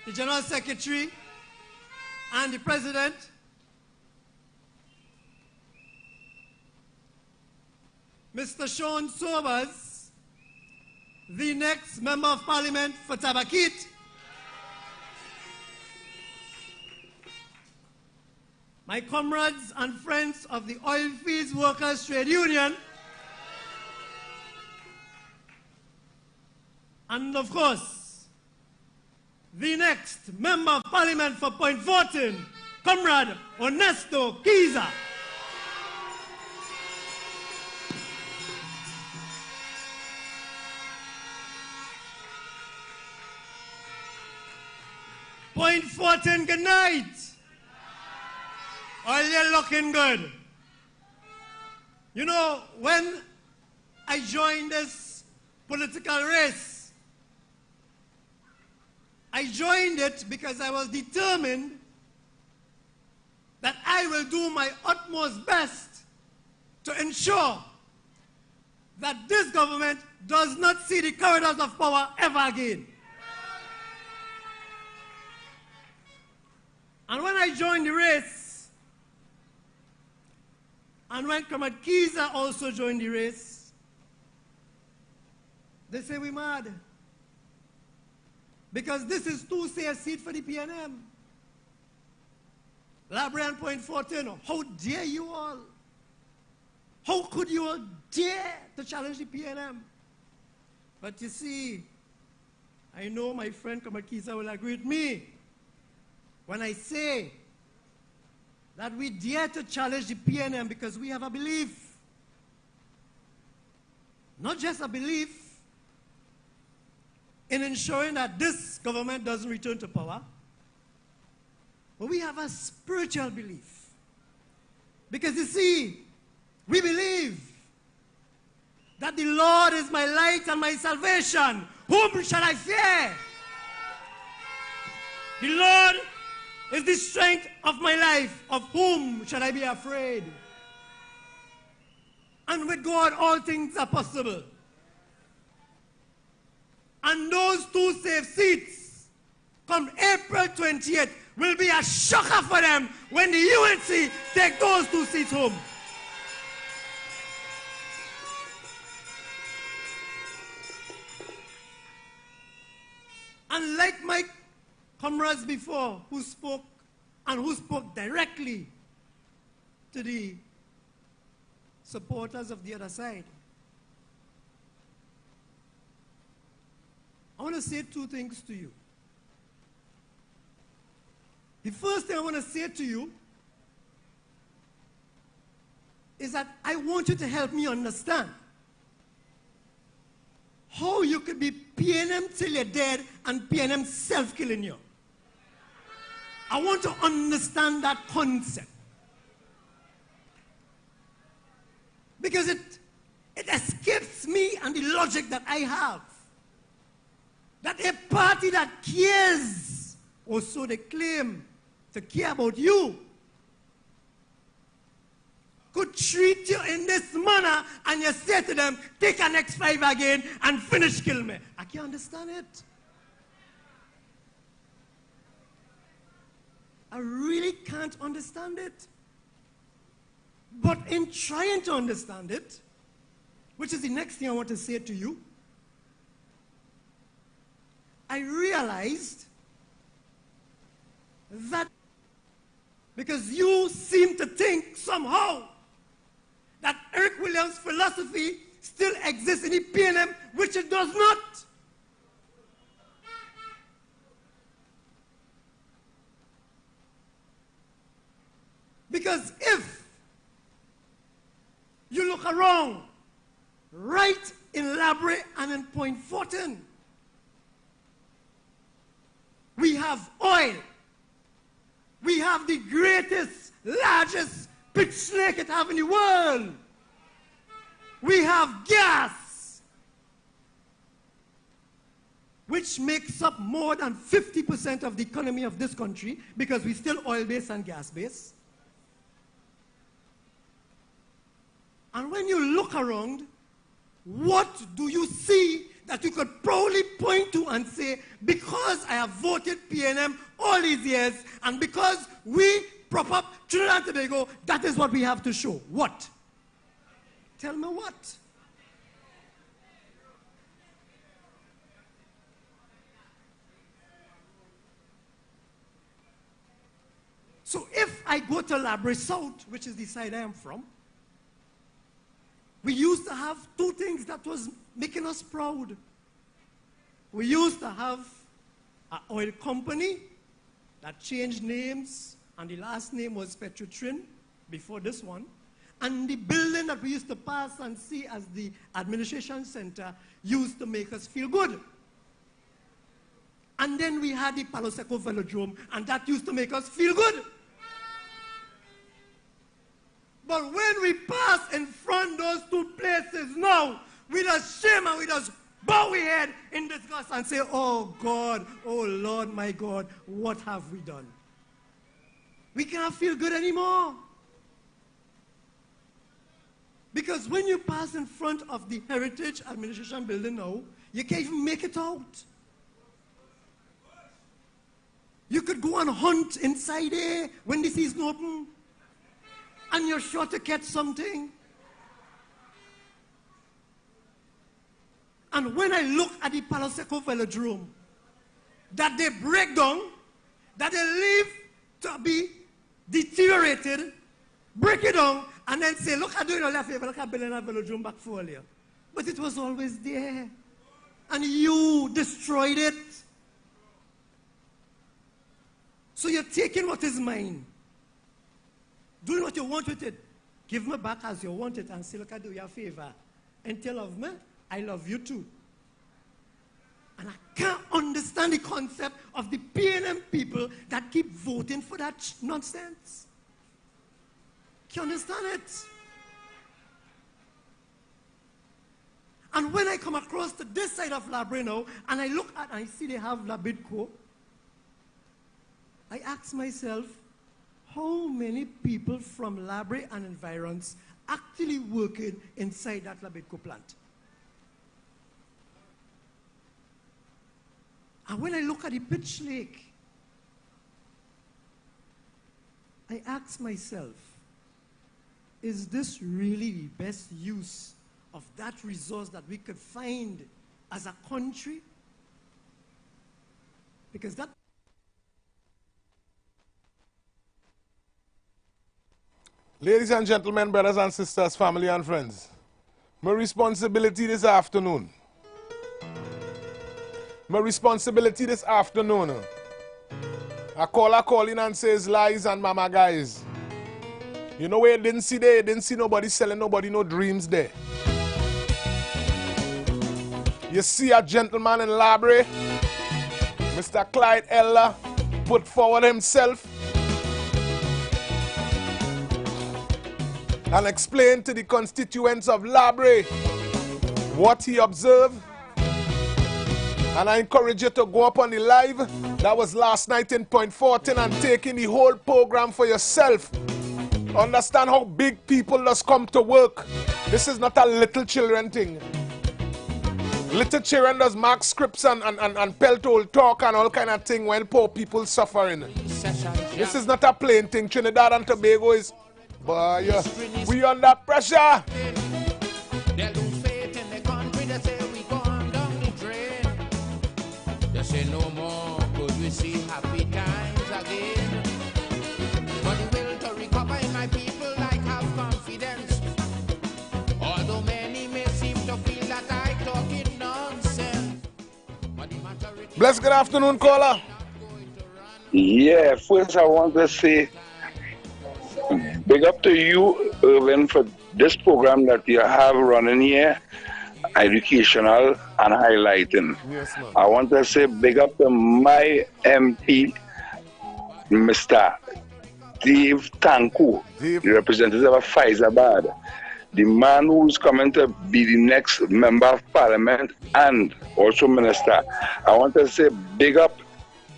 the General Secretary, and the President, Mr. Sean Sobers, the next Member of Parliament for Tabakit, my comrades and friends of the Oilfields Workers Trade Union, and of course, the next Member of Parliament for Point 14, Comrade Ernesto Kiza. Point 14, good night. All you looking good. You know, when I joined this political race, I joined it because I was determined that I will do my utmost best to ensure that this government does not see the corridors of power ever again. And when I joined the race, and when Comrade Kiza also joined the race, they say we mad. Because this is too safe seat for the PNM. Labre and Point Fortin, how dare you all? How could you all dare to challenge the PNM? But you see, I know my friend Kamakisa will agree with me when I say that we dare to challenge the PNM because we have a belief. Not just a belief in ensuring that this government doesn't return to power, but we have a spiritual belief. Because you see, we believe that the Lord is my light and my salvation. Whom shall I fear? The Lord is the strength of my life. Of whom shall I be afraid? And with God, all things are possible. And those two safe seats, come April 28th, will be a shocker for them when the UNC take those two seats home. Unlike my comrades before who spoke directly to the supporters of the other side, I want to say two things to you. The first thing I want to say to you is that I want you to help me understand how you could be PNM till you're dead and PNM self-killing you. I want to understand that concept. Because it escapes me and the logic that I have. That a party that cares, or so they claim to care about you, could treat you in this manner and you say to them, take an X5 again and finish kill me. I can't understand it. I really can't understand it. But in trying to understand it, which is the next thing I want to say to you, I realized that because you seem to think somehow that Eric Williams' philosophy still exists in the PNM, which it does not. Because if you look around, right in Labre and in Point Fortin, we have oil. We have the greatest, largest pit snake it have in the world. We have gas, which makes up more than 50% of the economy of this country because we're still oil-based and gas-based. And when you look around, what do you see that you could proudly point to and say, because I have voted PNM all these years, and because we prop up Trinidad and Tobago, that is what we have to show? What? Tell me what? So if I go to Labre South, which is the side I am from, we used to have two things that was making us proud. We used to have an oil company that changed names, and the last name was Petrotrin before this one. And the building that we used to pass and see as the administration center used to make us feel good. And then we had the Palo Seco Velodrome, and that used to make us feel good. But when we pass in front of those two places now, we just shame and we just bow our head in disgust and say, oh God, oh Lord, my God, what have we done? We can't feel good anymore. Because when you pass in front of the Heritage Administration building now, you can't even make it out. You could go and hunt inside there when the season open, and you're sure to catch something. And when I look at the Palo Seco Velodrome, that they break down, that they leave to be deteriorated, break it down, and then say, look, I do it all favor, look, I build a velodrome back for you. But it was always there. And you destroyed it. So you're taking what is mine, doing what you want with it. Give me back as you want it and say, look, I do you a favor. And tell of me, I love you too. And I can't understand the concept of the PNM people that keep voting for that nonsense. Can you understand it? And when I come across to this side of Labre now, and I look at and I see they have Labidco, I ask myself, how many people from Labre and environs actually working inside that Labidco plant? And when I look at the Pitch Lake, I ask myself, is this really the best use of that resource that we could find as a country? Because that... Ladies and gentlemen, brothers and sisters, family and friends, my responsibility this afternoon. I call in and says lies and mama guys. You know where you didn't see there? You didn't see nobody selling nobody no dreams there. You see a gentleman in Labre, Mr. Clyde Eller, put forward himself and explain to the constituents of Labre what he observed. And I encourage you to go up on the live. That was last night in Point 14 and take in the whole program for yourself. Understand how big people just come to work. This is not a little children thing. Little children does mark scripts and pelt old talk and all kind of thing when poor people suffering. This is not a plain thing. Trinidad and Tobago is... Boy, we under pressure. They lose faith in the country, they say we gone down the drain. They say no more could we see happy times again. But the will to recover in my people like have confidence. Although many may seem to feel that I talking nonsense. But the majority... Bless, good afternoon, caller. Yeah, first I want to say big up to you, Irvin, for this program that you have running here, educational and highlighting. Yes, ma'am. I want to say big up to my MP, Mr. Dave Tanku, the representative of Faizabad, the man who's coming to be the next member of parliament and also minister. I want to say big up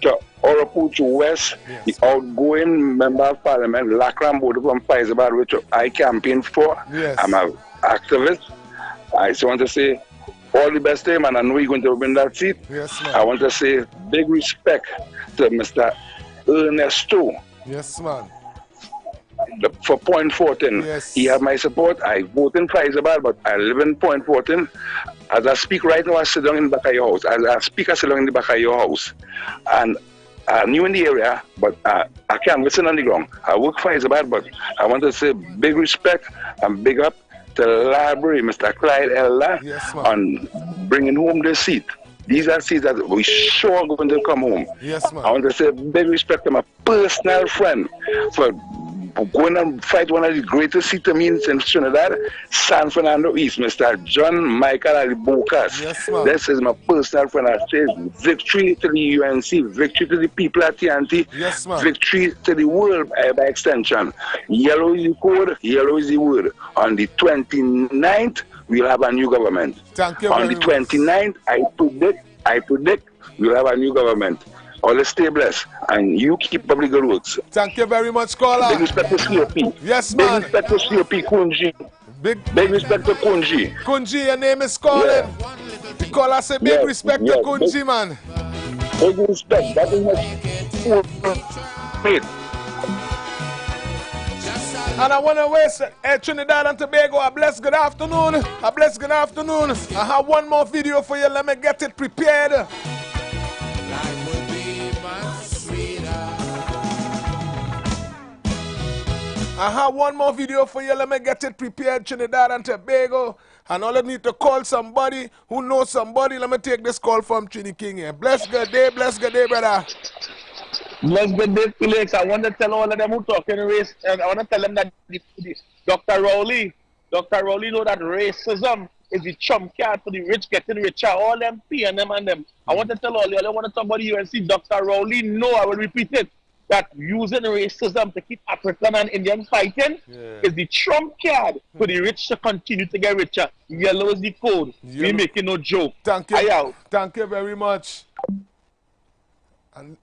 to Oropuchu West, the outgoing member of parliament, Lakram Bodo from Faizabad, which I campaigned for. Yes. I'm an activist. I just want to say all the best to him, and I know he's going to win that seat. Yes, ma'am. I want to say big respect to Mr. Ernesto. Yes, man. For Point 14. Yes. He have my support. I vote in Faizabad, but I live in Point 14. As I speak right now, I sit down in the back of your house. As I speak, I sit down in the back of your house. And I'm new in the area, but I can't listen on the ground. I work Faizabad, but I want to say big respect and big up to the library, Mr. Clyde Eller, on bringing home this seat. These are seats that we sure are going to come home. Yes, ma'am. I want to say big respect to my personal friend for going and fight one of the greatest city means in Trinidad, San Fernando East, Mr. John Michael Alibocas. Yes, ma'am. This is my personal friend. I say victory to the UNC, victory to the people at TNT, yes, ma'am. Victory to the world by extension. Yellow is the code, yellow is the word. On the 29th, we'll have a new government. Thank you On the 29th, I predict we'll have a new government. Always stay blessed, and you keep up the good works. Thank you very much, caller. Big respect to COP. Yes, man. Big respect to COP, Kunji. Big respect to Kunji. Kunji, your name is calling. Yeah. The caller say big respect to Kunji, man. Big respect. That is my faith. And I want to wish Trinidad and Tobago a blessed good afternoon. A blessed good afternoon. I have one more video for you. Let me get it prepared. I have one more video for you. Let me get it prepared, Trinidad and Tobago. And all I need to call somebody who knows somebody. Let me take this call from Trini King here. Bless good day, brother. Bless good day, Felix. I want to tell all of them who talking race, and I want to tell them that Dr. Rowley know that racism is the trump card for the rich getting richer. All them P&M and them. I want to tell all you, I want to talk about the UNC. Dr. Rowley know, I will repeat it, that using racism to keep African and Indian fighting is the trump card for the rich to continue to get richer. Yellow is the code. We making no joke. Thank you. Thank you very much. And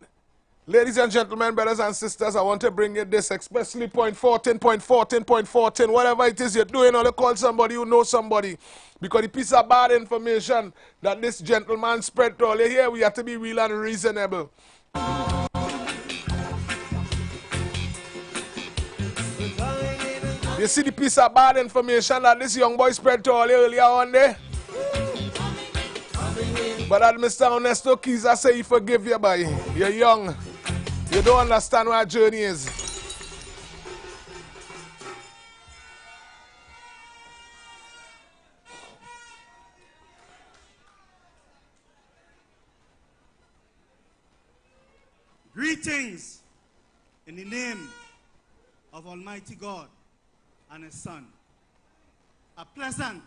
ladies and gentlemen, brothers and sisters, I want to bring you this, especially point 14, whatever it is you're doing, or call somebody who knows somebody. Because the piece of bad information that this gentleman spread to all you here, we have to be real and reasonable. You see the piece of bad information that this young boy spread to all you earlier on there? But that Mr. Ernesto Kiza say he forgive you, boy. You're young. You don't understand what our journey is. Greetings in the name of Almighty God and His Son. A pleasant.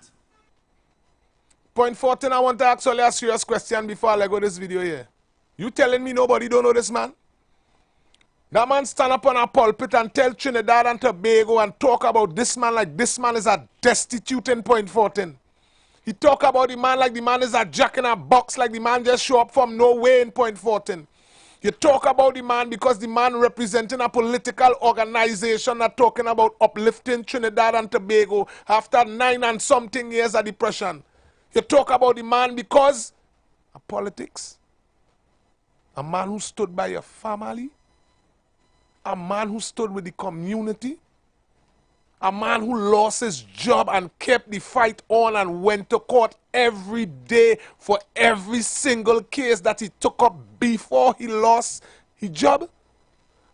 Point 14, I want to ask you a serious question before I let go this video here. You telling me nobody don't know this man? That man stand up on a pulpit and tell Trinidad and Tobago and talk about this man like this man is a destitute in point 14. He talk about the man like the man is a jack in a box, like the man just show up from nowhere in point 14. You talk about the man because the man representing a political organization that talking about uplifting Trinidad and Tobago after 9 and something years of depression. You talk about the man because of politics. A man who stood by your family. A man who stood with the community. A man who lost his job and kept the fight on and went to court every day for every single case that he took up before he lost his job.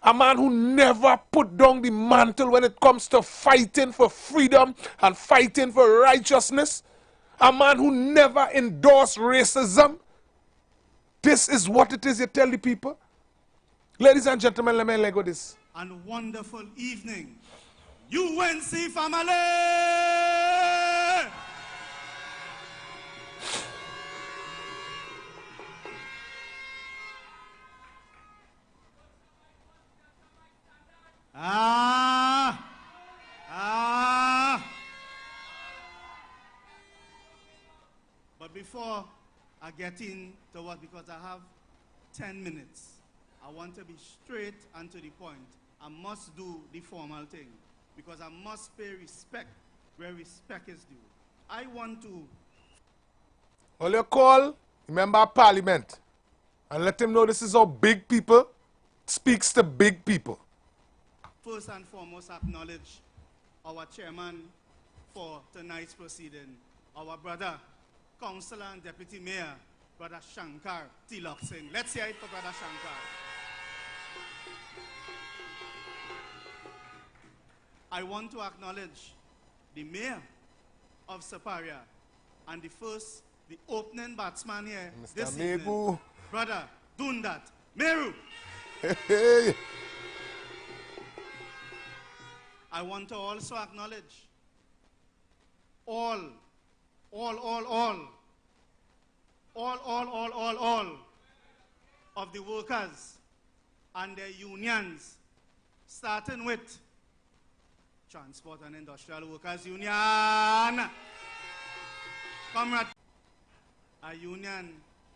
A man who never put down the mantle when it comes to fighting for freedom and fighting for righteousness. A man who never endorsed racism. This is what it is you tell the people. Ladies and gentlemen, let me let go this. And wonderful evening. UNC family! But before I get into what, because I have 10 minutes, I want to be straight and to the point. I must do the formal thing, because I must pay respect where respect is due. I want to... All you call, member of parliament, and let him know this is how big people speaks to big people. First and foremost, acknowledge our chairman for tonight's proceeding, our brother, Councillor and Deputy Mayor, Brother Shankar Tilak Singh. Let's hear it for Brother Shankar. I want to acknowledge the Mayor of Saparia and the opening batsman here Mr. this Megu. evening, Brother Dundat Meru. Hey. I want to also acknowledge all of the workers and their unions, starting with Transport and Industrial Workers Union. Comrade, a union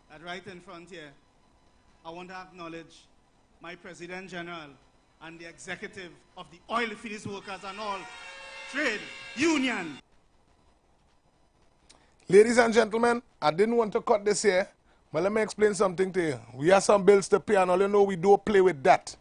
that right in front here. I want to acknowledge my President General and the executive of the oil fields workers and all trade union. Ladies and gentlemen, I didn't want to cut this here, but let me explain something to you. We have some bills to pay, and all you know we don't play with that.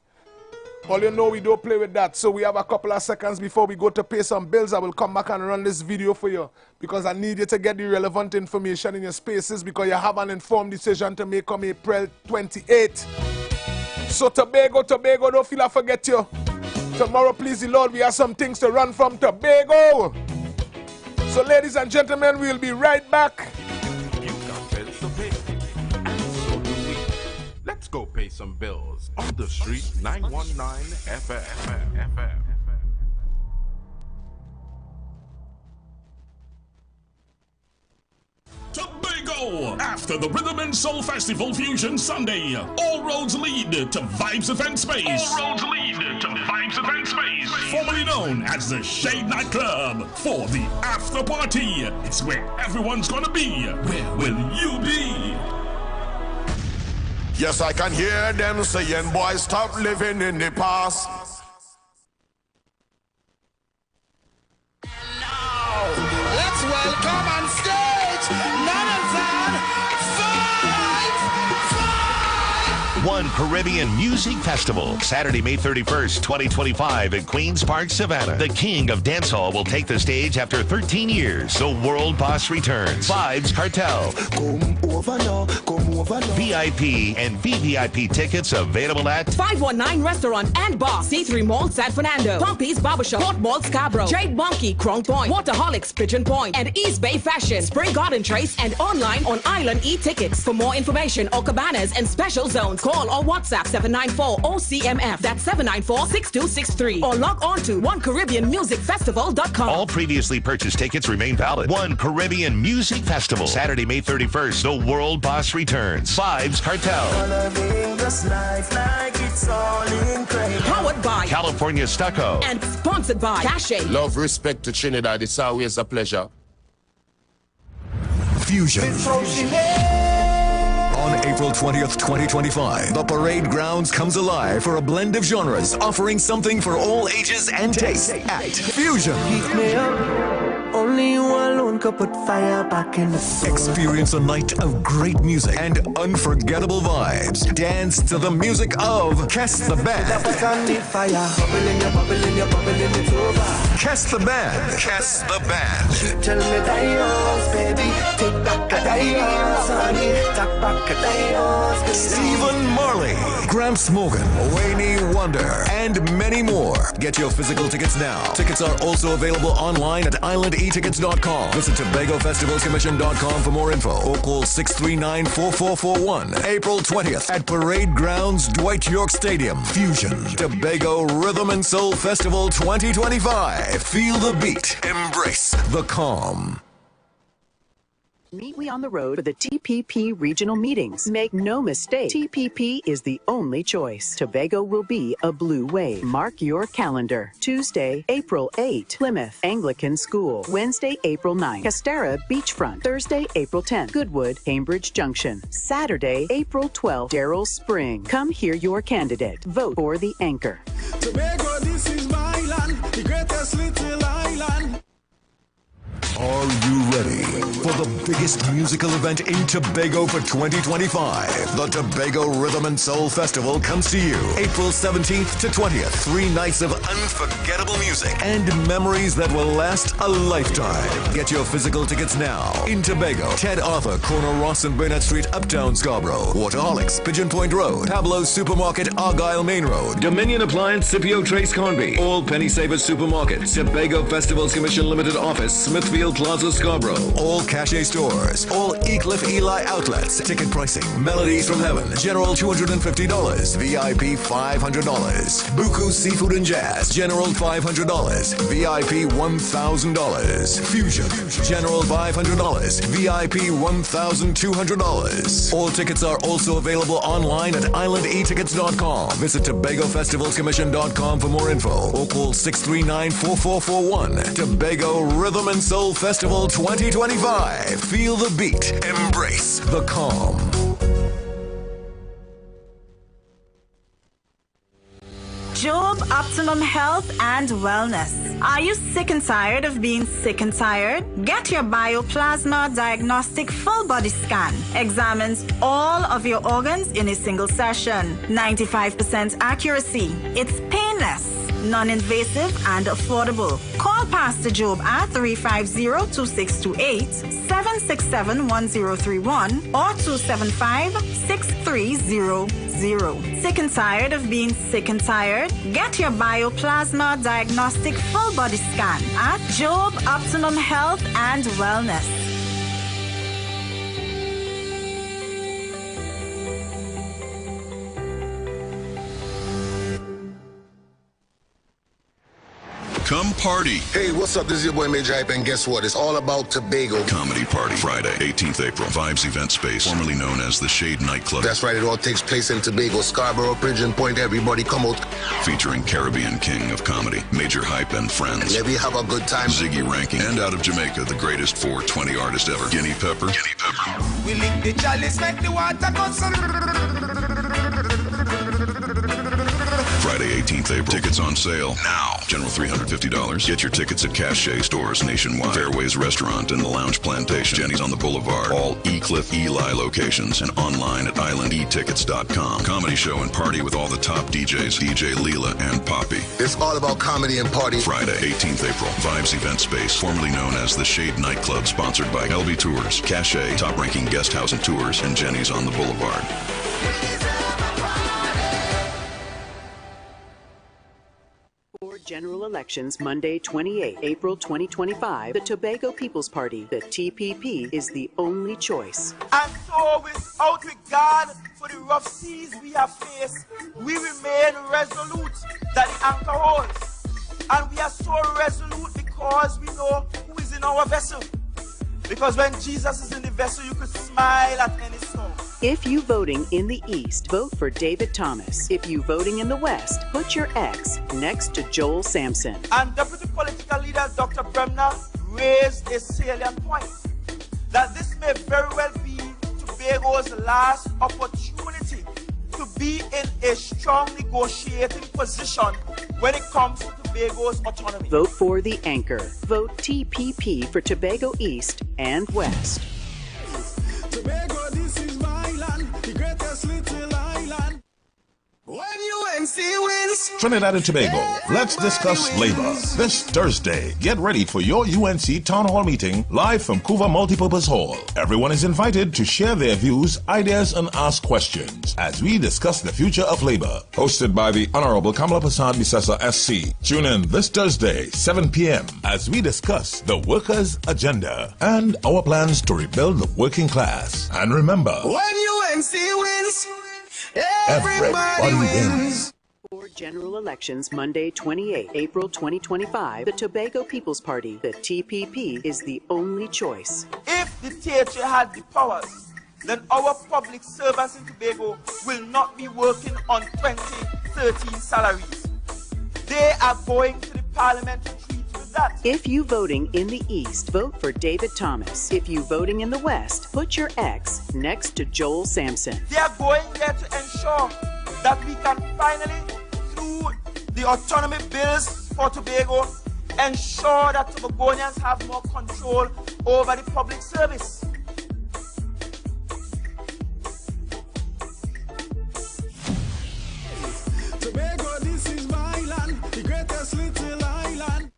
All you know we don't play with that. So we have a couple of seconds before we go to pay some bills. I will come back and run this video for you, because I need you to get the relevant information in your spaces, because you have an informed decision to make on April 28th. So Tobago, don't feel I forget you. Tomorrow, please the Lord, we have some things to run from Tobago. So, ladies and gentlemen, we'll be right back. You got bills to pay, and so do we. Let's go pay some bills on the street 919 FM. Tobago! After the Rhythm and Soul Festival Fusion Sunday, all roads lead to Vibes Event Space. All roads lead to Vibes Event Space. Formerly known as the Shade Nightclub. For the after party, it's where everyone's gonna be. Where will you be? Yes, I can hear them saying, boy, stop living in the past. Let's welcome on stage none other than One Caribbean Music Festival, Saturday, May 31st, 2025 at Queen's Park, Savannah. The king of dancehall will take the stage after 13 years. The World Boss returns. Vibes Cartel. Come over now, come over now. VIP and VVIP tickets available at 519 Restaurant and Bar, C3 Mall, San Fernando, Pompey's Barbershop, Port Mall, Scarborough, Trade Monkey, Crown Point, Waterholics, Pigeon Point, and East Bay Fashion, Spring Garden Trace, and online on Island E-Tickets. For more information or cabanas and special zones, call or WhatsApp 794-OCMF. That's 794-6263. Or log on to OneCaribbeanMusicFestival.com. All previously purchased tickets remain valid. One Caribbean Music Festival, Saturday, May 31st. The World Boss returns. Vibes Cartel. Powered by California Stucco. And sponsored by Cache. Love, respect to Trinidad. It's always a pleasure. Fusion. On April 20th, 2025, the Parade Grounds comes alive for a blend of genres, offering something for all ages and tastes at Fusion. Heat me up. Only you alone could put fire back in the soul. Experience a night of great music and unforgettable vibes. Dance to the music of Kess the Band. Kess the Band. Kess the Band. Tell me dios, baby. Take back a dios, honey. Take back a dios, baby. Stephen Marley, Gramps Morgan, Wayne Wonder, and many more. Get your physical tickets now. Tickets are also available online at IslandEtickets.com. Visit TobagoFestivalCommission.com for more info or call 639-4441. April 20th at Parade Grounds, Dwight York Stadium. Fusion, Tobago Rhythm and Soul Festival 2025. Feel the beat. Embrace the calm. Meet we on the road for the TPP regional meetings. Make no mistake, TPP is the only choice. Tobago will be a blue wave. Mark your calendar. Tuesday, April 8, Plymouth Anglican School. Wednesday, April 9, Castara Beachfront. Thursday, April 10, Goodwood, Cambridge Junction. Saturday, April 12, Darrell Spring. Come hear your candidate. Vote for the anchor. Tobago, this is my land, the greatest little island. Are you ready for the biggest musical event in Tobago for 2025? The Tobago Rhythm and Soul Festival comes to you April 17th to 20th. 3 nights of unforgettable music and memories that will last a lifetime. Get your physical tickets now. In Tobago, Ted Arthur, corner Ross and Burnett Street, Uptown Scarborough. Waterholics, Pigeon Point Road. Pablo's Supermarket, Argyle Main Road. Dominion Appliance, Scipio Trace Conby. All Penny Savers Supermarkets. Tobago Festivals Commission Limited Office, Smithfield Plaza, Scarborough. All Cache stores. All Ecliff Eli outlets. Ticket pricing. Melodies from Heaven. General $250. VIP $500. Buku Seafood and Jazz. General $500. VIP $1,000. Fusion. General $500. VIP $1,200. All tickets are also available online at IslandEtickets.com. Visit TobagoFestivalsCommission.com for more info or call 639-4441. Tobago Rhythm and Soul Festival 2025. Feel the beat. Embrace the calm. Job Optimum Health and Wellness. Are you sick and tired of being sick and tired? Get your Bioplasma Diagnostic Full Body Scan. Examines all of your organs in a single session. 95% accuracy. It's painless. non-invasive and affordable. Call Pastor Job at 350-2628, 767-1031 or 275-6300. Sick and tired of being sick and tired? Get your bioplasma diagnostic full body scan at Job Optimum Health and Wellness. Come party. Hey, what's up? This is your boy Major Hype, and guess what? It's all about Tobago. Comedy Party, Friday, 18th April, Vibes Event Space, formerly known as the Shade Nightclub. That's right, it all takes place in Tobago, Scarborough, Pigeon Point. Everybody come out. Featuring Caribbean King of Comedy, Major Hype and friends. Let me have a good time. Ziggy Ranking, and out of Jamaica, the greatest 420 artist ever, Guinea Pepper. We lick the chalice, make the water go. Friday, 18th April. Tickets on sale now. General $350. Get your tickets at Cache stores nationwide. Fairways Restaurant and the Lounge Plantation. Jenny's on the Boulevard. All E-Cliff Eli locations and online at islandetickets.com. Comedy show and party with all the top DJs. DJ Leela and Poppy. It's all about comedy and party. Friday, 18th April. Vibes Event Space, formerly known as the Shade Nightclub, sponsored by LB Tours, Cache, top-ranking guest house and tours, and Jenny's on the Boulevard. General elections Monday, 28 April 2025, the Tobago People's Party, the TPP, is the only choice. And so, without regard for the rough seas we have faced, we remain resolute that the anchor holds. And we are so resolute because we know who is in our vessel. Because when Jesus is in the vessel, you could smile at any storm. If you voting in the East, vote for David Thomas. If you voting in the West, put your X next to Joel Sampson. And Deputy Political Leader Dr. Bremner raised a salient point that this may very well be Tobago's last opportunity to be in a strong negotiating position when it comes to Tobago's autonomy. Vote for the anchor. Vote TPP for Tobago East and West. Tobago, this is my land, the greatest little island. When UNC wins, Trinidad and Tobago, let's discuss labor. This Thursday, get ready for your UNC Town Hall meeting live from Couva Multipurpose Hall. Everyone is invited to share their views, ideas, and ask questions as we discuss the future of labor. Hosted by the Honorable Kamala Prasad Bisesa SC. Tune in this Thursday, 7 p.m. as we discuss the workers' agenda and our plans to rebuild the working class. And remember, when UNC wins, everybody wins. For general elections Monday, 28 April 2025, the Tobago People's Party, the TPP, is the only choice. If the THA had the powers, then our public servants in Tobago will not be working on 2013 salaries. They are going to the parliament to treat with that. If you voting in the East, vote for David Thomas. If you voting in the West, put your X next to Joel Sampson. They are going there to ensure that we can finally, through the autonomy bills for Tobago, ensure that Tobagonians have more control over the public service. Tobago, this is my land, the greatest little island.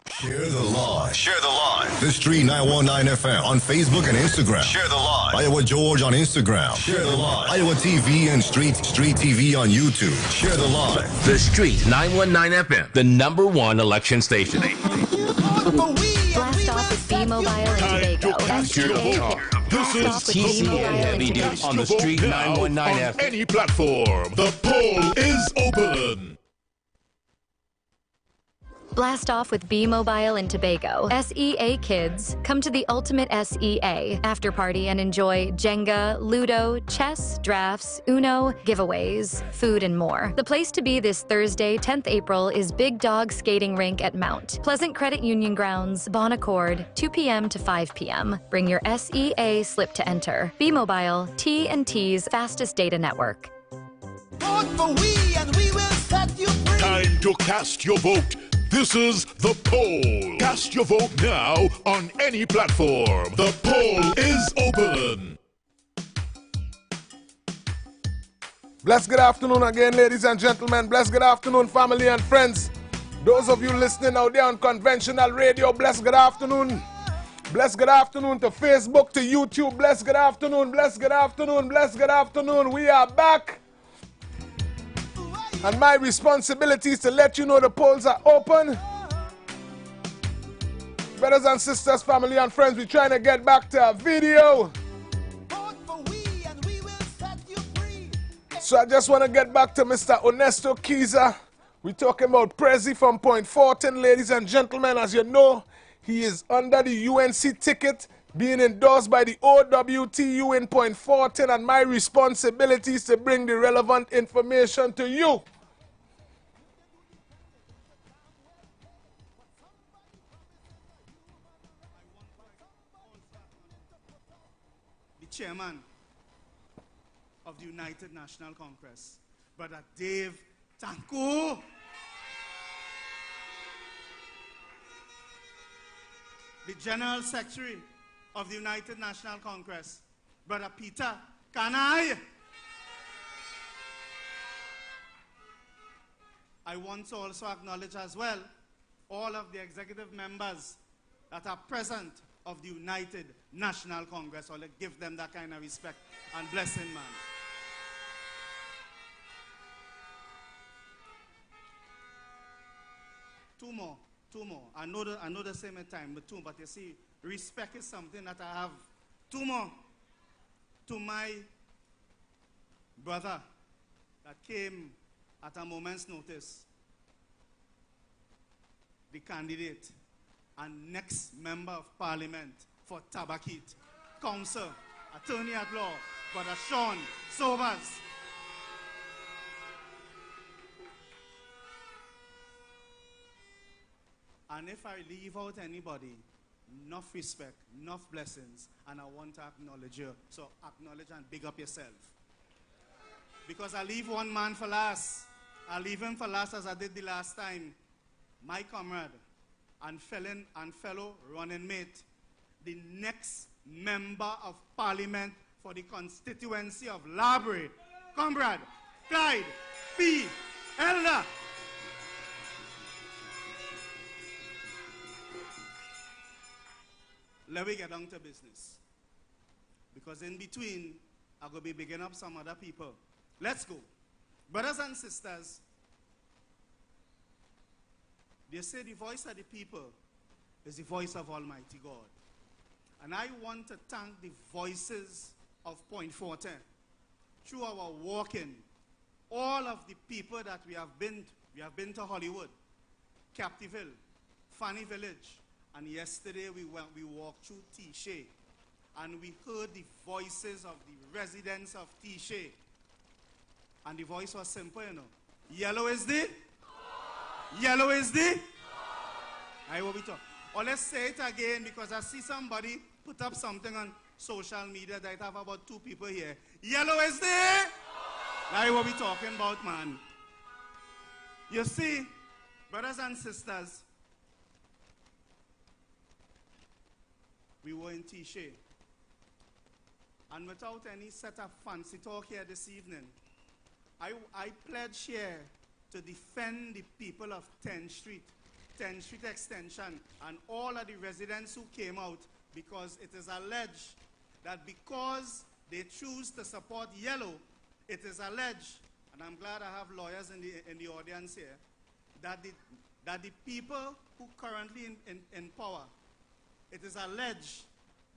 Share the live. Share the live. The Street 919 FM on Facebook and Instagram. Share the live. Iowa George on Instagram. Share the live. Iowa TV and Street TV on YouTube. Share the live. The Street 919 FM, the #1 election station. Blast off with B-Mobile and Tobago. This is TCN Heavy Duty on the Street 919 FM. Any platform. The poll is open. Blast off with B-Mobile and Tobago. SEA kids, come to the ultimate SEA after party and enjoy Jenga, Ludo, chess, drafts, Uno, giveaways, food, and more. The place to be this Thursday, 10th April, is Big Dog Skating Rink at Mount Pleasant Credit Union Grounds, Bon Accord, 2 p.m. to 5 p.m. Bring your SEA slip to enter. B-Mobile, T&T's fastest data network. Vote for we and we will set you free. Time to cast your vote. This is the poll. Cast your vote now on any platform. The poll is open. Blessed good afternoon again, ladies and gentlemen. Blessed good afternoon, family and friends. Those of you listening out there on conventional radio, blessed good afternoon. Blessed good afternoon to Facebook, to YouTube. Blessed good afternoon, blessed good afternoon, blessed good afternoon. We are back. And my responsibility is to let you know the polls are open. Brothers and sisters, family and friends, we're trying to get back to a video. So I just want to get back to Mr. Ernesto Kiza. We're talking about Prezi from Point Fortin, ladies and gentlemen. As you know, he is under the UNC ticket, being endorsed by the OWTU in Point Fortin, and my responsibility is to bring the relevant information to you. The chairman of the United National Congress, Brother Dave Tanku. The General Secretary of the United National Congress, Brother Peter Kanai. I want to also acknowledge as well all of the executive members that are present of the United National Congress. So let's give them that kind of respect and blessing, man. Two more. I know the same time, but two. But you see, respect is something that I have. Two more. To my brother that came at a moment's notice, the candidate and next member of parliament for Tabakit Council, attorney at law, Brother Sean Sobers. And if I leave out anybody, enough respect, enough blessings, and I want to acknowledge you. So acknowledge and big up yourself. Because I leave one man for last. I leave him for last as I did the last time. My comrade and fellow running mate, the next member of parliament for the constituency of Library, comrade Clyde P. Elder. Let me get down to business. Because in between, I'm going to be bigging up some other people. Let's go. Brothers and sisters, they say the voice of the people is the voice of Almighty God. And I want to thank the voices of Point Fortin through our walking. All of the people that we have been to Hollywood, Captiville, Fanny Village, and yesterday we walked through T-Shay, and we heard the voices of the residents of T-Shay. And the voice was simple, you know. Yellow is the? Yellow is the? I will be talking. Or let's say it again, because I see somebody put up something on social media that I have about 2 people here. Yellow is the? I will be talking about, man. You see, brothers and sisters, we were in T-Shay. And without any set of fancy talk here this evening, I pledge here to defend the people of 10th Street Extension, and all of the residents who came out, because it is alleged that because they choose to support yellow, it is alleged, and I'm glad I have lawyers in the audience here, that the people who currently in power, it is alleged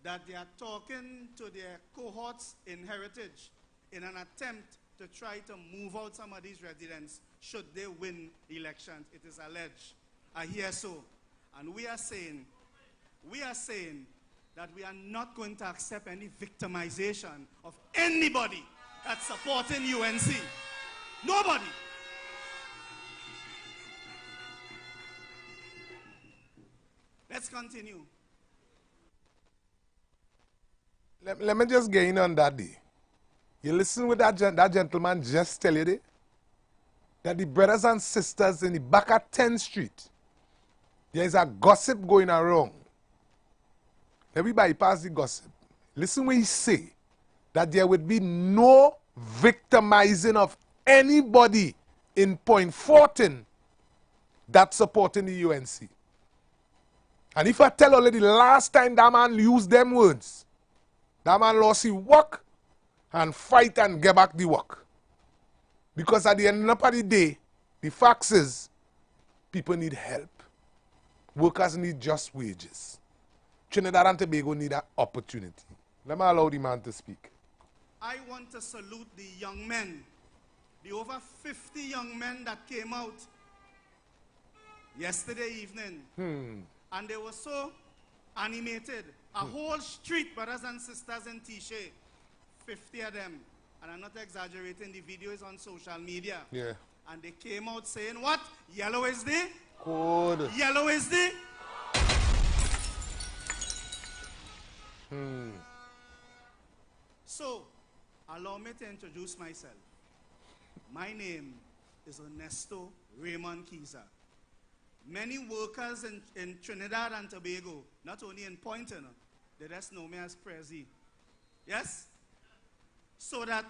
that they are talking to their cohorts in Heritage in an attempt to try to move out some of these residents should they win elections. It is alleged. I hear so. And we are saying that we are not going to accept any victimization of anybody that's supporting UNC. Nobody. Let's continue. Let me just get in on that day. You listen with that gentleman just tell you that the brothers and sisters in the back of 10th Street, there is a gossip going around. Let me bypass the gossip. Listen when he say that there would be no victimizing of anybody in Point Fortin that's supporting the UNC. And if I tell already last time that man used them words, that man lost his work and fight and get back the work. Because at the end of the day, the fact is, people need help. Workers need just wages. Trinidad and Tobago need an opportunity. Let me allow the man to speak. I want to salute the young men, the over 50 young men that came out yesterday evening. And they were so animated. A whole street, brothers and sisters in T-shirt, 50 of them. And I'm not exaggerating, the video is on social media. Yeah. And they came out saying what? Yellow is the? Good. Yellow is the? So, allow me to introduce myself. My name is Ernesto Raymond Kiza. Many workers in Trinidad and Tobago, not only in Point, they just know me as Prezi. Yes? So that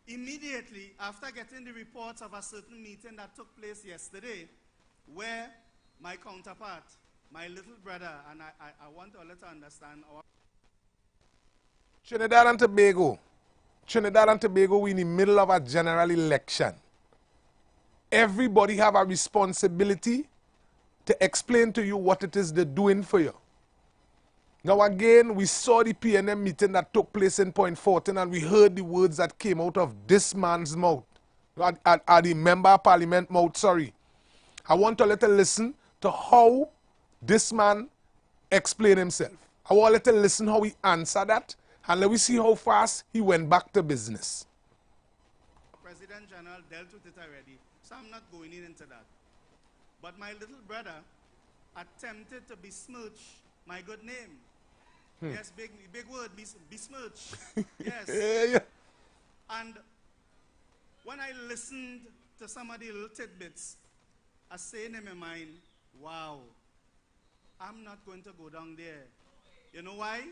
immediately after getting the reports of a certain meeting that took place yesterday, where my counterpart, my little brother, and I want all to understand our Trinidad and Tobago, we're in the middle of a general election. Everybody have a responsibility to explain to you what it is they're doing for you. Now again, we saw the PNM meeting that took place in Point Fortin, and we heard the words that came out of this man's mouth, at the member of parliament mouth, sorry. I want to let you listen to how this man explained himself. I want to let you listen how he answered that, and let me see how fast he went back to business. President General dealt with it already, so I'm not going into that. But my little brother attempted to besmirch my good name. Yes, big word, besmirch. Yes. Yeah. And when I listened to some of the little tidbits, I say in my mind, wow, I'm not going to go down there. You know why?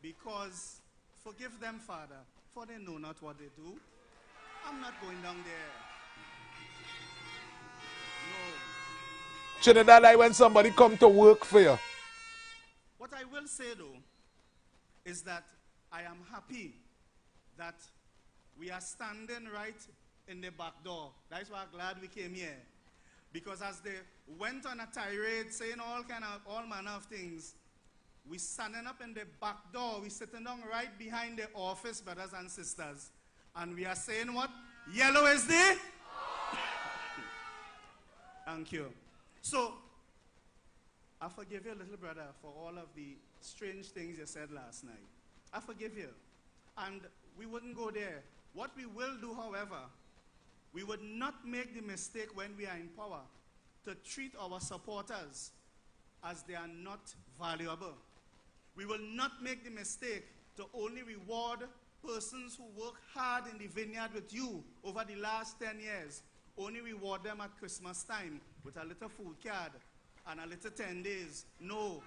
Because, forgive them, Father, for they know not what they do. I'm not going down there. No. Trinidad, like when somebody come to work for you. What I will say, though, is that I am happy that we are standing right in the back door. That's why I'm glad we came here. Because as they went on a tirade saying all manner of things, we standing up in the back door, we sitting down right behind the office, brothers and sisters, and we are saying what? Yellow is the? Thank you. So, I forgive you, little brother, for all of the strange things you said last night. I forgive you. And we wouldn't go there. What we will do, however, we would not make the mistake when we are in power to treat our supporters as they are not valuable. We will not make the mistake to only reward persons who work hard in the vineyard with you over the last 10 years. Only reward them at Christmas time with a little food card and a little 10 days. No.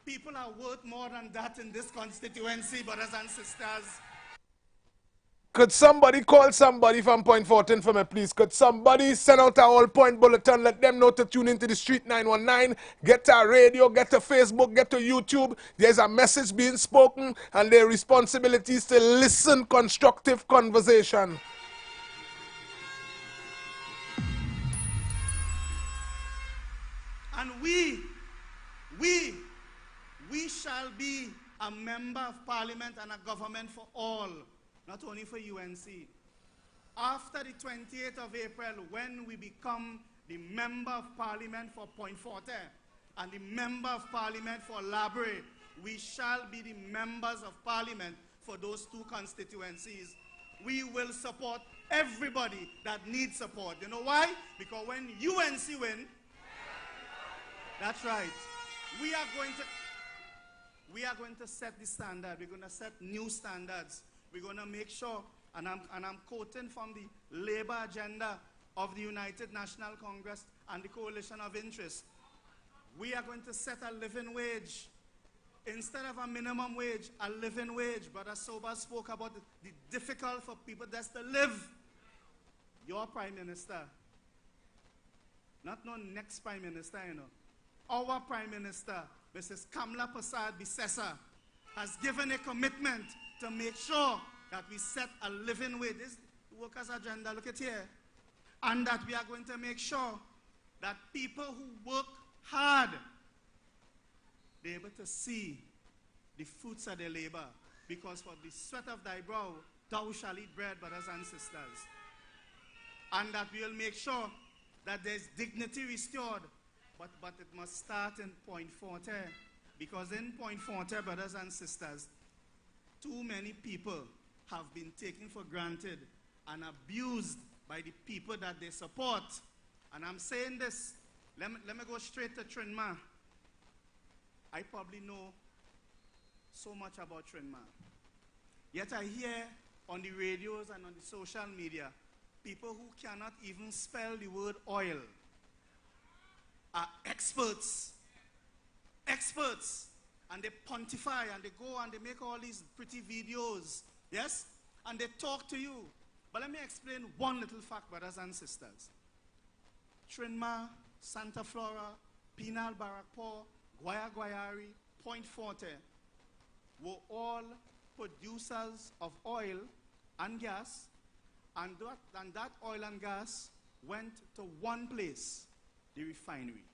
People are worth more than that in this constituency, brothers and sisters. Could somebody call somebody from Point Fortin for me, please? Could somebody send out a all-point bulletin, let them know to tune into the Street 919, get to radio, get to Facebook, get to YouTube. There's a message being spoken, and their responsibility is to listen, constructive conversation. And we shall be a member of parliament and a government for all, not only for UNC. After the 28th of April, when we become the member of parliament for Point Fortin and the member of parliament for Labre, we shall be the members of parliament for those two constituencies. We will support everybody that needs support. You know why? Because when UNC win, that's right. We are going to set the standard. We're going to set new standards. We're going to make sure, and I'm quoting from the labor agenda of the United National Congress and the Coalition of Interest. We are going to set a living wage instead of a minimum wage, a living wage. Brother Soba spoke about the difficult for people just to live. Your Prime Minister, not no next Prime Minister, you know. Our Prime Minister, Mrs. Kamla Prasad Bisesa, has given a commitment to make sure that we set a living wage. This is the workers' agenda, look at here. And that we are going to make sure that people who work hard, they're able to see the fruits of their labor. Because for the sweat of thy brow, thou shalt eat bread, brothers and sisters. And that we will make sure that there's dignity restored. But it must start in point 40. Because in point 40, brothers and sisters, too many people have been taken for granted and abused by the people that they support. And I'm saying this, let me go straight to Trinma. I probably know so much about Trinma. Yet I hear on the radios and on the social media, people who cannot even spell the word oil are experts. Experts. And they pontify and they go and they make all these pretty videos. Yes? And they talk to you. But let me explain one little fact, brothers and sisters. Trinma, Santa Flora, Penal Barakpur, Guayari, Point Forte were all producers of oil and gas, and that oil and gas went to one place, the refinery.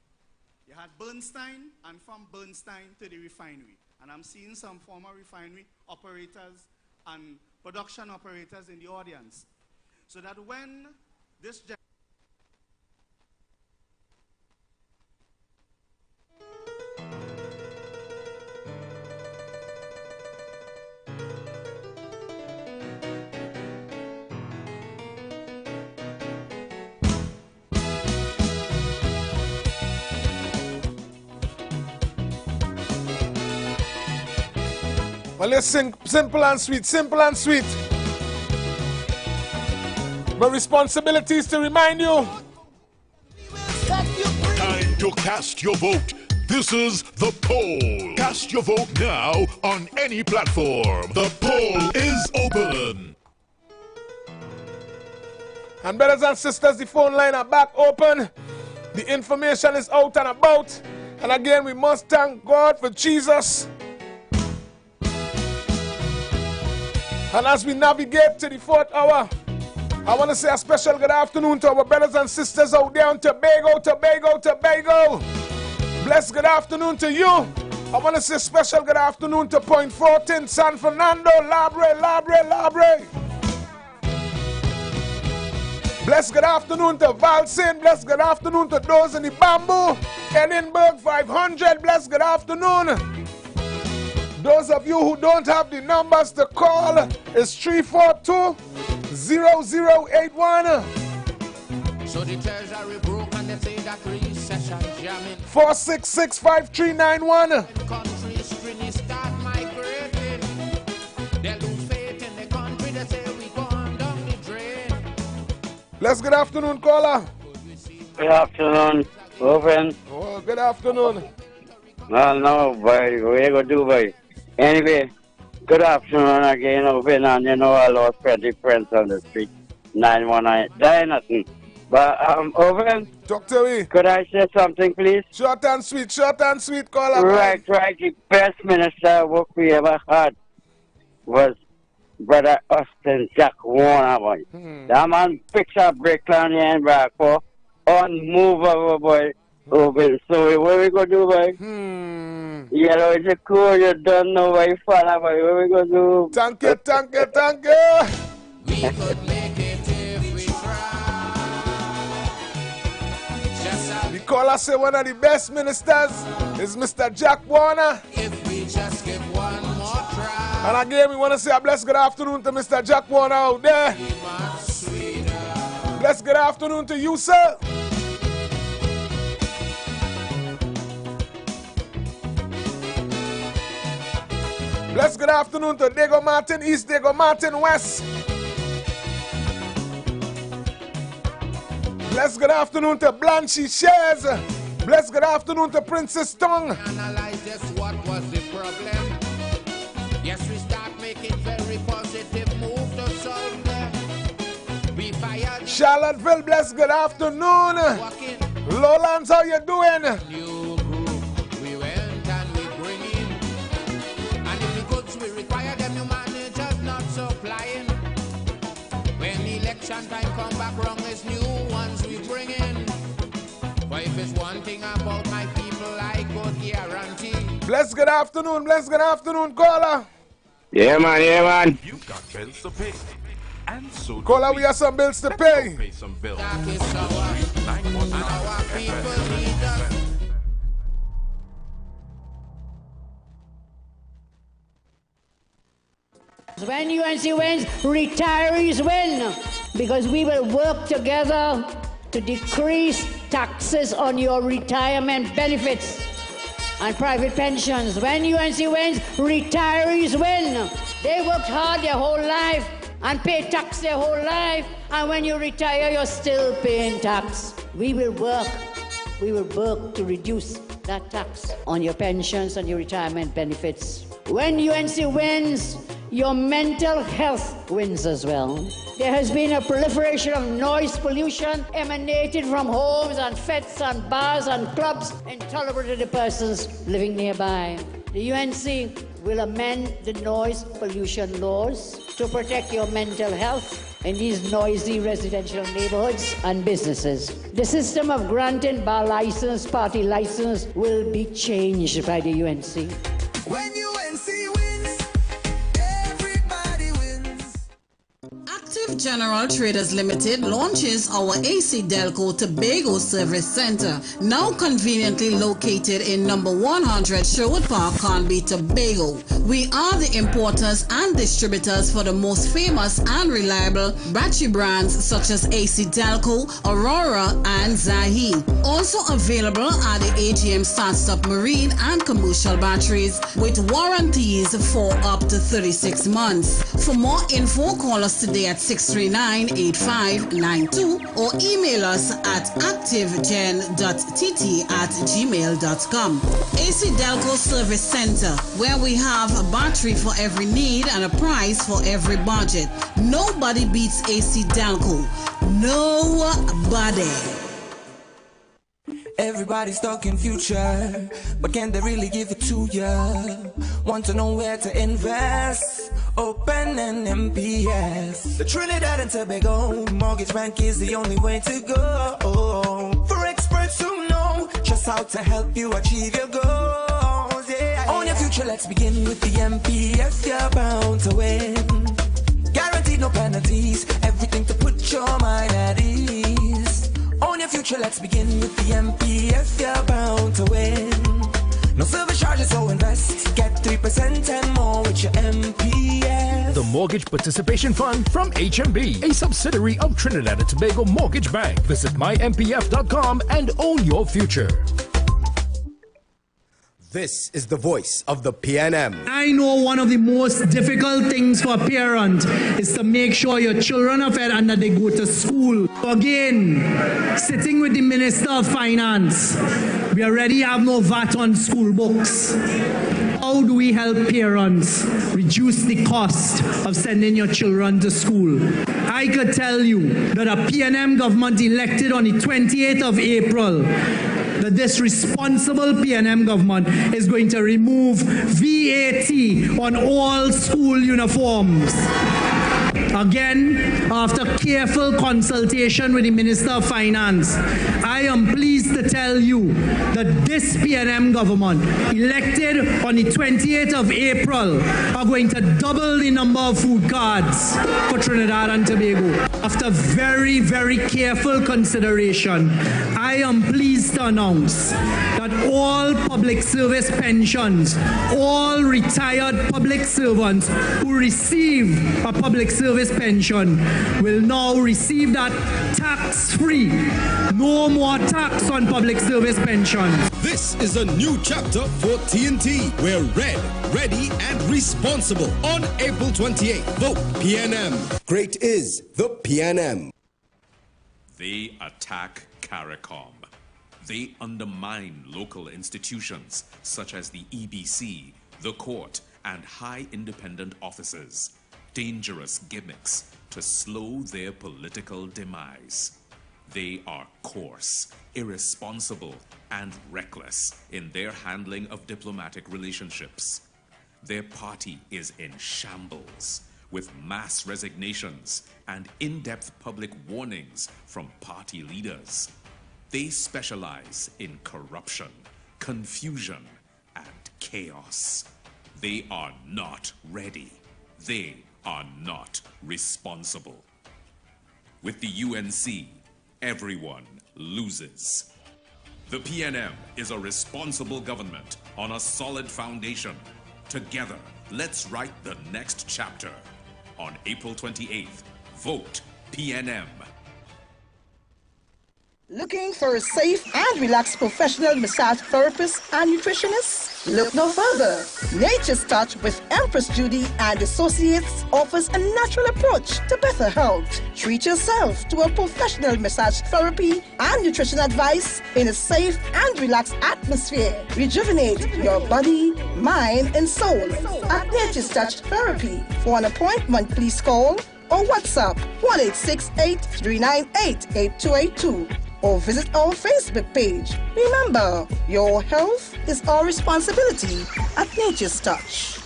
You had Bernstein, and from Bernstein to the refinery. And I'm seeing some former refinery operators and production operators in the audience. So that when this well, let's sing simple and sweet, simple and sweet. My responsibility is to remind you. Time to cast your vote. This is the poll. Cast your vote now on any platform. The poll is open. And brothers and sisters, the phone line are back open. The information is out and about. And again, we must thank God for Jesus. And as we navigate to the 4th hour, I want to say a special good afternoon to our brothers and sisters out there in Tobago. Blessed good afternoon to you. I want to say special good afternoon to Point 14, San Fernando, Labre. Blessed good afternoon to Valsin. Blessed good afternoon to those in the Bamboo. Edinburgh 500. Blessed good afternoon. Those of you who don't have the numbers to call, it's 342-0081. So the treasury broke and they say that recession jamming. 466-5391. Countries really start migrating. They lose faith in the country, they say we going down the drain. Let's good afternoon, caller. Good afternoon, Open. Oh, good afternoon. No, boy, what you gonna do, boy? Anyway, good afternoon again, Open, and you know I lost 20 friends on the street. 919, die nothing. But, Open? Talk to me. Could I say something, please? Short and sweet, caller. Right. The best minister work we ever had was Brother Austin Jack Warner, boy. That man picks up Brickland here in Bradford, unmovable, boy. Open. So what we gonna do, boy? You know, it's a cool, you don't know where you fall, boy. What we gonna do? Thank you. We could make it if we try. The caller say one of the best ministers is Mr. Jack Warner. If we just give one more try. And again, we want to say a blessed good afternoon to Mr. Jack Warner out there. Blessed good afternoon to you, sir. Blessed good afternoon to Diego Martin East, Diego Martin West. Blessed good afternoon to Blanche Shares. Bless good afternoon to Princess Tongue. Analyze just what was the problem. Yes, we start making very positive moves to solve them. We fired Charlottesville, bless good afternoon. Lowlands, how you doing? New group, we went and we bring in. And if the goods we require them, the managers not supplying. When election time come back wrong, it's new ones we bring in. But if it's one thing about my people, I could guarantee. Bless good afternoon, caller. Yeah, man. You got bills to pay. And so caller, we have some bills to pay. Pay some bills. When UNC wins, retirees win, because we will work together to decrease taxes on your retirement benefits and private pensions. When UNC wins, retirees win. They worked hard their whole life and pay tax their whole life, and when you retire, you're still paying tax. We will work to reduce that tax on your pensions and your retirement benefits. When UNC wins, your mental health wins as well. There has been a proliferation of noise pollution emanating from homes and fetes and bars and clubs intolerable to the persons living nearby. The UNC will amend the noise pollution laws to protect your mental health in these noisy residential neighborhoods and businesses. The system of granting bar license, party license will be changed by the UNC. When UNC wins, everybody wins. Active General Traders Limited launches our AC Delco Tobago Service Center, now conveniently located in number 100 Sherwood Park, Conby, Tobago. We are the importers and distributors for the most famous and reliable battery brands such as AC Delco, Aurora, and Zahi. Also available are the AGM Start-Stop Marine and commercial batteries with warranties for up to 36 months. For more info, call us today at 639-8592 or email us at activegen.tt@gmail.com. AC Delco Service Center, where we have a battery for every need and a price for every budget. Nobody beats AC Delco. Nobody. Everybody's talking future, but can they really give it to ya? Want to know where to invest? Open an MPF. The Trinidad and Tobago Mortgage Bank is the only way to go. For experts who know just how to help you achieve your goals. Yeah. Own your future, let's begin with the MPF. You're bound to win. Guaranteed no penalties, everything to put your mind at ease. Own your future, let's begin with the MPF. You're bound to win. No service charges, so invest. Get 3% and more with your MPF. The Mortgage Participation Fund from HMB, a subsidiary of Trinidad and Tobago Mortgage Bank. Visit mympf.com and own your future. This is the voice of the PNM. I know one of the most difficult things for a parent is to make sure your children are fed and that they go to school. Again, sitting with the Minister of Finance, we already have no VAT on school books. How do we help parents reduce the cost of sending your children to school? I could tell you that a PNM government elected on the 28th of April, that this responsible PNM government is going to remove VAT on all school uniforms. Again, after careful consultation with the Minister of Finance, I am pleased to tell you that this PNM government, elected on the 28th of April, are going to double the number of food cards for Trinidad and Tobago. After very, very careful consideration, I am pleased to announce that all public service pensions, all retired public servants who receive a public service pension will now receive that tax-free. No more tax on public service pensions. This is a new chapter for TNT. We're red, ready, and responsible. On April 28th, vote PNM. Great is the PNM. They attack CARICOM. They undermine local institutions such as the EBC, the court, and high independent offices. Dangerous gimmicks to slow their political demise. They are coarse, irresponsible, and reckless in their handling of diplomatic relationships. Their party is in shambles, with mass resignations and in-depth public warnings from party leaders. They specialize in corruption, confusion, and chaos. They are not ready. They are not responsible. With the UNC, everyone loses. The PNM is a responsible government on a solid foundation. Together, let's write the next chapter. On April 28th, vote PNM. Looking for a safe and relaxed professional massage therapist and nutritionist? Look no further. Nature's Touch with Empress Judy and Associates offers a natural approach to better health. Treat yourself to a professional massage therapy and nutrition advice in a safe and relaxed atmosphere. Rejuvenate your body, mind, and soul at Nature's Touch Therapy. For an appointment, please call or WhatsApp 1-868-398-8282. or visit our Facebook page. Remember, your health is our responsibility at Nature's Touch.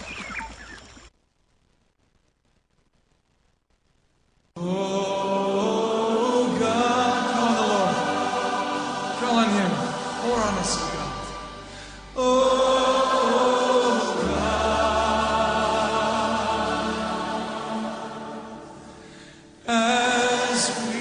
Oh God, call on the Lord. Call on Him. Pour on us, God. As we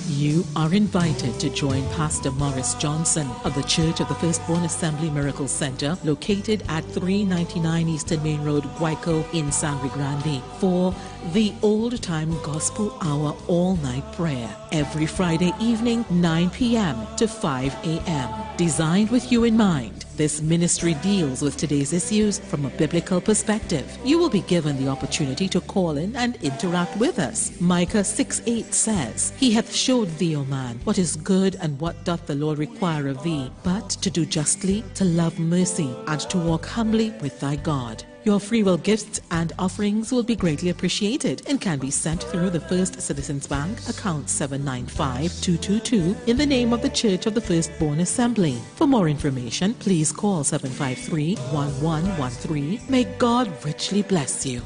You are invited to join Pastor Morris Johnson of the Church of the Firstborn Assembly Miracle Center, located at 399 Eastern Main Road, Guayco in Sangre Grande, for the Old Time Gospel Hour all-night prayer every Friday evening, 9 p.m. to 5 a.m. Designed with you in mind, this ministry deals with today's issues from a biblical perspective. You will be given the opportunity to call in and interact with us. Micah 6:8 says, He hath showed thee, O man, what is good and what doth the Lord require of thee, but to do justly, to love mercy, and to walk humbly with thy God. Your free will gifts and offerings will be greatly appreciated and can be sent through the First Citizens Bank, account 795-222, in the name of the Church of the Firstborn Assembly. For more information, please call 753-1113. May God richly bless you.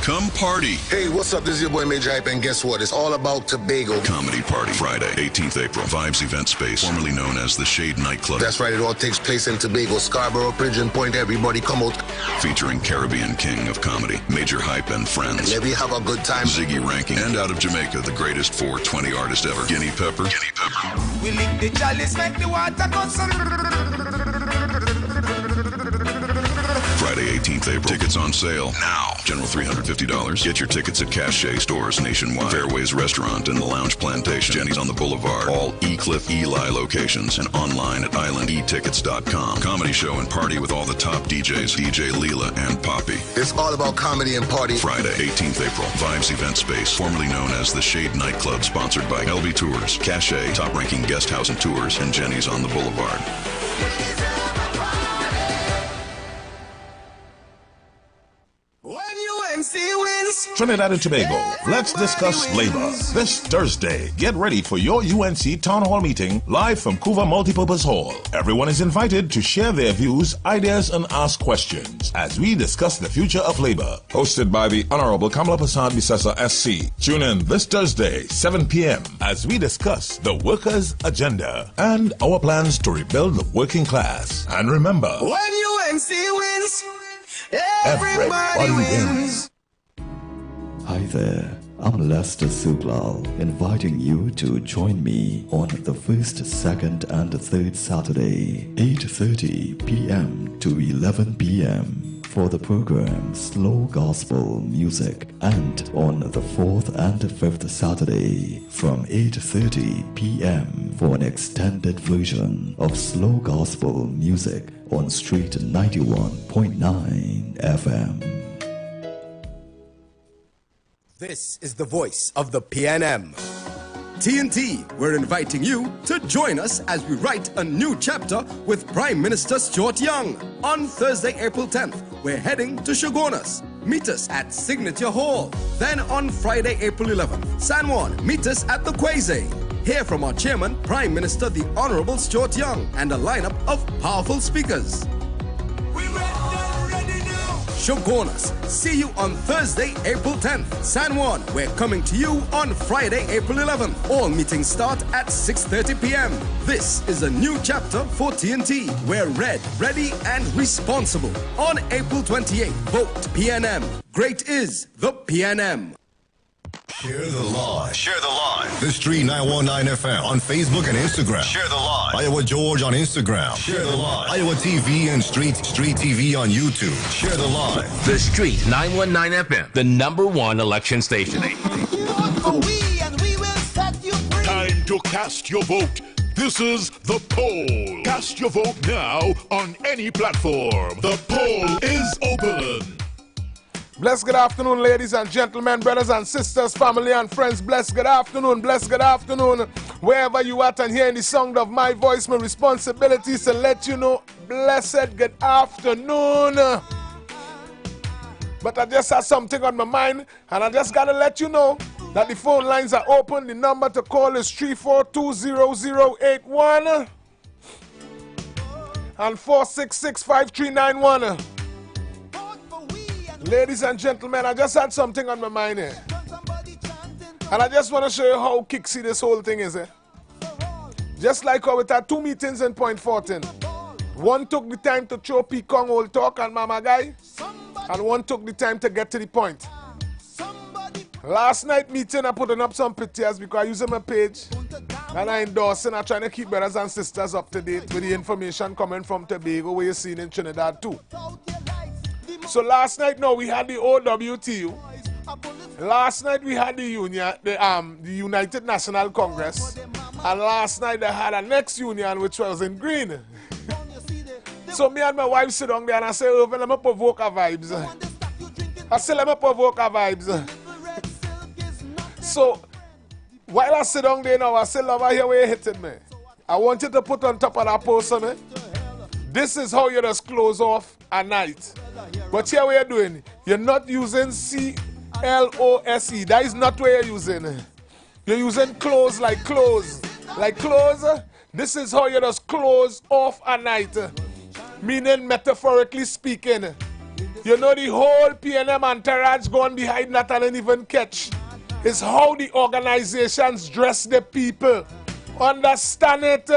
Come party. Hey, what's up? This is your boy Major Hype, and guess what? It's all about Tobago. Comedy Party, Friday, 18th April, Vibes Event Space, formerly known as the Shade Nightclub. That's right, it all takes place in Tobago, Scarborough, Pigeon Point. Everybody come out. Featuring Caribbean King of Comedy, Major Hype and Friends. And maybe have a good time. Ziggy Ranking, and out of Jamaica, the greatest 420 artist ever, Guinea Pepper. We lick the chalice, make the water go. Friday, 18th April. Tickets on sale now. General $350. Get your tickets at Cache stores nationwide. Fairways Restaurant and the Lounge Plantation. Jenny's on the Boulevard. All E-Cliff Eli locations and online at islandetickets.com. Comedy show and party with all the top DJs, DJ Leela and Poppy. It's all about comedy and party. Friday, 18th April. Vibes Event Space, formerly known as the Shade Nightclub, sponsored by LB Tours, Cache, top-ranking guest house and tours, and Jenny's on the Boulevard. Trinidad and Tobago, let's discuss labor. This Thursday, get ready for your UNC Town Hall meeting live from Couva Multipurpose Hall. Everyone is invited to share their views, ideas, and ask questions as we discuss the future of labor. Hosted by the Honorable Kamala Prasad Bisesa SC. Tune in this Thursday, 7 p.m. as we discuss the workers' agenda and our plans to rebuild the working class. And remember, When UNC wins, everybody wins. Hi there, I'm Lester Suglal, inviting you to join me on the first, second, and third Saturday, 8:30 p.m. to 11 p.m. for the program Slow Gospel Music, and on the 4th and 5th Saturday from 8:30 p.m. for an extended version of Slow Gospel Music on Street 91.9 FM. This is the voice of the PNM. TNT, we're inviting you to join us as we write a new chapter with Prime Minister Stuart Young. On Thursday, April 10th, we're heading to Shogunas. Meet us at Signature Hall. Then on Friday, April 11th, San Juan, meet us at the Quasi. Hear from our chairman, Prime Minister the Honorable Stuart Young, and a lineup of powerful speakers. Shogunas. See you on Thursday, April 10th. San Juan, we're coming to you on Friday, April 11th. All meetings start at 6:30 p.m. This is a new chapter for TNT. We're red, ready, and responsible. On April 28th, vote PNM. Great is the PNM. Share the live. Share the live. The Street 919 FM on Facebook and Instagram. Share the live. Iowa George on Instagram. Share the live. Iowa TV and Street TV on YouTube. Share the live. The Street 919 FM, the #1 election station. Time to cast your vote. This is the poll. Cast your vote now on any platform. The poll is open. Blessed good afternoon, ladies and gentlemen, brothers and sisters, family and friends. Blessed good afternoon, blessed good afternoon. Wherever you at and hearing the sound of my voice, my responsibility is to let you know, blessed good afternoon. But I just had something on my mind, and I just got to let you know that the phone lines are open. The number to call is 342-0081 and 466-5391. Ladies and gentlemen, I just had something on my mind here. And I just want to show you how kicksy this whole thing is. Just like how we had 2 meetings in Point Fortin. One took the time to throw Pekong old talk and Mama Guy. And one took the time to get to the point. Last night meeting, I putting up some pictures because I use my page. And I endorsing, I'm trying to keep brothers and sisters up to date with the information coming from Tobago, where you're seeing in Trinidad too. So last night, no, we had the OWTU. Last night we had the union, the United National Congress, and last night I had a next union which was in Green. So me and my wife sit down there and I say, Irvin, let me provoke our vibes. I say, let me provoke our vibes. So while I sit down there now, I say, lover, here where you hitting me. I want you to put on top of that post on me. This is how you just close off a night. But here what you're doing, you're not using CLOSE. That is not what you're using. You're using close like close. Like close, this is how you just close off a night. Meaning metaphorically speaking. You know the whole PNM entourage going behind that and didn't even catch. It's how the organizations dress the people. Understand it?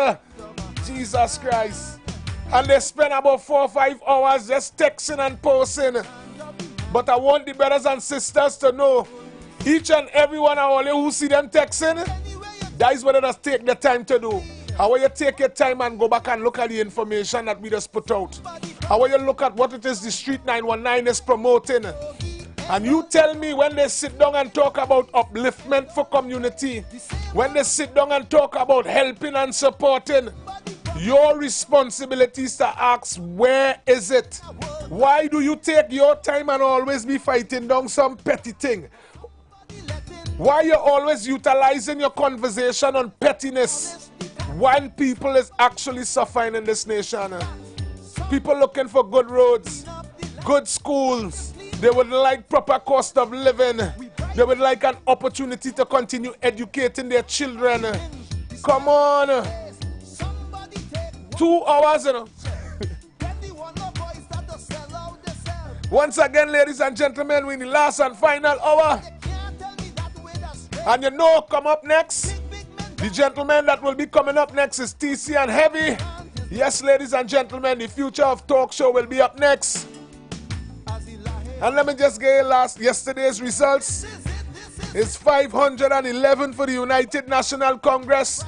Jesus Christ. And they spend about 4 or 5 hours just texting and posting. But I want the brothers and sisters to know, each and every one of all who see them texting, that is what they just take the time to do. How will you take your time and go back and look at the information that we just put out? How will you look at what it is the Street 919 is promoting? And you tell me when they sit down and talk about upliftment for community, when they sit down and talk about helping and supporting, your responsibility is to ask, where is it? Why do you take your time and always be fighting down some petty thing? Why you always utilizing your conversation on pettiness when people is actually suffering in this nation? People looking for good roads, good schools. They would like proper cost of living. They would like an opportunity to continue educating their children. Come on. 2 hours, you know. Once again, ladies and gentlemen, we're in the last and final hour. And you know, come up next, the gentleman that will be coming up next is TC and Heavy. Yes, ladies and gentlemen, the future of talk show will be up next. And let me just get yesterday's results. It's 511 for the United National Congress.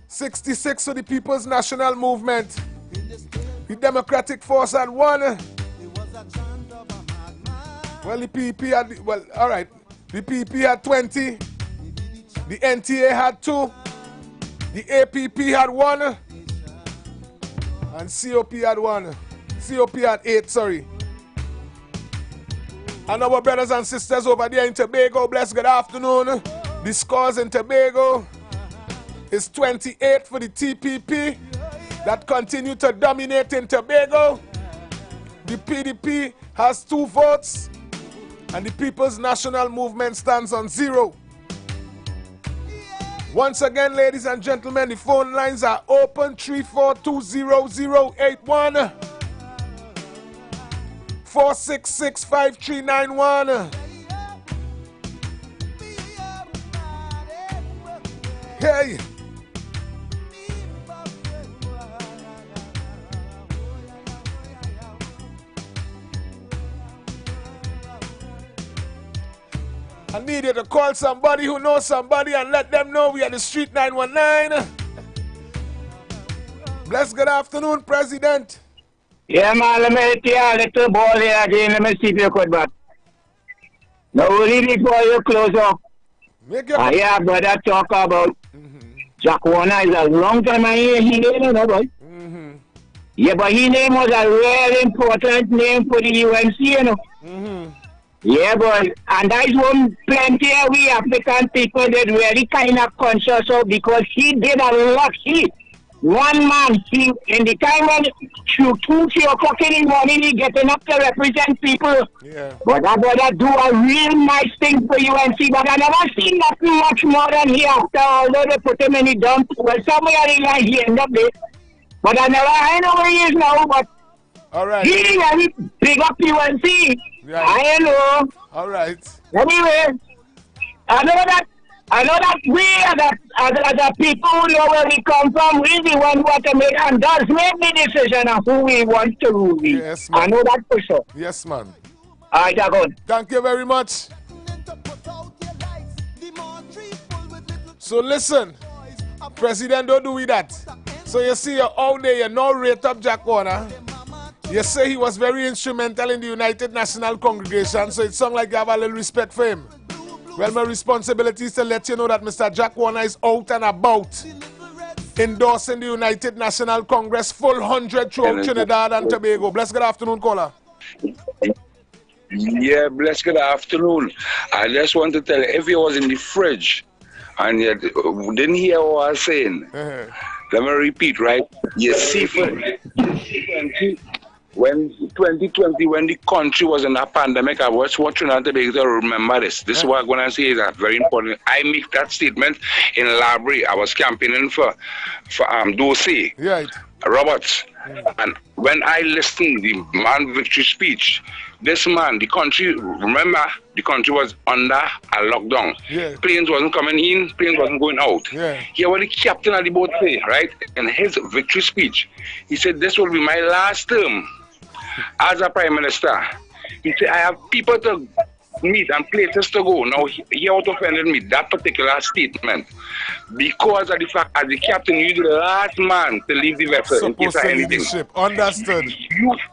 66 for the People's National Movement. The Democratic Force at 1. Well, the PP had, well, all right. The PP had 20. The NTA had 2. The APP had 1. And COP had 1. COP had 8, sorry. And our brothers and sisters over there in Tobago, bless good afternoon. The scores in Tobago is 28 for the TPP that continue to dominate in Tobago. The PDP has 2 votes and the People's National Movement stands on 0. Once again, ladies and gentlemen, the phone lines are open. 3420081 4665391. Hey. I need you to call somebody who knows somebody and let them know we are the Street 919. Bless good afternoon, President. Yeah, man, let me tell you a little ball here again. Let me see if you could, but now, really, before you close up, I hear brother talk about Jack Warner. Is a long time I hear his name, you know, boy. Yeah, but his name was a really important name for the UNC, you know. Yeah, boy, and that is one plenty of we African people that really kind of conscious of because he did a lot. One man, in the time when 2, 3 o'clock in the morning, he getting up to represent people. Yeah. But that brother do a real nice thing for UNC, but I never seen nothing much more than he after, although they put him in the dump. Well, somewhere in line he end up there. But I know where he is now, but all right. He really big up UNC. Right. I know. All right. Anyway, I know that we as a people who know where we come from, we the one who have to make and does make the decision of who we want to rule. Yes, man. I know that for sure. Yes, man. All right, good. Thank you very much. So listen, President, don't do with that. So you see you're out there, you now rate up Jack Warner. You say he was very instrumental in the United National Congregation, so it sounds like you have a little respect for him. Well, my responsibility is to let you know that Mr. Jack Warner is out and about, endorsing the United National Congress full 100 throughout Trinidad and Tobago. Bless good afternoon, caller. Yeah, bless good afternoon. I just want to tell you, if you was in the fridge and you didn't hear what I was saying, let me repeat, right? You see, when 2020, when the country was in a pandemic, I was watching and to be able to remember this. This is what I'm going to say is very important. I make that statement in Library. I was campaigning for Dorsey, Roberts. And when I listened the man victory speech, this man, the country, remember, the country was under a lockdown. Planes wasn't coming in, planes wasn't going out. Here what the captain of the boat say, right? In his victory speech, he said, this will be my last term as a prime minister. He said, I have people to meet and places to go. Now, he out offended me, that particular statement, because of the fact that the captain, you're the last man to leave the vessel in case of anything. Understood.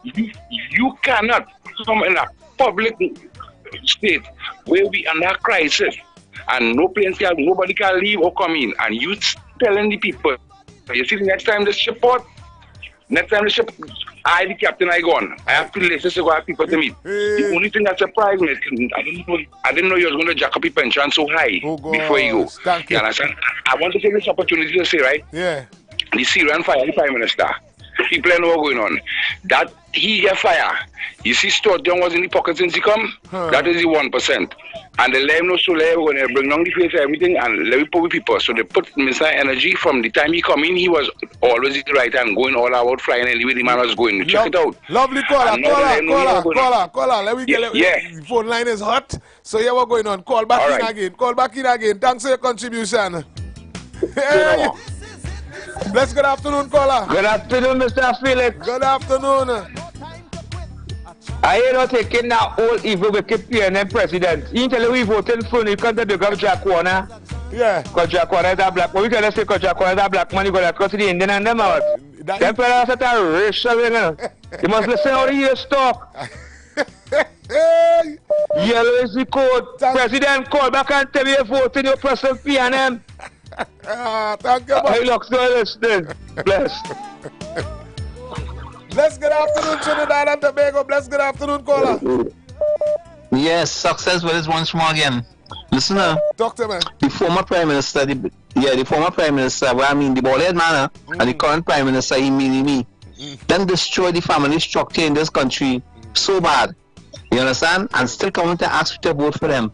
You cannot come in a public state where we under crisis and nobody can leave or come in, and you telling the people, you see, next time the ship, I, the captain, I gone. I have places to go, I have people to meet. The only thing that surprised me, I didn't know you was going to jack up your pension so high before you go. Thank you. Understand? I want to take this opportunity to say, right? Yeah. The Syrian fire, the prime minister. People know what's going on. That he get fire. You see, Stuart Young was in the pocket since he come. That is the 1%. And they let him know so they were going to bring down the face of everything and let me put with people. So they put Mr. Energy from the time he come in. He was always the right hand, going all out, flying anywhere the man was going. Check it out. Lovely caller. Let me get the phone line is hot. So yeah, what's going on? Call back in again. Call back in again. Thanks for your contribution. Hey. Bless good afternoon, caller. Good afternoon, Mr. Felix. Good afternoon. I ain't not taking that old evil wicked PNM president. You tell you we voted for you can't take the Jack Warner. Yeah. Because Jack Warner is a black man. We can say because Jack Warner is a black man, you got to cross the Indian and them out. Them fellas are a racial, you know. You must listen how he talk. Yellow is the code. President call back and tell you voting your person PNM. Thank you, I look so listening. Bless. Bless, good afternoon, Trinidad and Tobago. Bless, good afternoon, caller. Yes, success with this once more again. Listen, talk to me. The former Prime Minister, the former Prime Minister, well, I mean, the bald-head man, and the current Prime Minister, he mean me. Them destroy the family structure in this country so bad. You understand? And still coming to ask you to vote for them.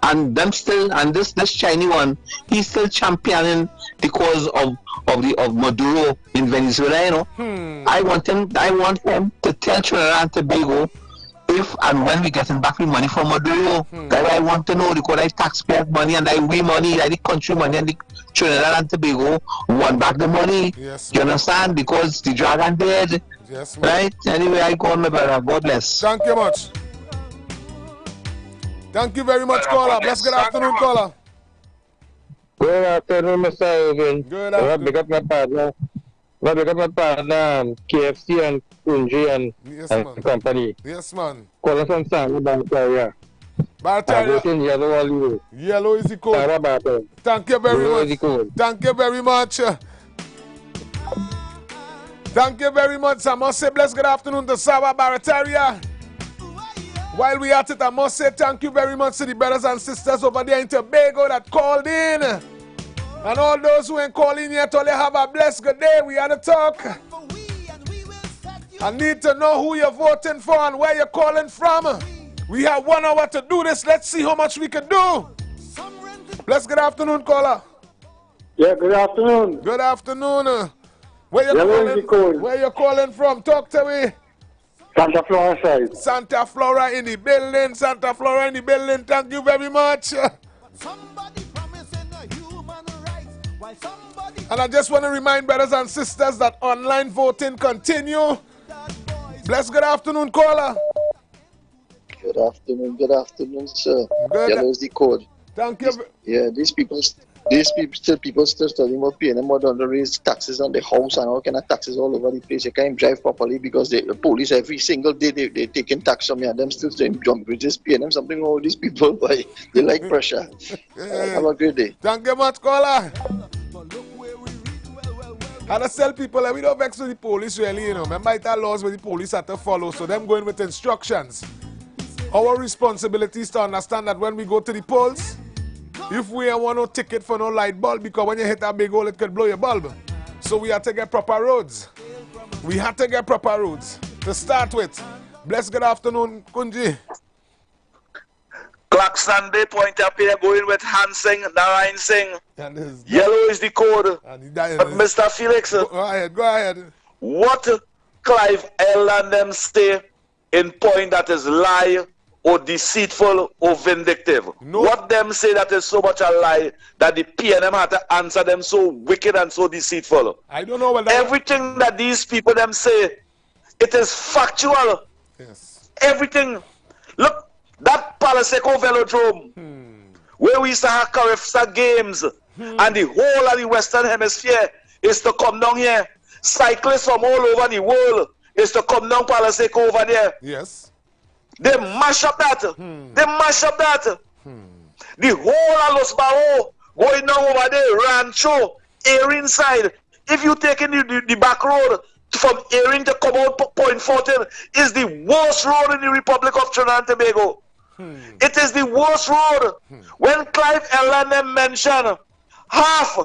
And them still, and this Chinese one, he's still championing the cause of Maduro in Venezuela, you know. I want him to tell Trinidad and Tobago if and when we getting back the money from Maduro. That I want to know, because I taxpayer money and we money, I the country money, and the Trinidad and Tobago want back the money. Yes, you understand? Because the dragon dead. Yes, right? Anyway, I go on, my brother. God bless. Thank you much. Thank you very much, caller. Bless, good afternoon, caller. Good afternoon, Mr. Irvin. Good afternoon. Big up my partner. Big up my partner, KFC and Kunji and company. Yes, man. Calling from San Barataria. Barataria. Yellow all you. Yellow is the code. Thank you very much. Thank you very much. Thank you very much. I must say bless good afternoon to Saba Barataria. While we at it, I must say thank you very much to the brothers and sisters over there in Tobago that called in. And all those who ain't calling yet, all you have a blessed good day. We had to talk. I need to know who you're voting for and where you're calling from. We have 1 hour to do this. Let's see how much we can do. Bless good afternoon, caller. Yeah, good afternoon. Good afternoon. Where you calling from? Talk to me. Santa Flora side. Santa Flora in the building. Santa Flora in the building. Thank you very much. And I just want to remind brothers and sisters that online voting continue. Bless good afternoon, caller. Good afternoon, sir. Yellow's the code. Thank you. Yeah, these people still studying about paying them more than raise taxes on the house and all kind of taxes all over the place. You can't drive properly because the police every single day they taking tax from you and them still saying jump bridges, paying them something all these people, but they like pressure. Have a great day. Thank you much, caller. And I tell people that we don't vex with the police really, you know. Remember it's laws where the police have to follow, so them going with instructions. Our responsibility is to understand that when we go to the polls, if we don't want no ticket for no light bulb, because when you hit a big hole, it could blow your bulb. So we have to get proper roads. We have to get proper roads to start with. Bless good afternoon, Kunji. Clock Sunday, point up here, going with Han Singh, Narayan Singh. Yellow is the code. Mr. Felix. Go ahead. What Clive L and them say in point that is lie or deceitful or vindictive? No. What them say that is so much a lie that the PNM had to answer them so wicked and so deceitful? I don't know what that everything that these people them say, it is factual. Yes. Everything. Look, that Palaseco Velodrome, where we used to have Carifsa games, and the whole of the Western Hemisphere is to come down here. Cyclists from all over the world is to come down Palaseco over there. Yes. They mash up that. They mash up that. The whole of Los Barros going down over there, Rancho, Erin side. If you take in the back road from Erin to come out Point 14, is the worst road in the Republic of Trinidad and Tobago. It is the worst road. When Clive L&M mentioned half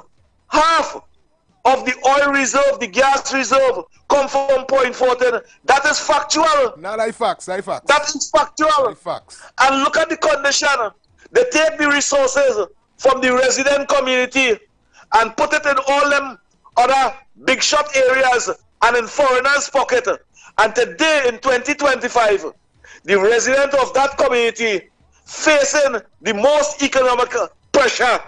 of the oil reserve, the gas reserve, come from Point 14, that is factual. No, that's facts. That is factual. And look at the condition. They take the resources from the resident community and put it in all them other big shot areas and in foreigners' pocket. And today in 2025, the resident of that community facing the most economic pressure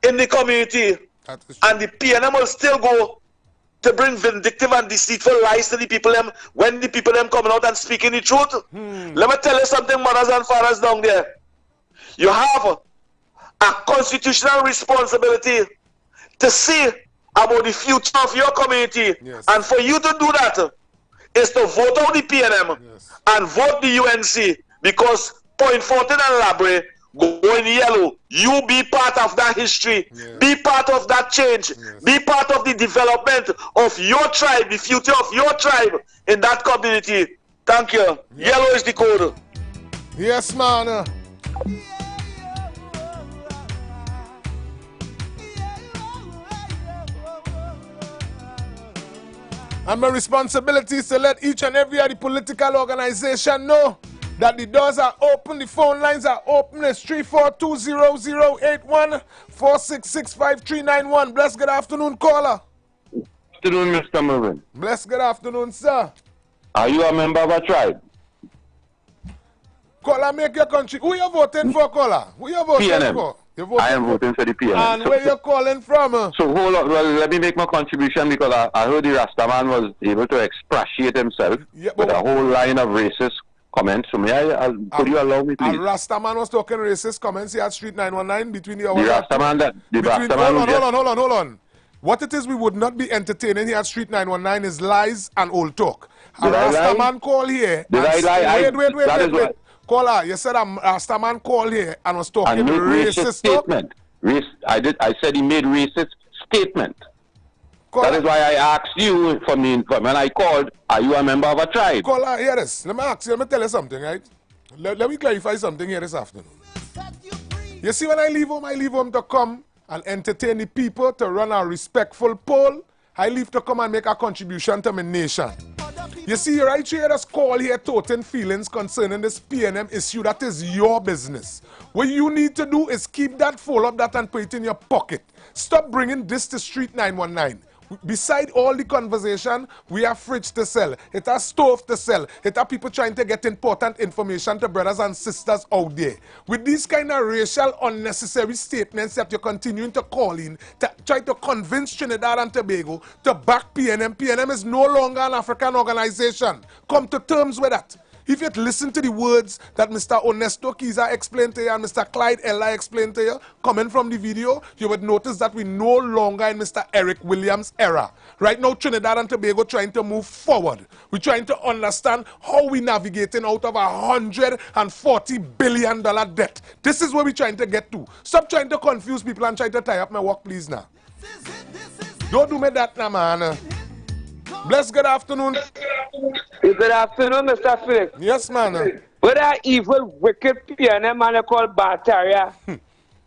in the community, and the PNM will still go to bring vindictive and deceitful lies to the people them when the people them coming out and speaking the truth. Let me tell you something, mothers and fathers down there. You have a constitutional responsibility to see about the future of your community. Yes. And for you to do that is to vote out the PNM and vote the UNC, because Point Fortin and Labre go in yellow. You be part of that history. Yeah. Be part of that change. Yes. Be part of the development of your tribe, the future of your tribe in that community. Thank you. Yeah. Yellow is the code. Yes, man. And my responsibility is to let each and every other political organization know that the doors are open, the phone lines are open. It's 3420081-4665391. Bless good afternoon, caller. Good afternoon, Mr. Mervin. Bless good afternoon, sir. Are you a member of a tribe? Caller, make your country. Who you voting for, caller? Who you voting PNM. for? I am voting for the PNM. And where you calling from? So hold on, well, let me make my contribution because I heard the Rastaman was able to expatiate himself with a whole line of racist comments. So could you allow me, please? And Rastaman was talking racist comments here at Street 919 between the hours. Hold on. What it is we would not be entertaining here at Street 919 is lies and old talk. A Rastaman call here. Did I lie? Wait. Caller, you said a Rastaman called here and was talking racist statement. I said he made racist statement. Caller. That is why I asked you when I called, are you a member of a tribe? Caller, hear this. Let me tell you something, right? Let me clarify something here this afternoon. You see, when I leave home to come and entertain the people, to run a respectful poll. I leave to come and make a contribution to my nation. You see, right here, just call here toting feelings concerning this PNM issue. That is your business. What you need to do is keep that, fold up that and put it in your pocket. Stop bringing this to Street 919. Beside all the conversation, we have fridge to sell. It has stove to sell. It has people trying to get important information to brothers and sisters out there. With these kind of racial unnecessary statements that you're continuing to call in, to try to convince Trinidad and Tobago to back PNM. PNM is no longer an African organization. Come to terms with that. If you'd listen to the words that Mr. Onesto Kiza explained to you and Mr. Clyde Ella explained to you, coming from the video, you would notice that we're no longer in Mr. Eric Williams' era. Right now, Trinidad and Tobago trying to move forward. We're trying to understand how we're navigating out of $140 billion debt. This is where we're trying to get to. Stop trying to confuse people and try to tie up my work, please, now. Don't do me that now, man. Bless good afternoon. Good afternoon, Mr. Philip. Yes, man. With that evil, wicked PNM man called Bataria,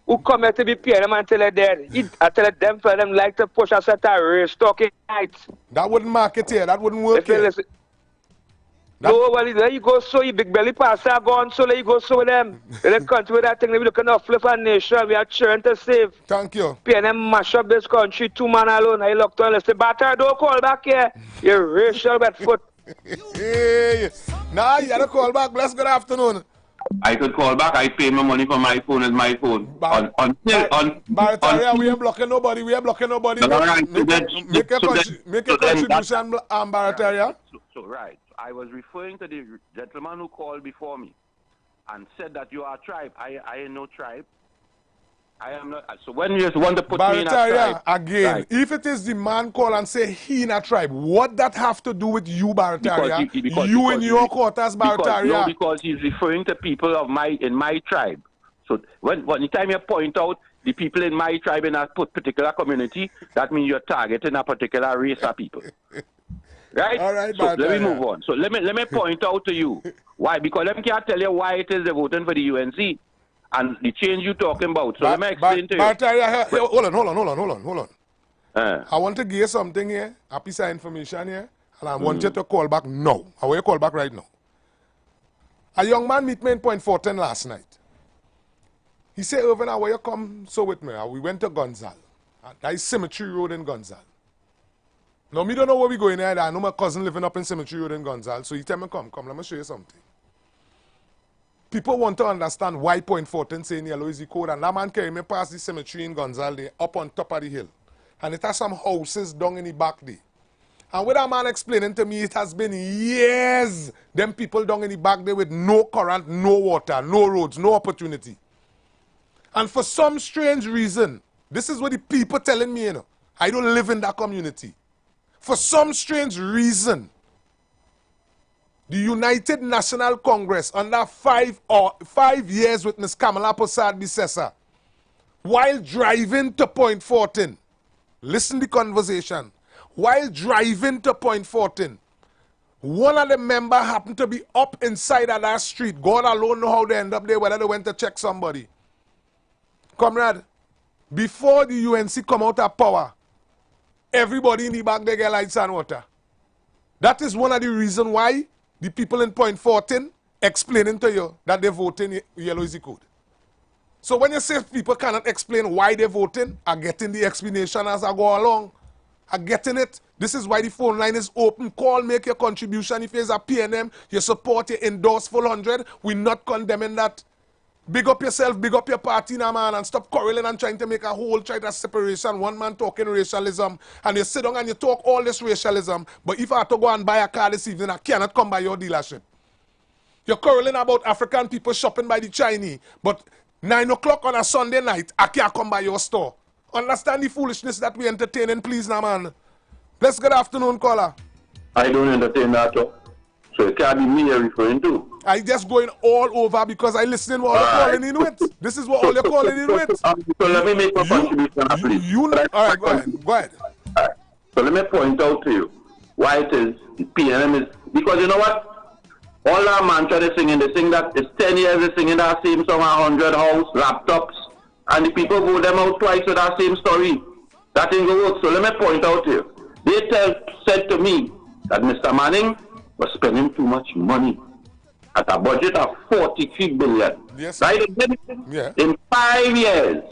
who come here to be PNM until they're dead. I tell them for them like to push us at a race talking night. That wouldn't mark it here. That wouldn't work here. No, well, there you go, so you big belly passer go on, so there you go, so with them. They country with that thing, they be looking up flip our nation, we are trying to save. Thank you. PNM mash up this country, 2 man alone, I locked on, let's say, Batter, don't call back here, you racial bad foot. Hey, nah, you gotta call back, bless good afternoon. I could call back, I pay my money for my phone as my phone. Barataria, we ain't blocking nobody, Make a contribution, Barataria. So, right. I was referring to the gentleman who called before me and said that you are a tribe. I am no tribe. I am not. So when you want to put me in a tribe... Again, right. If it is the man call and say he in a tribe, what that have to do with you, Barataria? You in your quarters, Barataria? Because he's referring to people of in my tribe. So when the time you point out the people in my tribe in a particular community, that means you're targeting a particular race of people. Right? All right, so let me move on. So let me point out to you why. Because let me tell you why it is they're voting for the UNC and the change you're talking about. So let me explain to you. Hold on. I want to give you something here, a piece of information here, and I want you to call back now. I want you to call back right now. A young man meet me in Point Fortin last night. He said, Irvin, I want you to come so with me. We went to Gonzal. That is Cemetery Road in Gonzal. Now, me don't know where we going there. I know my cousin living up in Cemetery Road in Gonzal. So he tell me, come, let me show you something. People want to understand why Point Fortin saying yellow is the code. And that man carry me past the cemetery in Gonzal there, up on top of the hill. And it has some houses down in the back there. And with that man explaining to me, it has been years, them people down in the back there with no current, no water, no roads, no opportunity. And for some strange reason, this is what the people telling me, you know, I don't live in that community. For some strange reason, the United National Congress under 5 years with Ms. Kamala Persad-Bissessar, while driving to Point Fortin, listen the conversation, while driving to Point Fortin, one of the members happened to be up inside of that street. God alone know how they end up there, whether they went to check somebody. Comrade, before the UNC come out of power, everybody in the back they get lights and water. That is one of the reasons why the people in Point Fortin explaining to you that they're voting yellow is the code. So when you say people cannot explain why they're voting, I'm getting the explanation as I go along. I'm getting it. This is why the phone line is open. Call, make your contribution. If there's a PNM, you support, you endorse full 100. We're not condemning that. Big up yourself, big up your party now, man, and stop quarreling and trying to make a whole try to separation. One man talking racialism, and you sit down and you talk all this racialism, but if I have to go and buy a car this evening, I cannot come by your dealership. You're quarreling about African people shopping by the Chinese, but 9 o'clock on a Sunday night, I can't come by your store. Understand the foolishness that we entertaining, please, now, man. Bless good afternoon, caller. I don't entertain that, so it can't be me you're referring to. I just going all over because I listening what all you're calling in with. This is what all you're calling in with. So let me make my contribution, please. All right, go ahead. Go ahead. Right. So let me point out to you why it is the PNM is, because you know what? All that mantra they singing that it's 10 years they singing that same song, 100 house, laptops, and the people vote them out twice with that same story. That ain't gonna work. So let me point out to you. They said to me that Mr. Manning was spending too much money at a budget of 43 billion. Yes. Right? Yeah. In 5 years,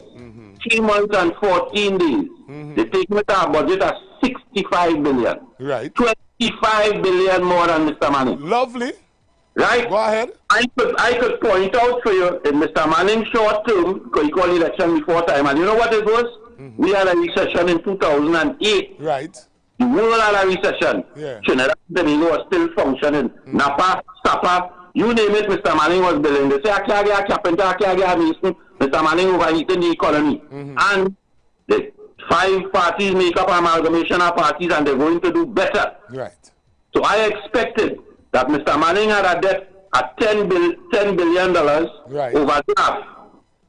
3 months and 14 days, they take me to a budget of 65 billion. Right. 25 billion more than Mr. Manning. Lovely. Right? Go ahead. I could point out for you in Mr. Manning's short term, because he called election before time, and you know what it was? We had a recession in 2008. Right. The world had a recession. Yeah. Trinidad and Tobago was still functioning. Napa, Sapa, you name it, Mr. Manning was building. They say, I can't get a carpenter, I can't get a mason. Mr. Manning overheating the economy. And the 5 parties make up amalgamation of parties and they're going to do better. Right. So I expected that Mr. Manning had a debt at $10 billion overdraft.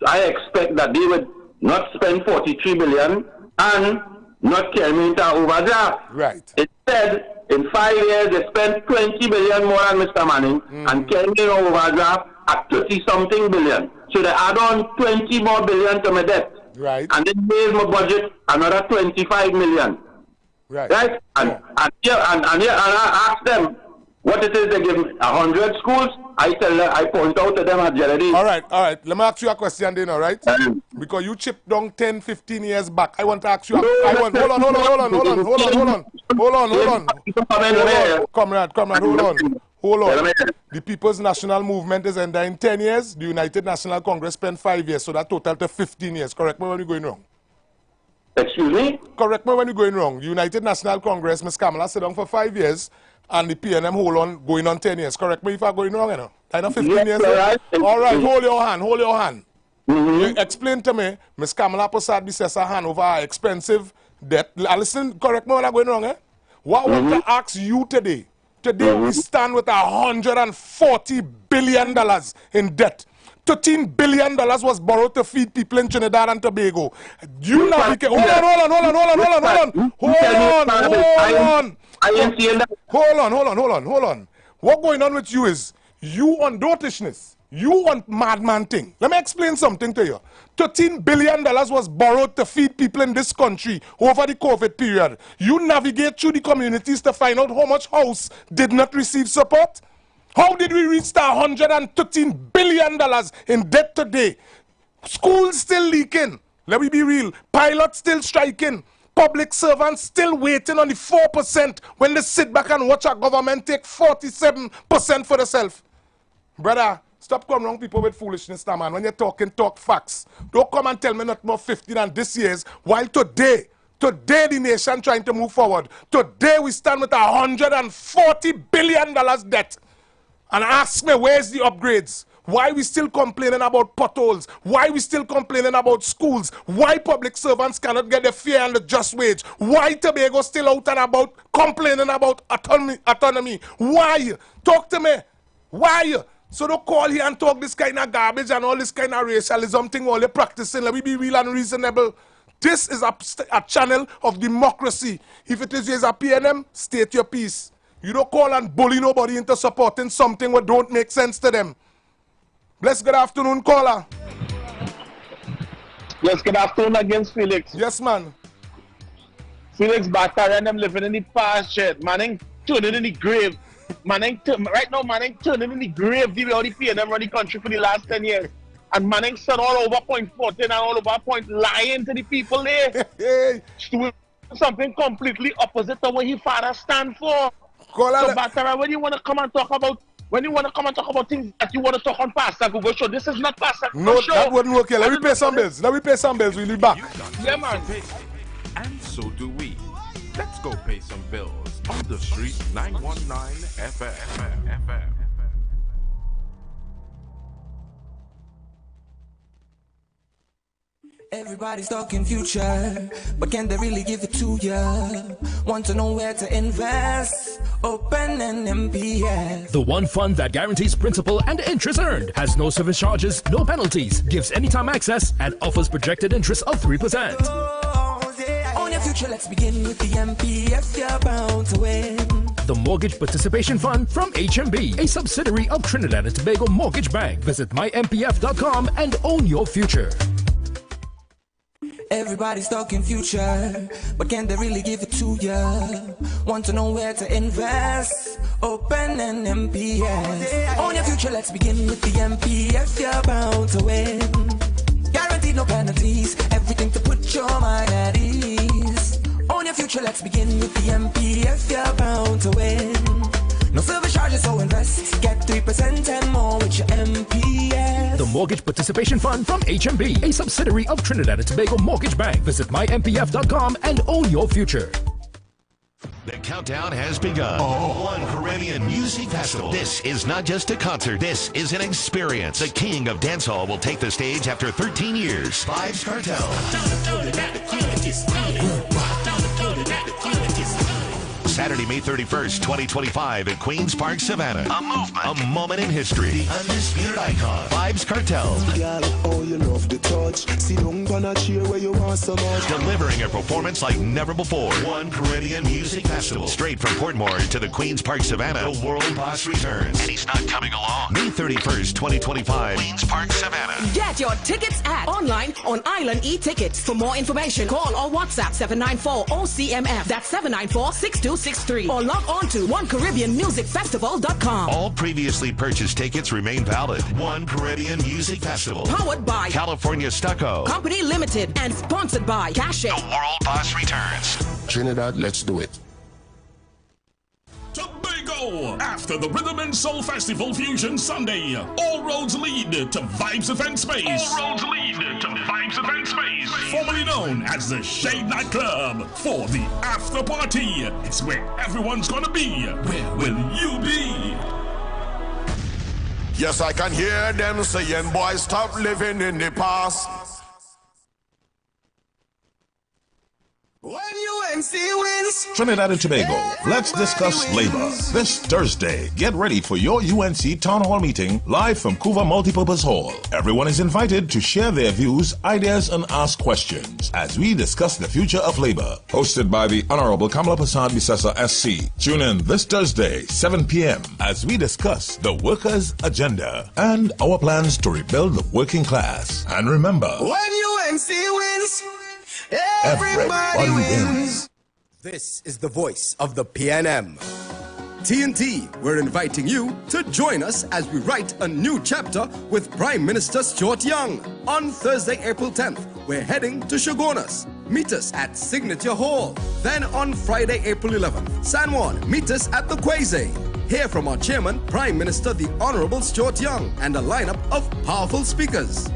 I expect that they would not spend 43 billion and not carry me into overdraft. Right. Instead, in 5 years, they spent 20 billion more than Mr. Manning and carry me in overdraft at 30-something billion. So they add on 20 more billion to my debt. Right. And then raise my budget another 25 million. Right. Right? And I ask them what it is they give me. 100 schools, I tell them, I point out to them at Jerry. All right. Let me ask you a question then, all right? Because you chipped down 10, 15 years back. I want to ask you. Hold on. Comrade, hold on. The People's National Movement is ending in 10 years. The United National Congress spent 5 years, so that total to 15 years. Correct me when we're going wrong. Excuse me? Correct me when you're going wrong. The United National Congress, Ms. Kamala, sit down for 5 years, and the PNM hold on, going on 10 years. Correct me if I'm going wrong, you know? I know 15 years. All right, hold your hand. You explain to me, Ms. Kamala Persad-Bissessar hand over our expensive debt. Listen, correct me when I'm going wrong, eh? What I want to ask you today. Today we stand with $140 billion in debt. $13 billion was borrowed to feed people in Trinidad and Tobago. You now hold on. What going on with you is you on dotishness. You want madman thing. Let me explain something to you. $13 billion was borrowed to feed people in this country over the COVID period. You navigate through the communities to find out how much house did not receive support. How did we reach the $113 billion in debt today? Schools still leaking. Let me be real. Pilots still striking. Public servants still waiting on the 4% when they sit back and watch our government take 47% for themselves. Brother, stop coming wrong people with foolishness now, man. When you're talking, talk facts. Don't come and tell me not more 50 than this year's, while today the nation trying to move forward. Today we stand with $140 billion debt. and ask me where's the upgrades. Why we still complaining about potholes? Why we still complaining about schools? Why public servants cannot get the fair and the just wage? Why Tobago still out and about complaining about autonomy? Why? Talk to me. Why? So don't call here and talk this kind of garbage and all this kind of racialism thing all you're practicing. Let me be real and reasonable. This is a channel of democracy. If it is a PNM, state your piece. You don't call and bully nobody into supporting something that don't make sense to them. Bless good afternoon, caller. Yes, good afternoon against Felix. Yes, man. Felix Batari and them living in the past shit. Man ain't turning in the grave. Right now, man ain't turning in the grave. The way the PNM run the country for the last 10 years. And man ain't said all over point 14 and all over point lying to the people there. Doing something completely opposite to what his father stand for. So Batari, when you want to come and talk about things that you want to talk on Pastor Google Show, this is not Pastor Google Show. No, that wouldn't work here. Let me pay some bills. We'll be back. Yeah, man. And so do we. Let's go pay some bills on the street 919 FM. Everybody's talking future, but can they really give it to ya? Want to know where to invest? Open an MPF. The one fund that guarantees principal and interest earned, has no service charges, no penalties, gives anytime access, and offers projected interest of 3%. On your future, let's begin with the MPF. You're bound to win. The Mortgage Participation Fund from HMB, a subsidiary of Trinidad and Tobago Mortgage Bank. Visit mympf.com and own your future. Everybody's talking future, but can they really give it to ya? Want to know where to invest? Open an MPF. On your future, let's begin with the MPF. You're bound to win. Guaranteed no penalties, everything to put your mind at ease. On your future, let's begin with the MPF. You're bound to win. No service charges, so invest. Get 3% and more with your MPF. The Mortgage Participation Fund from HMB, a subsidiary of Trinidad and Tobago Mortgage Bank. Visit mympf.com and own your future. The countdown has begun. One Caribbean Music Festival. This is not just a concert. This is an experience. The king of dancehall will take the stage after 13 years. Vybz Kartel. Saturday, May 31st, 2025 at Queen's Park, Savannah. A movement. A moment in history. The undisputed icon. Vybz Kartel. Delivering a performance like never before. One Caribbean Music Festival. Straight from Portmore to the Queen's Park, Savannah. The World Boss returns. And he's not coming along. May 31st, 2025. Queen's Park, Savannah. Get your tickets at online on Island e-tickets. For more information, call or WhatsApp 794-OCMF. That's 794-6263. Or log on to OneCaribbeanMusicFestival.com. All previously purchased tickets remain valid. One Caribbean Music Festival. Powered by California Stucco Company Limited and sponsored by Cache. The World Boss returns. Trinidad, let's do it. Tobago! After the Rhythm and Soul Festival Fusion Sunday, all roads lead to Vybz Event Space. All roads lead to Vybz Event Space. Formerly known as the Shade Nightclub. For the after party, it's where everyone's gonna be. Where will you be? Yes, I can hear them saying, boys, stop living in the past. When UNC wins, Trinidad and Tobago, let's discuss labor. This Thursday, get ready for your UNC Town Hall meeting live from Couva Multipurpose Hall. Everyone is invited to share their views, ideas, and ask questions as we discuss the future of labor. Hosted by the Honorable Kamala Prasad Bisasa SC. Tune in this Thursday, 7 p.m. as we discuss the workers' agenda and our plans to rebuild the working class. And remember, when UNC wins, everybody wins. This is the voice of the PNM. TNT, we're inviting you to join us as we write a new chapter with Prime Minister Stuart Young. On Thursday, April 10th, we're heading to Shogunas. Meet us at Signature Hall. Then on Friday, April 11th, San Juan, meet us at the Quasi. Hear from our chairman, Prime Minister the Honorable Stuart Young, and a lineup of powerful speakers.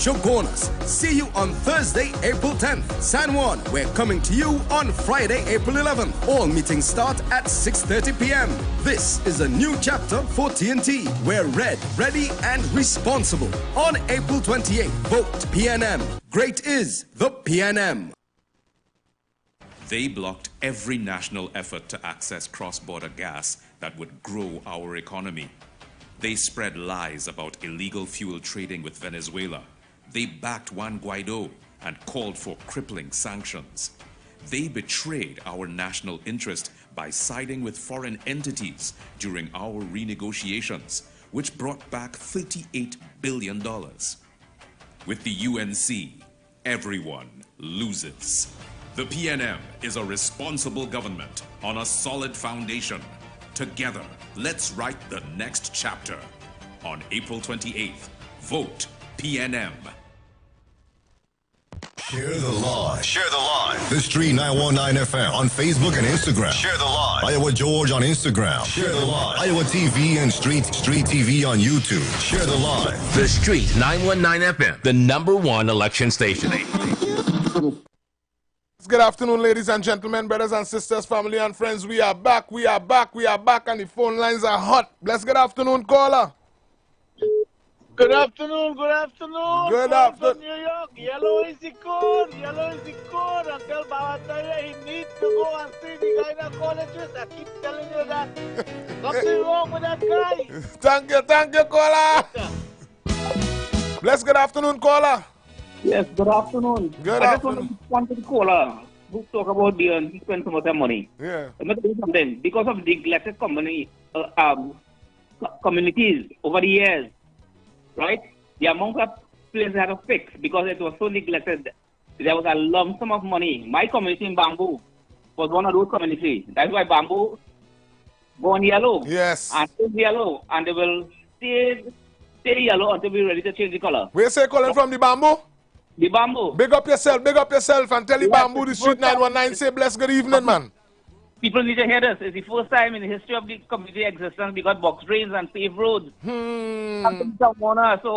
Shogunas. See you on Thursday, April 10th. San Juan, we're coming to you on Friday, April 11th. All meetings start at 6:30 p.m. This is a new chapter for TNT. We're red, ready, and responsible. On April 28th, vote PNM. Great is the PNM. They blocked every national effort to access cross-border gas that would grow our economy. They spread lies about illegal fuel trading with Venezuela. They backed Juan Guaido and called for crippling sanctions. They betrayed our national interest by siding with foreign entities during our renegotiations, which brought back $38 billion. With the UNC, everyone loses. The PNM is a responsible government on a solid foundation. Together, let's write the next chapter. On April 28th, vote PNM. Share the live. Share the live. The Street 919 FM on Facebook and Instagram. Share the live. Iowa George on Instagram. Share the live. Iowa TV and Street TV on YouTube. Share the live. The Street 919 FM, the #1 election station. Good afternoon, ladies and gentlemen, brothers and sisters, family and friends. We are back, we are back, we are back, and the phone lines are hot. Bless good afternoon, caller. Good afternoon, good afternoon. Good afternoon. New York, yellow is the code, yellow is the code. Until Babataya, he needs to go and see the guy that colleges. I keep telling you that. Nothing wrong with that guy. Thank you, caller. Bless good afternoon, caller. Yes, good afternoon. Good I afternoon. just want to call who talk about he spent so much money. Yeah. I'm going to tell you something. Because of neglected communities over the years, right? The amount of places had to fix because it was so neglected. There was a lump sum of money. My community in Bamboo was one of those communities. That's why Bamboo go on yellow. Yes. And stay yellow. And they will stay yellow until we're ready to change the color. Where you say calling from the Bamboo? The Bamboo. Big up yourself and tell the Bamboo the Street 919 say bless good evening, man. People need to hear this. It's the first time in the history of the community existence we got box drains and paved roads. So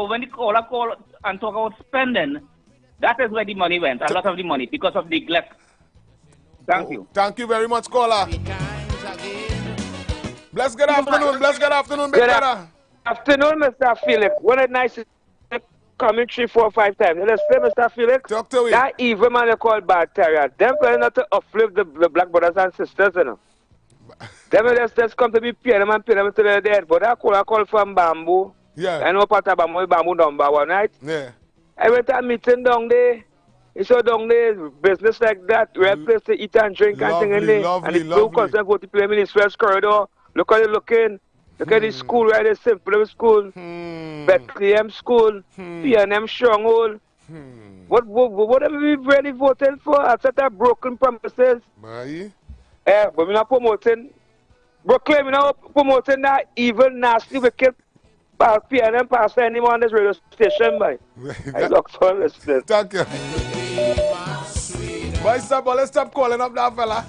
when the caller call and talk about spending, that is where the money went. A lot of the money because of neglect. Thank you. Thank you very much, caller. Bless good afternoon, big brother. Afternoon, Mr. Felix. What a nice coming 3, 4, 5 times. Let's say, Mr. Felix, talk to that evil man they call bad terrier. Them going not to uplift the black brothers and sisters, you know. Them just come to be pay them and pay them to the dead. But I call from Bamboo. Yeah. I know part of Bamboo #1, right? Yeah. Every time meeting down there, it's so down there, business like that, where place to eat and drink and thing in there. And it's so concerned for the play in the West Corridor. Look how they looking. Look at the school, right? The simple school, Bethlehem school, PNM Stronghold. What have we really voted for? After that broken promises. But we're not promoting. Brooklyn, we're not promoting that evil, nasty, wicked PNM pastor anymore on this radio station, boy. I look for listening. Thank you. Boy, let's stop calling up that fella.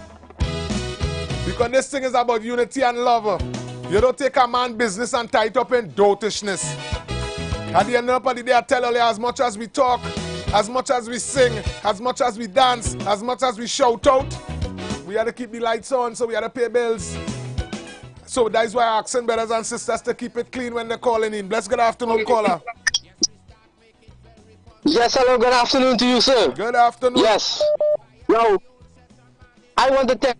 Because this thing is about unity and love. You don't take a man's business and tie it up in dotishness. At the end of the day, I tell you, as much as we talk, as much as we sing, as much as we dance, as much as we shout out, we have to keep the lights on, so we have to pay bills. So that's why I'm asking brothers and sisters to keep it clean when they're calling in. Bless good afternoon, caller. Yes, hello, good afternoon to you, sir. Good afternoon. Yes. Yo, I want to tell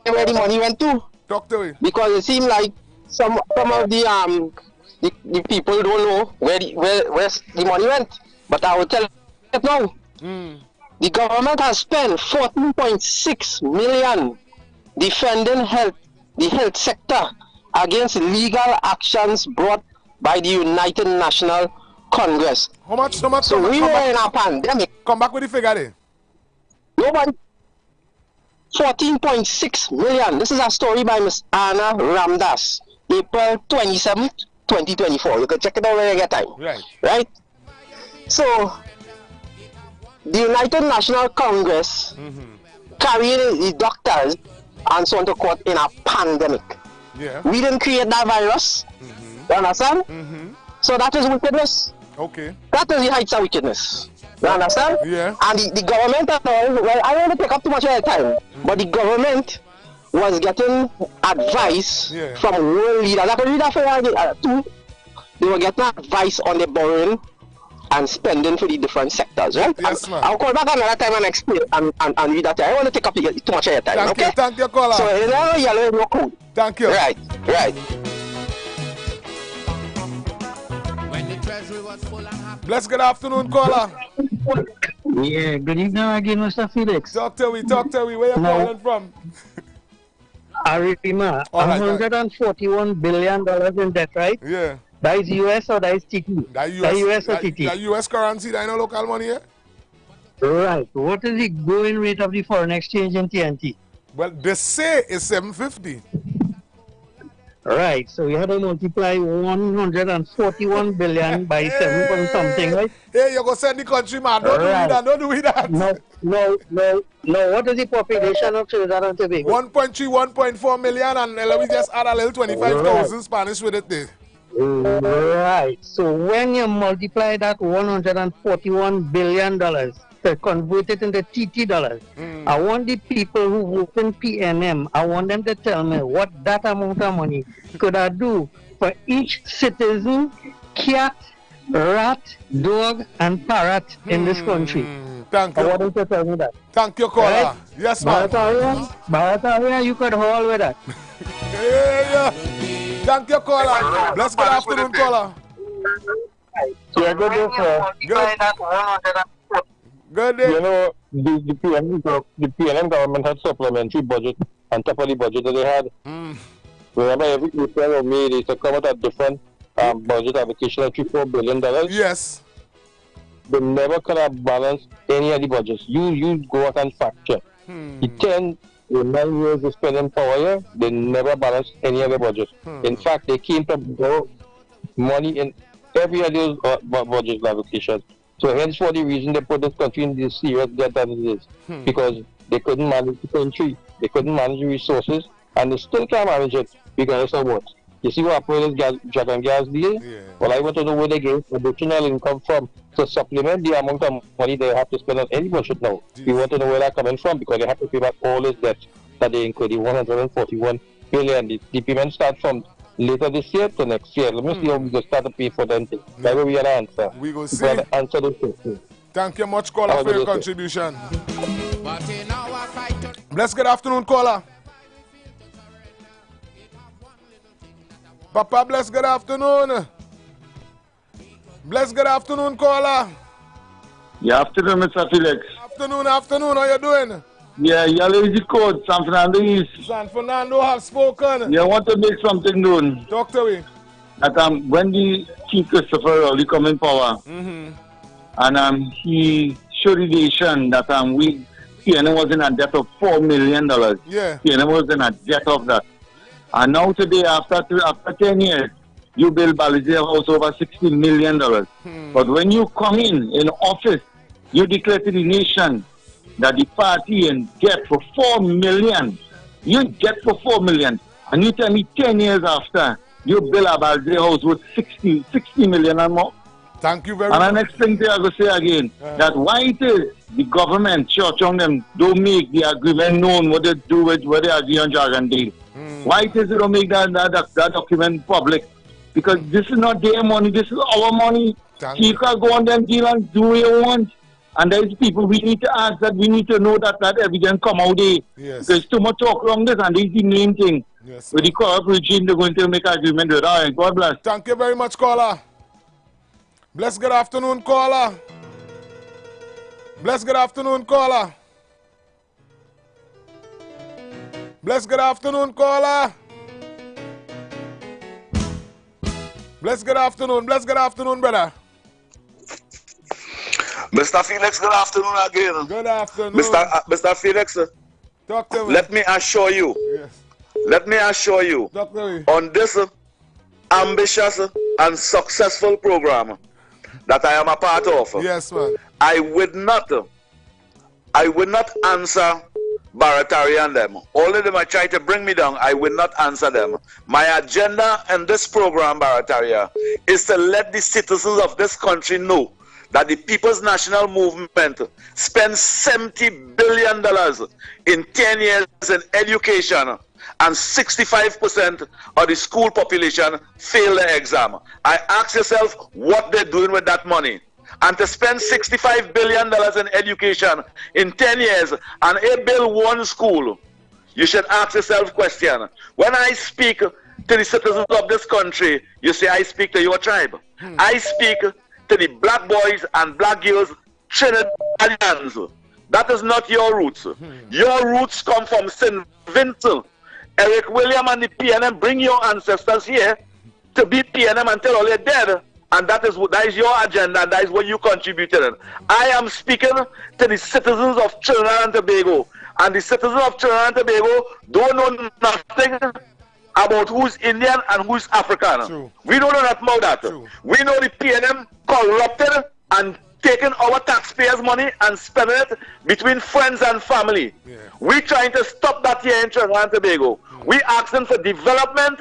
you where the money went to. Talk to me. Because it seems like some of the people don't know where the money went. But I will tell you now. The government has spent 14.6 million defending the health sector against legal actions brought by the United National Congress. How much? So we were in a pandemic. Come back with the figure there. Nobody. 14.6 million. This is a story by Ms. Anna Ramdas, April 27th, 2024. You can check it out when you get time. Right? So, the United National Congress carrying the doctors and so on to court in a pandemic. Yeah. We didn't create that virus. You understand? So that is wickedness. Okay. That is the heights of wickedness. You understand? Yeah. And the government and all, well, I don't want to take up too much of your time, but the government was getting advice from world leaders. I can read that for you too. They were getting advice on the borrowing and spending for the different sectors, right? Yes, man. I'll call back another time and explain and read that. I don't want to take up too much of your time. Thank okay? you. Thank you, caller. So in the yellow, no cool. Thank you. Right. Bless, good afternoon, caller. Yeah, good evening again, Mr. Felix. Talk to me. Where you calling from? Arima, $141 billion in debt, right? Yeah. That is US or that is TT? That US or TT? That US currency, that ain't no local money here? Right. What is the going rate of the foreign exchange in TNT? Well, they say it's 750. Right. So you had to multiply 141 billion by 7 point something, right? Hey, you go send the country, man. Don't do that. No. What is the population of Trinidad and Tobago? 1.3, 1.4 million, and let me just add a little 25,000 Spanish with it there. Right. So when you multiply that $141 billion, convert it into TT dollars, I want the people who work in PNM, I want them to tell me what that amount of money could I do for each citizen, cat, rat, dog, and parrot in this country. Thank you. I want them to tell me that. Thank you, caller. Right? Yes, ma'am. Barataria, you could haul with that. Yeah. Thank you, caller. Bless, good afternoon, caller. Yeah, good day, sir. Good day. You know, the PNM government had supplementary budget on top of the budget that they had. Remember, every April or May, they used to come out a different budget allocation of $3-4 billion. Yes. They never could have balanced any of the budgets. You go out and fact check. The 10 or 9 years they spent in power here, they never balanced any of the budgets. In fact, they came to borrow money in every of those budget allocations. So hence for the reason they put this country in this serious debt that it is. Because they couldn't manage the country, they couldn't manage the resources, and they still can't manage it because of what? You see what happened with this drug and gas deal? Yeah. Well, I want to know where they get additional income from to supplement the amount of money they have to spend on any budget now. We want to know where that's coming from because they have to pay back all this debt that they incurred, the $141 billion. The payment starts from later this year to next year. Let me see how we go start to pay for them things. That way we have an answer. We go see. Answer this question. Thank you much, caller, for your contribution. Bless, good afternoon, caller. Papa, bless, good afternoon. Bless, good afternoon, caller. Good afternoon, Mr. Felix. Afternoon, how you doing? Yeah, Yellow is the code, San Fernando East. San Fernando have spoken. Yeah, I want to make something known. Talk to me. That when the Chief Christopher Rowley come in power, and he showed the nation that we PNM was in a debt of $4 million. Yeah. PNM was in a debt of that. And now today, after 10 years, you build Balizia House over $60 million. But when you come in office, you declare to the nation that the party in debt for $4 million. You debt for $4 million. And you tell me 10 years after, you build a Balizia House with $60 million and more. Thank you very much. And the next thing I will say again, that why it is the government, church on them, don't make the agreement known what they do with what they agree on Dragon Deal. Why it is they don't make that document public? Because this is not their money, this is our money. You can go on them deal and do what you want. And there's people we need to ask that we need to know that evidence come out there. Yes. There's too much talk around this and this is the main thing. Yes, with the corrupt regime, they're going to make agreement with. All right, God bless. Thank you very much, caller. Bless, good afternoon, caller. Bless, good afternoon, caller. Bless, good afternoon, caller. Bless, good afternoon, brother. Mr. Felix, good afternoon again. Good afternoon. Mr. Felix, talk to me. Let me assure you, talk to me. On this ambitious and successful program that I am a part of, yes, man. I would not answer Baratari and them. All of them are trying to bring me down. I will not answer them. My agenda in this program, Barataria, is to let the citizens of this country know that the People's National Movement spends $70 billion in 10 years in education, and 65% of the school population fail the exam. I ask yourself what they're doing with that money. And to spend $65 billion in education in 10 years and build one school, you should ask yourself a question. When I speak to the citizens of this country, you say I speak to your tribe. I speak to the black boys and black girls, Trinidadians. That is not your roots. Your roots come from St. Vincent. Eric William and the PNM bring your ancestors here to be PNM until all they're dead. And that is your agenda, and that is what you contributed. I am speaking to the citizens of Trinidad and Tobago. And the citizens of Trinidad and Tobago don't know nothing about who's Indian and who's African. True. We don't know nothing about that. True. We know the PNM corrupted and taking our taxpayers' money and spending it between friends and family. Yeah. We're trying to stop that here in Trinidad and Tobago. We're asking for development.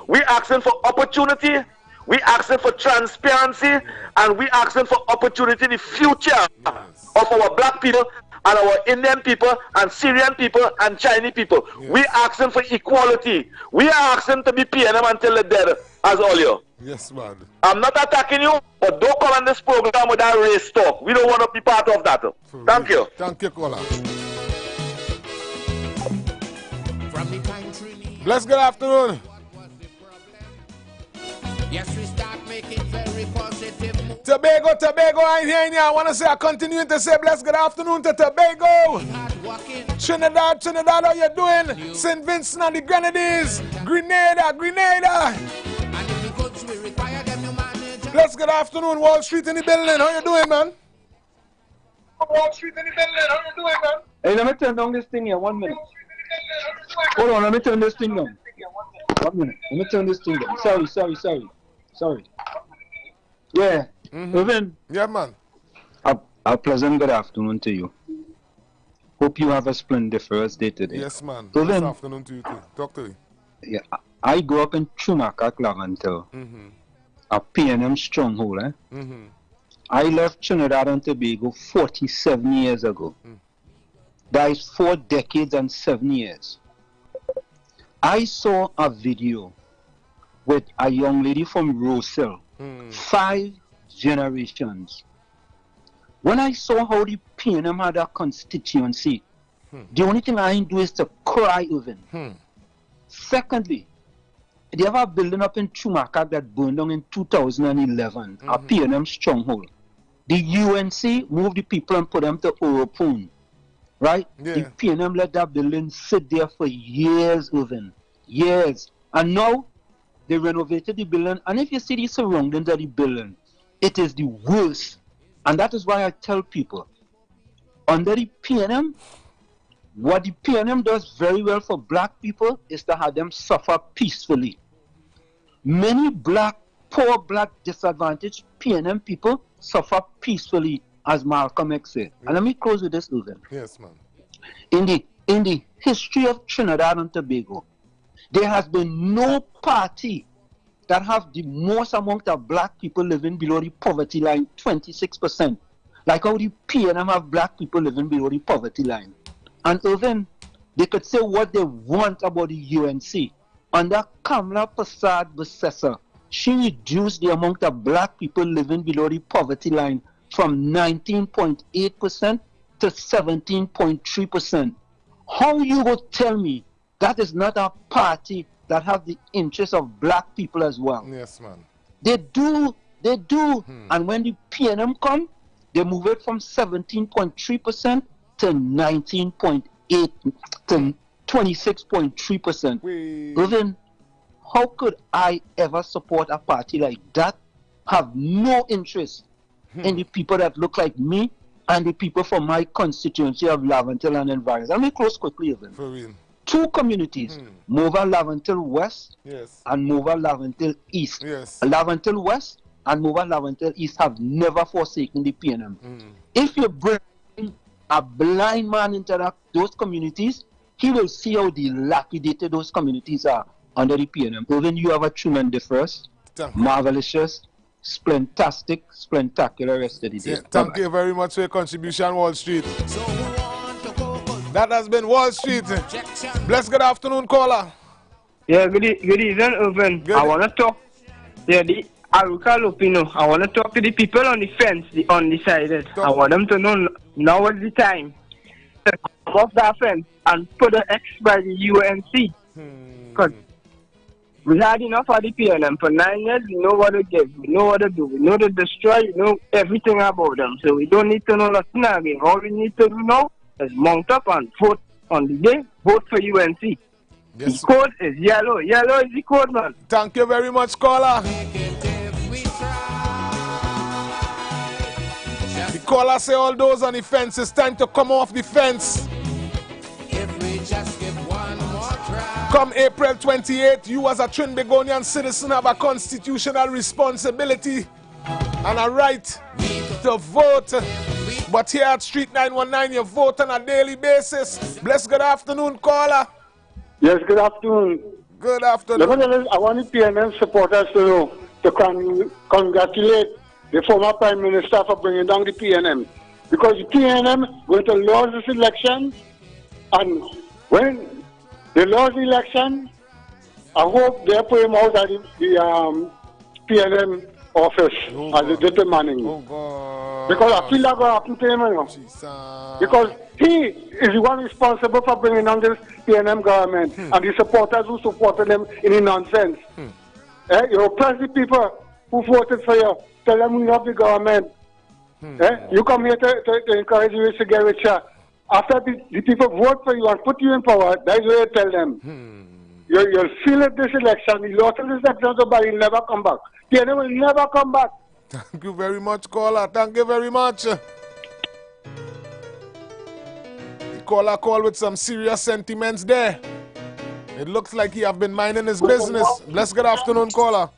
We're asking for opportunity. We asking for transparency, and we asking for opportunity in the future of our black people and our Indian people and Syrian people and Chinese people. We asking for equality. We are asking to be PNM until they're dead, as all you. Yes, man. I'm not attacking you, but don't come on this program with that race talk. We don't want to be part of that. Thank you. Thank you, Kola. Bless, good afternoon. Yes, we start making very positive moves. Tobago, I'm here. I want to say, I continue to say, bless good afternoon to Tobago. Trinidad, how you doing? St. Vincent and the Grenadines. Grenada. Bless good afternoon, Wall Street in the building. How you doing, man? Hey, let me turn down this thing here, 1 minute. Hold on, let me turn this thing down. 1 minute. Let me turn this thing down. Sorry. Yeah. Irvin. Yeah, man. A pleasant good afternoon to you. Hope you have a splendid first day today. Yes, man. Irvin. Good afternoon to you too. Talk to you. Yeah. I grew up in Chumakak, Lavantel. A PNM stronghold, I left Trinidad and Tobago 47 years ago. That is 4 decades and 7 years. I saw a video with a young lady from Roselle, 5 generations. When I saw how the PNM had a constituency, the only thing I do is to cry even. Secondly, they have a building up in Chumakak that burned down in 2011, a PNM stronghold. The UNC moved the people and put them to Oropun. Right? Yeah. The PNM let that building sit there for years, even. Years. And now, they renovated the building. And if you see the surroundings of the building, it is the worst. And that is why I tell people, under the PNM, what the PNM does very well for black people is to have them suffer peacefully. Many poor black, disadvantaged PNM people suffer peacefully, as Malcolm X said. And let me close with this, Irvin. Yes, man. In the history of Trinidad and Tobago, there has been no party that have the most amount of black people living below the poverty line, 26%. Like how the PNM have black people living below the poverty line. And Irvin, they could say what they want about the UNC. Under Kamala Prasad Besessa, she reduced the amount of black people living below the poverty line from 19.8% to 17.3%. How you will tell me that is not a party that have the interests of black people as well? Yes, man. They do. And when the PNM come, they move it from 17.3% to 19.8 to 26.3%. Irvin, how could I ever support a party like that? Have no interest in the people that look like me and the people from my constituency of Lavantel and environs. Let me close quickly, Irvin. For real. 2 communities, Mova Lavantel West and Mova Lavantel East. Lavantel West and Mova Lavantel East have never forsaken the PNM. If you bring a blind man into those communities, he will see how dilapidated those communities are under the PNM. Irvin, you have a tremendous first, marvelous, spectacular rest of the day. Yeah, thank you very much for your contribution, Wall Street. That has been Wall Street. Bless good afternoon, caller. Yeah, good evening, Irvin. I want to talk. Yeah, the Aruka Lupino. I want to talk to the people on the fence, the undecided. I want them to know now is the time to come off that fence and put an X by the UNC. Because we had enough of the PNM for 9 years. We know what to give. We know what to do. We know to destroy. We know everything about them. So we don't need to know nothing again. All we need to do now is mount up and vote on the day. Vote for UNC. Yes. The code is yellow. Yellow is the code, man. Thank you very much, caller. The caller say all those on the fence, it's time to come off the fence. If we just give one more try. Come April 28th, you as a Trinbagonian citizen have a constitutional responsibility and a right to vote. But here at Street 919, you vote on a daily basis. Bless good afternoon, caller. Yes, good afternoon. Good afternoon. I want the PNM supporters to know, to congratulate the former Prime Minister for bringing down the PNM. Because the PNM going to lose this election, and when they lose the election, I hope they put him out of the PNM office as a deputy manning. Because I feel that going to happen to him, you know. Because he is the one responsible for bringing down this PNM government and the supporters who supported him in the nonsense. You oppress the people who voted for you. Tell them we love the government. You come here to encourage you to get richer. After the people vote for you and put you in power, that's what you tell them. You'll feel it this election. The loss of this election, but you'll never come back. PNM will never come back. Thank you very much, caller. Thank you very much. The caller called with some serious sentiments there. It looks like he have been minding his business. Bless good afternoon, caller.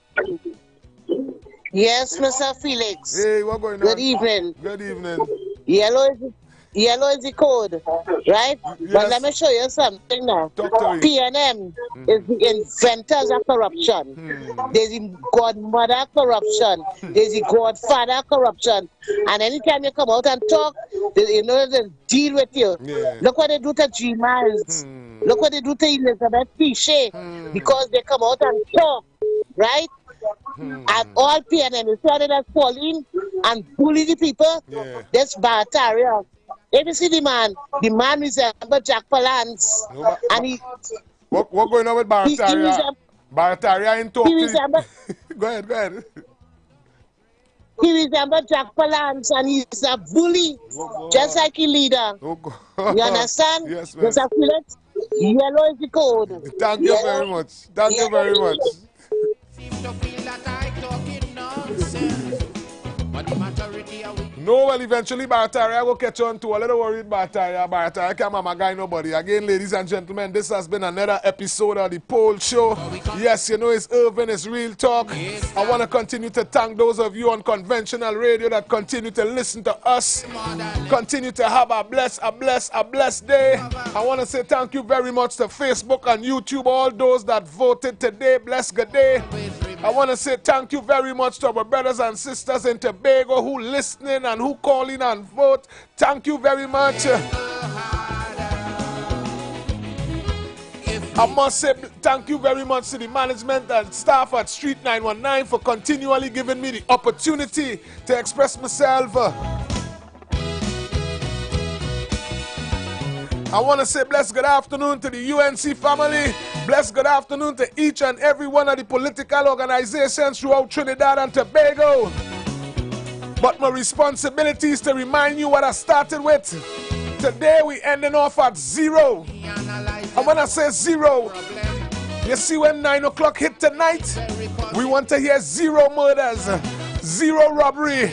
Yes, Mr. Felix. Hey, what going on? Good evening. Good evening. Yellow is the code, right? Yes. But let me show you something now. PNM is the inventors of corruption. There's the godmother corruption. There's the godfather corruption. And anytime you come out and talk, you know they deal with you. Look what they do to G. Miles. Look what they do to Elizabeth Pichet. Because they come out and talk, right? And all PNM is started as Pauline and bully the people. That's Barataria. If you see the man resembles Jack Palance. And he. What going on with Barataria? Barataria in talk. Go ahead. He resembles Jack Palance and he's a bully, just like a leader. You understand? Yes, ma'am. Mr. Felix, yellow is the code. Thank you very much. Thank you very much. No, well, eventually Barataria will catch on to a little worried Barataria. Barataria can't mama guy nobody. Again, ladies and gentlemen, this has been another episode of the Poll Show. Yes, you know it's Irvin, it's Real Talk. I want to continue to thank those of you on conventional radio that continue to listen to us. Continue to have a blessed day. I want to say thank you very much to Facebook and YouTube, all those that voted today. Bless good day. I want to say thank you very much to our brothers and sisters in Tobago who listening and who call in and vote. Thank you very much. I must say thank you very much to the management and staff at Street 919 for continually giving me the opportunity to express myself. I want to say bless good afternoon to the UNC family. Bless good afternoon to each and every one of the political organizations throughout Trinidad and Tobago. But my responsibility is to remind you what I started with. Today we ending off at 0. And when I say 0, you see when 9 o'clock hit tonight, we want to hear 0 murders, 0 robbery,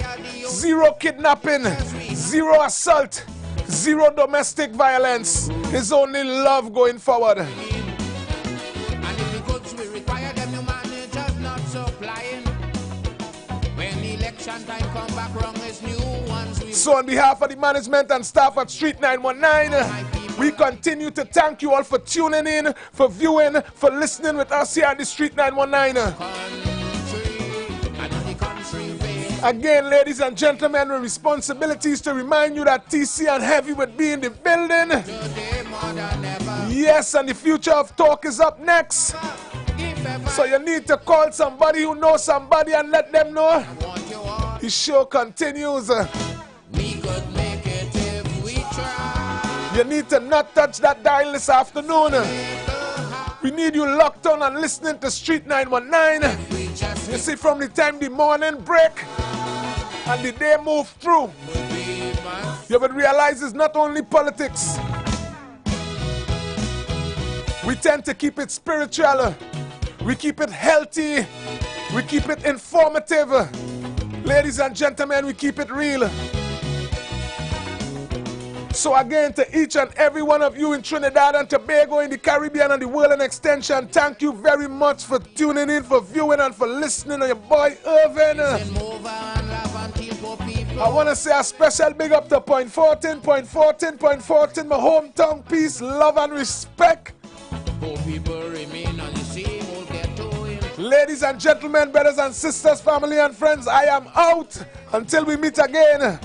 0 kidnapping, 0 assault, 0 domestic violence. It's only love going forward. So on behalf of the management and staff at Street 919, we continue to thank you all for tuning in, for viewing, for listening with us here at the Street 919. Again, ladies and gentlemen, our responsibility is to remind you that TC and Heavy would be in the building. Yes, and the future of talk is up next. So you need to call somebody who knows somebody and let them know. The show continues. You need to not touch that dial this afternoon. We need you locked on and listening to Street 919. You see, from the time the morning break and the day move through, you would realize it's not only politics. We tend to keep it spiritual. We keep it healthy. We keep it informative. Ladies and gentlemen, we keep it real. So again, to each and every one of you in Trinidad and Tobago, in the Caribbean and the world and extension, thank you very much for tuning in, for viewing and for listening to your boy Irvin. I want to say a special big up to Point 14, my hometown. Peace, love and respect. Ladies and gentlemen, brothers and sisters, family and friends, I am out until we meet again.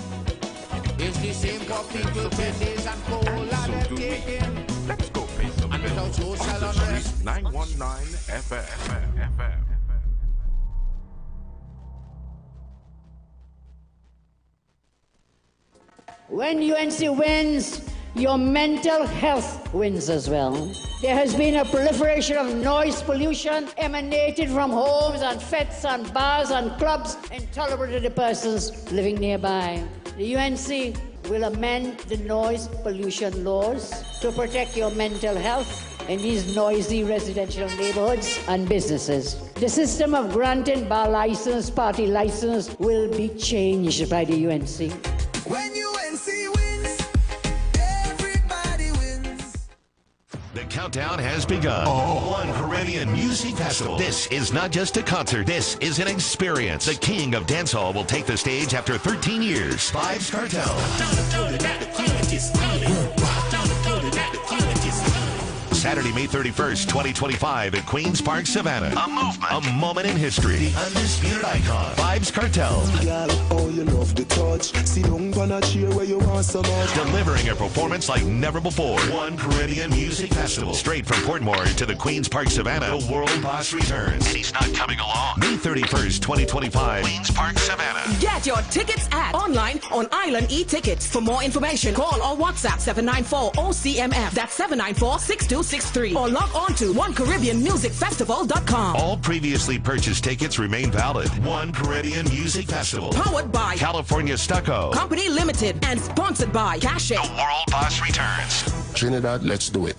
It's the same for people 10 days and cola they're taking. Let's go pay some bills on the Street 919 FM. When UNC wins, your mental health wins as well. There has been a proliferation of noise pollution emanating from homes and fetes and bars and clubs intolerable to the persons living nearby. The UNC will amend the noise pollution laws to protect your mental health in these noisy residential neighborhoods and businesses. The system of granting bar license, party license will be changed by the UNC. When UNC wins, everybody wins. The countdown has begun. One Caribbean Music Festival. This is not just a concert. This is an experience. The king of dancehall will take the stage after 13 years. Vybz Kartel. Saturday, May 31st, 2025 at Queen's Park, Savannah. A movement. A moment in history. The undisputed icon. Vybz Kartel. Oh, you love the touch. Sit down on a chair where you want so much. Delivering a performance like never before. One Caribbean Music Festival. Straight from Portmore to the Queen's Park, Savannah. The World Boss returns. And he's not coming along. May 31st, 2025. Queen's Park, Savannah. Get your tickets online on Island e-Tickets. For more information, call or WhatsApp 794-OCMF. That's 794-6263. Or log on to OneCaribbeanMusicFestival.com. All previously purchased tickets remain valid. One Caribbean Music Festival. Powered by California Stucco Company Limited and sponsored by Cash It. The World Boss returns. Trinidad, let's do it.